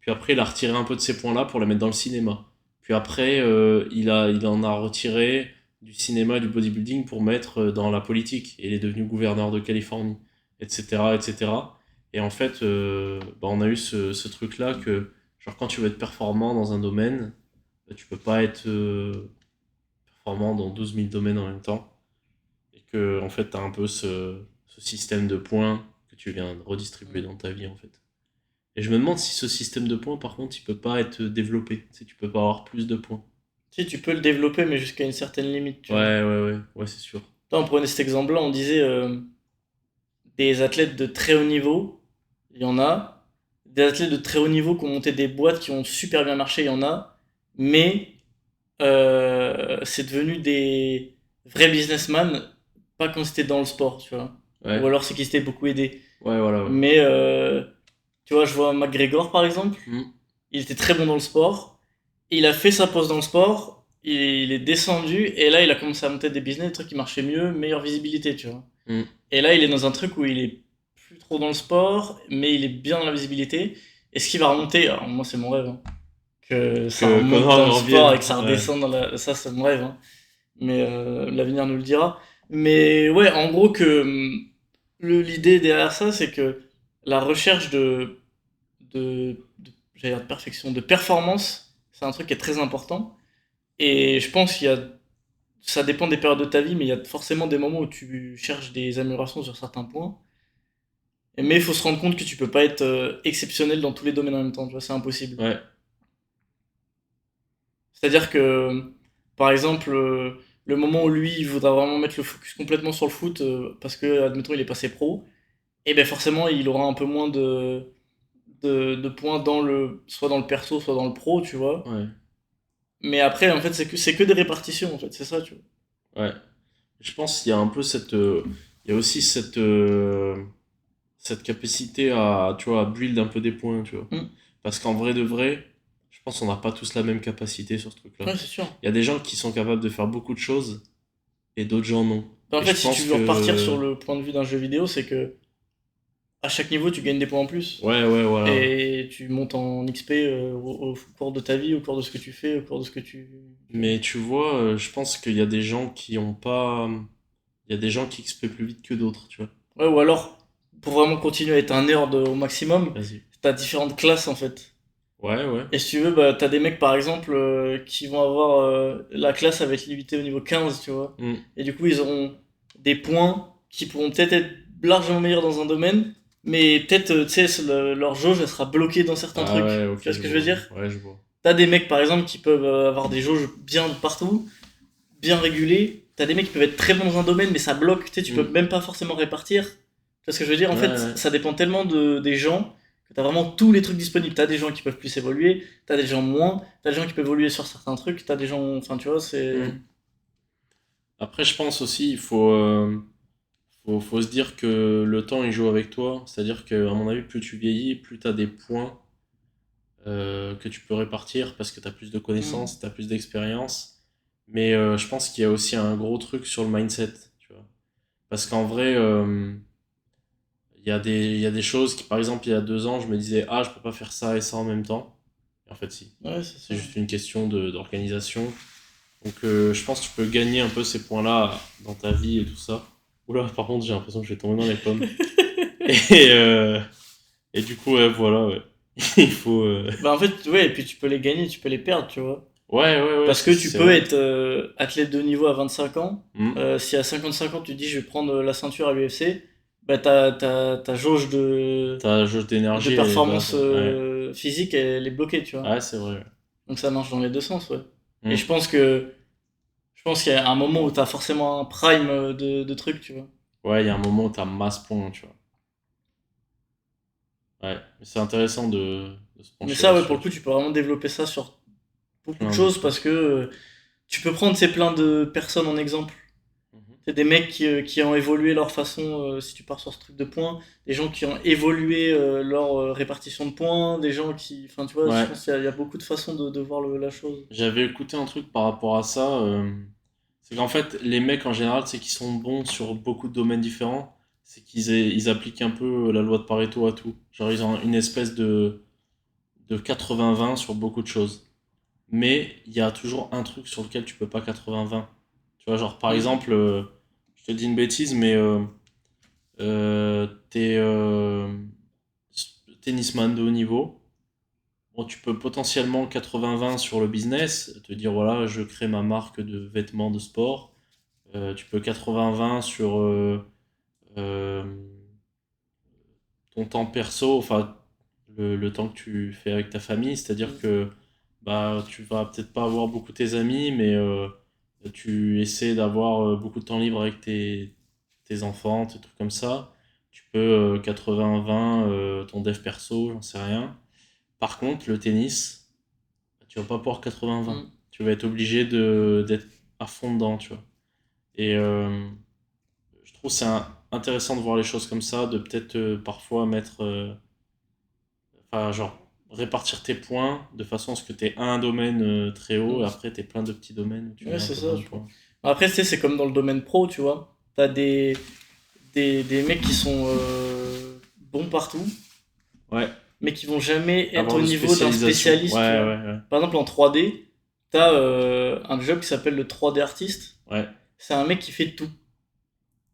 Puis après, il a retiré un peu de ces points-là pour les mettre dans le cinéma. Puis après, il en a retiré du cinéma et du bodybuilding pour mettre dans la politique. Et il est devenu gouverneur de Californie, etc., etc. Et cetera. Et en fait, bah, on a eu ce truc-là que, genre, quand tu veux être performant dans un domaine, bah, tu peux pas être performant dans 12 000 domaines en même temps. Et que, en fait, tu as un peu ce système de points que tu viens de redistribuer dans ta vie, en fait. Et je me demande si ce système de points, par contre, il peut pas être développé. Tu sais, tu peux pas avoir plus de points. Tu sais, tu peux le développer, mais jusqu'à une certaine limite, tu vois. Ouais, c'est sûr. Là, on prenait cet exemple-là, on disait des athlètes de très haut niveau, il y en a. Des athlètes de très haut niveau qui ont monté des boîtes qui ont super bien marché, il y en a. Mais c'est devenu des vrais businessmen, pas quand c'était dans le sport, tu vois. Ou Ouais, alors c'est qu'ils s'étaient beaucoup aidés. ouais, voilà, ouais. Mais tu vois, je vois McGregor par exemple, Hmm. il était très bon dans le sport, il a fait sa pause dans le sport, il est descendu, et là il a commencé à monter des business, des trucs qui marchaient mieux, meilleure visibilité, tu vois. Hmm. Et là il est dans un truc où il est plus trop dans le sport, mais il est bien dans la visibilité. Et ce qui va remonter, alors moi c'est mon rêve, hein, que ça Que remonte Connor dans le sport revienne. et que ça Ouais. redescende dans la... Ça c'est mon rêve, hein. Mais l'avenir nous le dira. Mais ouais, en gros que l'idée derrière ça, c'est que la recherche j'allais dire de perfection, de performance, c'est un truc qui est très important. Et je pense qu'il y a, ça dépend des périodes de ta vie, mais il y a forcément des moments où tu cherches des améliorations sur certains points. Mais il faut se rendre compte que tu peux pas être exceptionnel dans tous les domaines en même temps, tu vois, c'est impossible. Ouais. C'est-à-dire que, par exemple, le moment où lui, il voudra vraiment mettre le focus complètement sur le foot, parce que, admettons, il est passé pro, et ben forcément, il aura un peu moins de points soit dans le perso, soit dans le pro, tu vois. Ouais. Mais après, en fait, c'est que des répartitions, en fait, c'est ça, tu vois. Ouais. Je pense qu'il y a un peu il y a aussi cette capacité à, tu vois, à build un peu des points, tu vois. Mm. Parce qu'en vrai de vrai, je pense qu'on n'a pas tous la même capacité sur ce truc-là. Ouais, c'est sûr. Il y a des gens qui sont capables de faire beaucoup de choses et d'autres gens non. En Et fait, je si tu pense veux repartir que... sur le point de vue d'un jeu vidéo, c'est que à chaque niveau, tu gagnes des points en plus. Ouais, ouais, voilà. Et tu montes en XP au cours de ta vie, au cours de ce que tu fais, au cours de ce que tu vois. Mais tu vois, je pense qu'il y a des gens qui ont pas... Il y a des gens qui XP plus vite que d'autres, tu vois. Ouais, ou alors, pour vraiment continuer à être un nerd au maximum, Vas-y. t'as différentes classes en fait. Ouais, ouais. Et si tu veux, bah, t'as des mecs par exemple qui vont avoir la classe va être limitée au niveau 15, tu vois. Hmm. Et du coup, ils auront des points qui pourront peut-être être largement meilleurs dans un domaine, mais peut-être, tu sais, leur jauge, elle sera bloquée dans certains Ah trucs. ouais, Tu ok, vois ce je que je veux vois. dire? Ouais, je vois. T'as des mecs par exemple qui peuvent avoir des jauges bien partout, bien régulées. T'as des mecs qui peuvent être très bons dans un domaine, mais ça bloque, tu sais, tu peux Hmm. même pas forcément répartir. Tu vois ce que je veux dire? En Ouais, fait, ouais. ça dépend tellement des gens que t'as vraiment tous les trucs disponibles. T'as des gens qui peuvent plus évoluer, t'as des gens moins, t'as des gens qui peuvent évoluer sur certains trucs, t'as des gens. Enfin, tu vois, c'est. Hmm. Après, je pense aussi, faut se dire que le temps, il joue avec toi. C'est-à-dire que, à mon avis, plus tu vieillis, plus tu as des points que tu peux répartir parce que tu as plus de Mm. connaissances, tu as plus d'expérience. Mais je pense qu'il y a aussi un gros truc sur le mindset, tu vois. Parce qu'en vrai, il y a des choses qui, par exemple, il y a 2 ans, je me disais, ah, je peux pas faire ça et ça en même temps. Et en fait, si. Ouais, c'est C'est ça. juste une question d'organisation. Donc, je pense que tu peux gagner un peu ces points-là dans ta vie et tout ça. Oula, par contre, j'ai l'impression que je vais tomber dans les pommes. Et, euh, et du coup, ouais, voilà, ouais. Il faut. Bah en fait, ouais, et puis tu peux les gagner, tu peux les perdre, tu vois. Ouais, ouais, ouais, Parce que tu c'est peux vrai. être athlète de haut niveau à 25 ans. Hmm. Si à 55 ans tu te dis je vais prendre la ceinture à l'UFC, bah ta jauge Ta jauge de d'énergie, elle est performance basse. Ouais, physique, elle est bloquée, tu vois. ouais, c'est vrai. Donc ça marche dans les deux sens, ouais. Et Hmm. je pense qu'il y a un moment où t'as forcément un prime de trucs, tu vois. Ouais, il y a un moment où t'as masse point, tu vois. Ouais, mais c'est intéressant de se Mais pencher ça, ouais, pour là-dessus, le coup, tu tu peux vraiment développer ça sur vois. beaucoup de Plein de choses parce trucs. que tu peux prendre ces plein de personnes en exemple. Mhm. C'est des mecs qui ont évolué leur façon, si tu pars sur ce truc de points, des gens qui ont évolué leur répartition de points, des gens qui. Enfin, tu vois, je Ouais, pense qu'il y a beaucoup de façons de voir la chose. j'avais écouté un truc par rapport à ça. C'est qu'en fait, les mecs en général, c'est qu'ils sont bons sur beaucoup de domaines différents. C'est ils appliquent un peu la loi de Pareto à tout. Genre, ils ont une espèce de 80-20 sur beaucoup de choses. Mais il y a toujours un truc sur lequel tu peux pas 80-20. Tu vois, genre, par Mm. exemple, je te dis une bêtise, mais t'es tennisman de haut niveau. Bon, tu peux potentiellement 80-20 sur le business, te dire voilà, je crée ma marque de vêtements de sport. Tu peux 80-20 sur euh, ton temps perso, enfin le temps que tu fais avec ta famille, c'est-à-dire Mm. que bah tu vas peut-être pas avoir beaucoup tes amis, mais tu essaies d'avoir beaucoup de temps libre avec tes enfants, tes trucs comme ça. Tu peux 80-20 ton dev perso, j'en sais rien. Par contre, le tennis, tu vas pas pouvoir 80-20. Mm. Tu vas être obligé d'être à fond dedans, tu vois. Et je trouve intéressant de voir les choses comme ça, de peut-être parfois mettre, enfin, genre, répartir tes points de façon à ce que tu aies un domaine très haut et Mm. après tu plein de petits domaines où tu Ouais, mets un c'est peu ça, moins de je vois. points. Après, tu sais, c'est comme dans le domaine pro, tu vois. T'as des mecs qui sont bons partout, Ouais, mais qui vont jamais être avoir au de niveau d'un spécialisation. spécialiste, tu Ouais, vois. ouais, ouais. Par exemple, en 3D, t'as un job qui s'appelle le 3D artiste. Ouais, C'est un mec qui fait tout.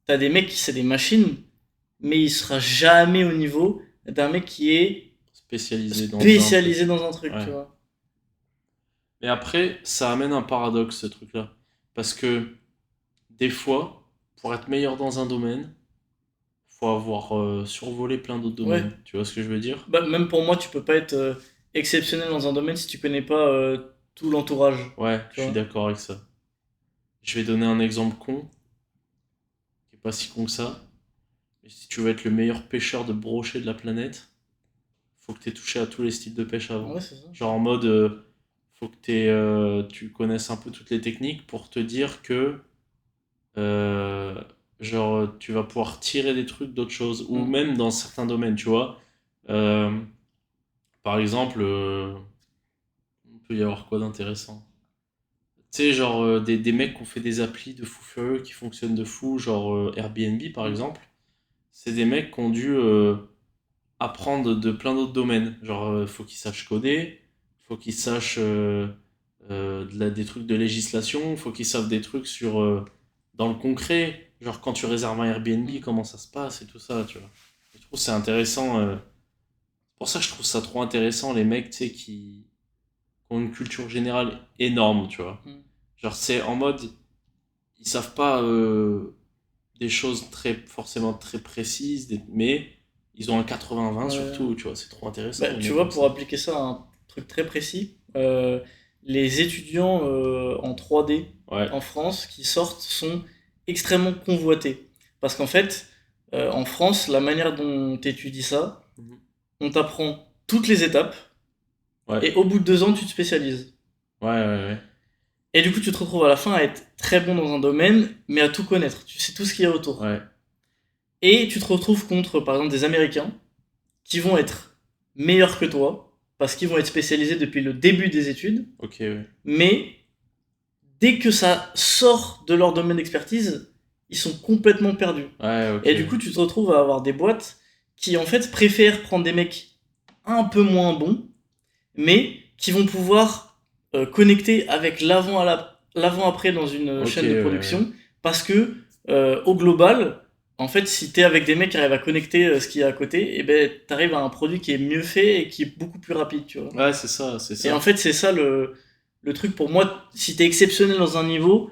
T'as des mecs qui c'est des machines, mais il sera jamais au niveau d'un mec qui est spécialisé dans un spécialisé truc. dans un truc, tu Ouais. vois. Mais après, ça amène un paradoxe, ce truc-là. Parce que des fois, pour être meilleur dans un domaine, faut avoir survolé plein d'autres Ouais. domaines. Tu vois ce que je veux dire? Bah, même pour moi, tu peux pas être exceptionnel dans un domaine si tu connais pas tout l'entourage, Ouais, tu je suis vois. d'accord avec ça. Je vais donner un exemple con, qui est pas si con que ça. Mais si tu veux être le meilleur pêcheur de brochets de la planète, faut que tu aies touché à tous les styles de pêche avant. Ouais, c'est ça. Genre en mode, faut que tu connaisses un peu toutes les techniques pour te dire que, euh, genre, tu vas pouvoir tirer des trucs d'autres choses, ou Mm. même dans certains domaines, tu vois. Euh, Par exemple, il peut y avoir quoi d'intéressant? Tu sais, genre des mecs qui ont fait des applis de fou furieux qui fonctionnent de fou, genre Airbnb par Mm. exemple. C'est des mecs qui ont dû apprendre de plein d'autres domaines. Genre, faut qu'ils sachent coder, faut qu'ils sachent des trucs de législation, faut qu'ils savent des trucs sur dans le concret. Genre, quand tu réserves un Airbnb, Mm. comment ça se passe et tout ça, tu vois. Je trouve que c'est intéressant. C'est pour ça que je trouve ça trop intéressant, les mecs, tu sais, qui ont une culture générale énorme, tu vois. Mm. Genre, c'est en mode, ils savent pas des choses forcément très précises, mais ils ont un 80-20 sur Ouais. tout, tu vois. C'est trop intéressant, Bah, les tu mecs vois, comme pour ça. appliquer ça à un truc très précis, les étudiants en 3D Ouais. en France qui sortent sont extrêmement convoités. Parce qu'en fait, en France, la manière dont tu étudies ça, Mhm. on t'apprend toutes les étapes, Ouais. et au bout de 2 ans, tu te spécialises. Ouais, ouais, ouais. Et du coup, tu te retrouves à la fin à être très bon dans un domaine, mais à tout connaître. Tu sais tout ce qu'il y a autour. Ouais. Et tu te retrouves contre, par exemple, des Américains qui vont être meilleurs que toi, parce qu'ils vont être spécialisés depuis le début des études, Ok, ouais. mais dès que ça sort de leur domaine d'expertise, ils sont complètement perdus. Ouais, ok. Et du coup, tu te retrouves à avoir des boîtes qui, en fait, préfèrent prendre des mecs un peu moins bons, mais qui vont pouvoir connecter avec l'avant-après dans une Ok, chaîne de ouais, production, ouais. parce que, au global, en fait, si t'es avec des mecs qui arrivent à connecter ce qu'il y a à côté, et ben, t'arrives à un produit qui est mieux fait et qui est beaucoup plus rapide, tu vois. Ouais, c'est ça, c'est Et en ça. fait, c'est ça le truc pour moi. Si t'es exceptionnel dans un niveau,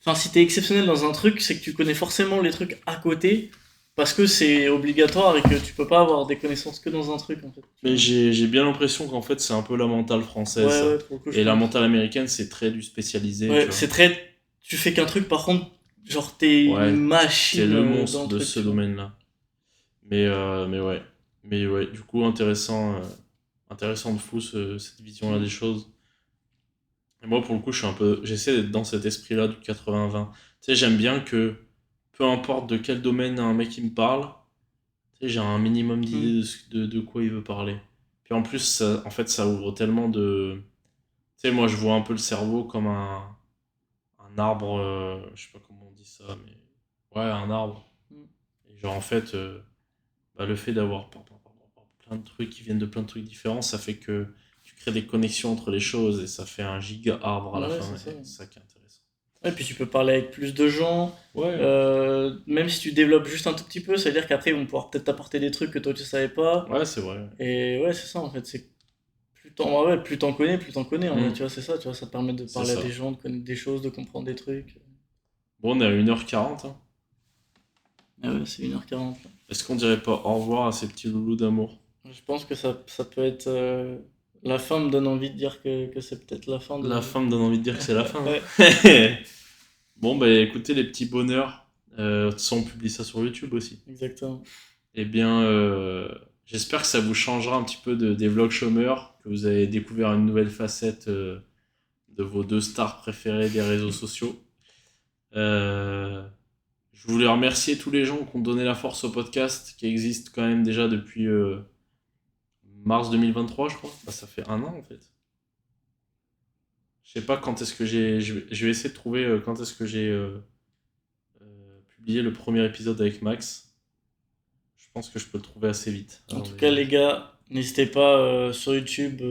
enfin, si t'es exceptionnel dans un truc, c'est que tu connais forcément les trucs à côté, parce que c'est obligatoire et que tu peux pas avoir des connaissances que dans un truc, en fait. Tu Mais vois. j'ai bien l'impression qu'en fait, c'est un peu la mentale française, Ouais, ça. ouais, pour le coup, je Et la pense. mentale américaine, c'est très du spécialisé, tu Ouais, vois. c'est très. Tu fais qu'un truc, par contre, genre, t'es une Ouais, t'es machine le dans monstre le de truc, ce tu vois. domaine-là. Mais ouais. Mais ouais, du coup, intéressant de fou cette vision-là des Mm. choses. Et moi, pour le coup, j'essaie d'être dans cet esprit-là du 80-20. Tu sais, j'aime bien que, peu importe de quel domaine un mec il me parle, tu sais, j'ai un minimum Mm. d'idées de quoi il veut parler. Puis en plus, en fait, ça ouvre tellement de... Tu sais, moi, je vois un peu le cerveau comme un arbre, je sais pas comment on dit ça, mais... Ouais, un arbre. Mm. Et genre, en fait, bah, le fait d'avoir plein de trucs qui viennent de plein de trucs différents, ça fait que tu crées des connexions entre les choses et ça fait un giga arbre à la Ouais, fin. c'est ça. Et c'est ça qui est intéressant. Ouais, puis tu peux parler avec plus de gens, Ouais, même si tu développes juste un tout petit peu, ça veut dire qu'après ils vont pouvoir peut-être t'apporter des trucs que toi tu savais pas. ouais, c'est vrai. Et ouais, c'est ça en fait, c'est plus t'en connais, plus t'en connais en vrai, Hmm, tu vois, c'est ça, tu vois, ça te permet de c'est parler à des ça. gens, de connaître des choses, de comprendre des trucs. Bon, on est à 1h40, hein. Ah ouais, c'est 1h40 là. Est-ce qu'on dirait pas au revoir à ces petits loulous d'amour? Je pense que ça peut être. La fin me donne envie de dire que c'est peut-être la fin La de. fin me donne envie de dire que c'est la fin, Ouais, hein. Bon, bah écoutez, les petits bonheurs, on publie ça sur YouTube aussi. exactement. Eh bien, j'espère que ça vous changera un petit peu des vlogs chômeurs, que vous avez découvert une nouvelle facette de vos deux stars préférées des réseaux sociaux. Euh, je voulais remercier tous les gens qui ont donné la force au podcast, qui existe quand même déjà depuis mars 2023, je crois. Bah, ça fait un an en fait. Je sais pas quand est-ce que j'ai. Je vais essayer de trouver quand est-ce que j'ai publié le premier épisode avec Max. Je pense que je peux le trouver assez vite. En Alors, tout cas, les gars, n'hésitez pas sur YouTube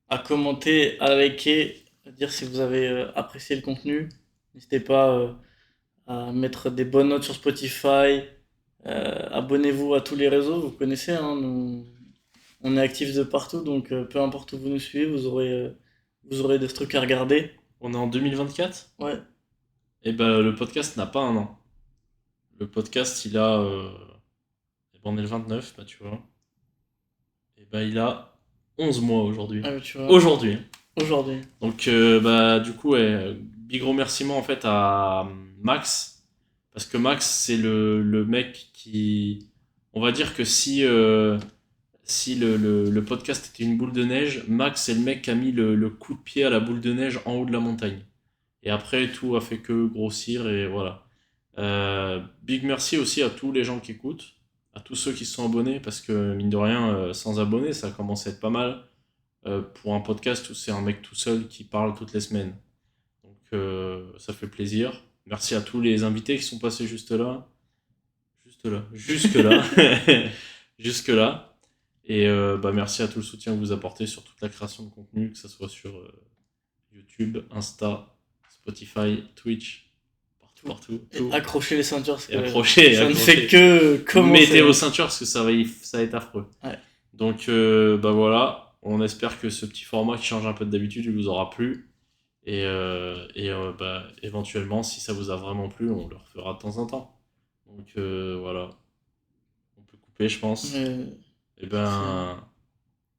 à commenter, à liker, à dire si vous avez apprécié le contenu. N'hésitez pas à mettre des bonnes notes sur Spotify. Abonnez-vous à tous les réseaux, vous connaissez, hein, on est actifs de partout, donc peu importe où vous nous suivez, vous aurez des trucs à regarder. on est en 2024. Ouais, Et ben le podcast n'a pas un an. Le podcast, il a. Eh ben, on est le 29, bah tu vois. Et ben il a 11 mois aujourd'hui. ah, tu vois, Aujourd'hui, hein. aujourd'hui. Donc, bah du coup, ouais, big remerciement en fait à Max. Parce que Max, c'est le mec qui. On va dire que si le podcast était une boule de neige, Max, c'est le mec qui a mis le coup de pied à la boule de neige en haut de la montagne. Et après, tout a fait que grossir et voilà. Big merci aussi à tous les gens qui écoutent, à tous ceux qui se sont abonnés, parce que mine de rien, sans abonnés, ça commence à être pas mal pour un podcast où c'est un mec tout seul qui parle toutes les semaines. Donc ça fait plaisir. Merci à tous les invités qui sont passés juste là. Jusque là. Jusque là. Et bah, merci à tout le soutien que vous apportez sur toute la création de contenu, que ce soit sur YouTube, Insta, Spotify, Twitch, Tout. partout, Et tout. accrochez les ceintures parce Et que accrochez, ça ne fait accrochez. que commencer. Mettez vos ceintures parce que ça va être affreux. Ouais. Donc, bah voilà, on espère que ce petit format qui change un peu d'habitude il vous aura plu. Et bah, éventuellement, si ça vous a vraiment plu, on le refera de temps en temps. Donc voilà, on peut couper, je pense. Euh, Et c'est- ben,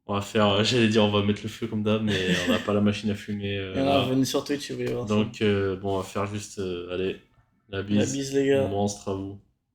on va faire, j'allais dire, on va mettre le feu comme d'hab, mais on n'a pas la machine à fumer Et là, là. venez sur Twitch, vous voulez voir ça. Donc, bon, on va faire juste, allez, la La bise, bise, les gars. monstre à vous.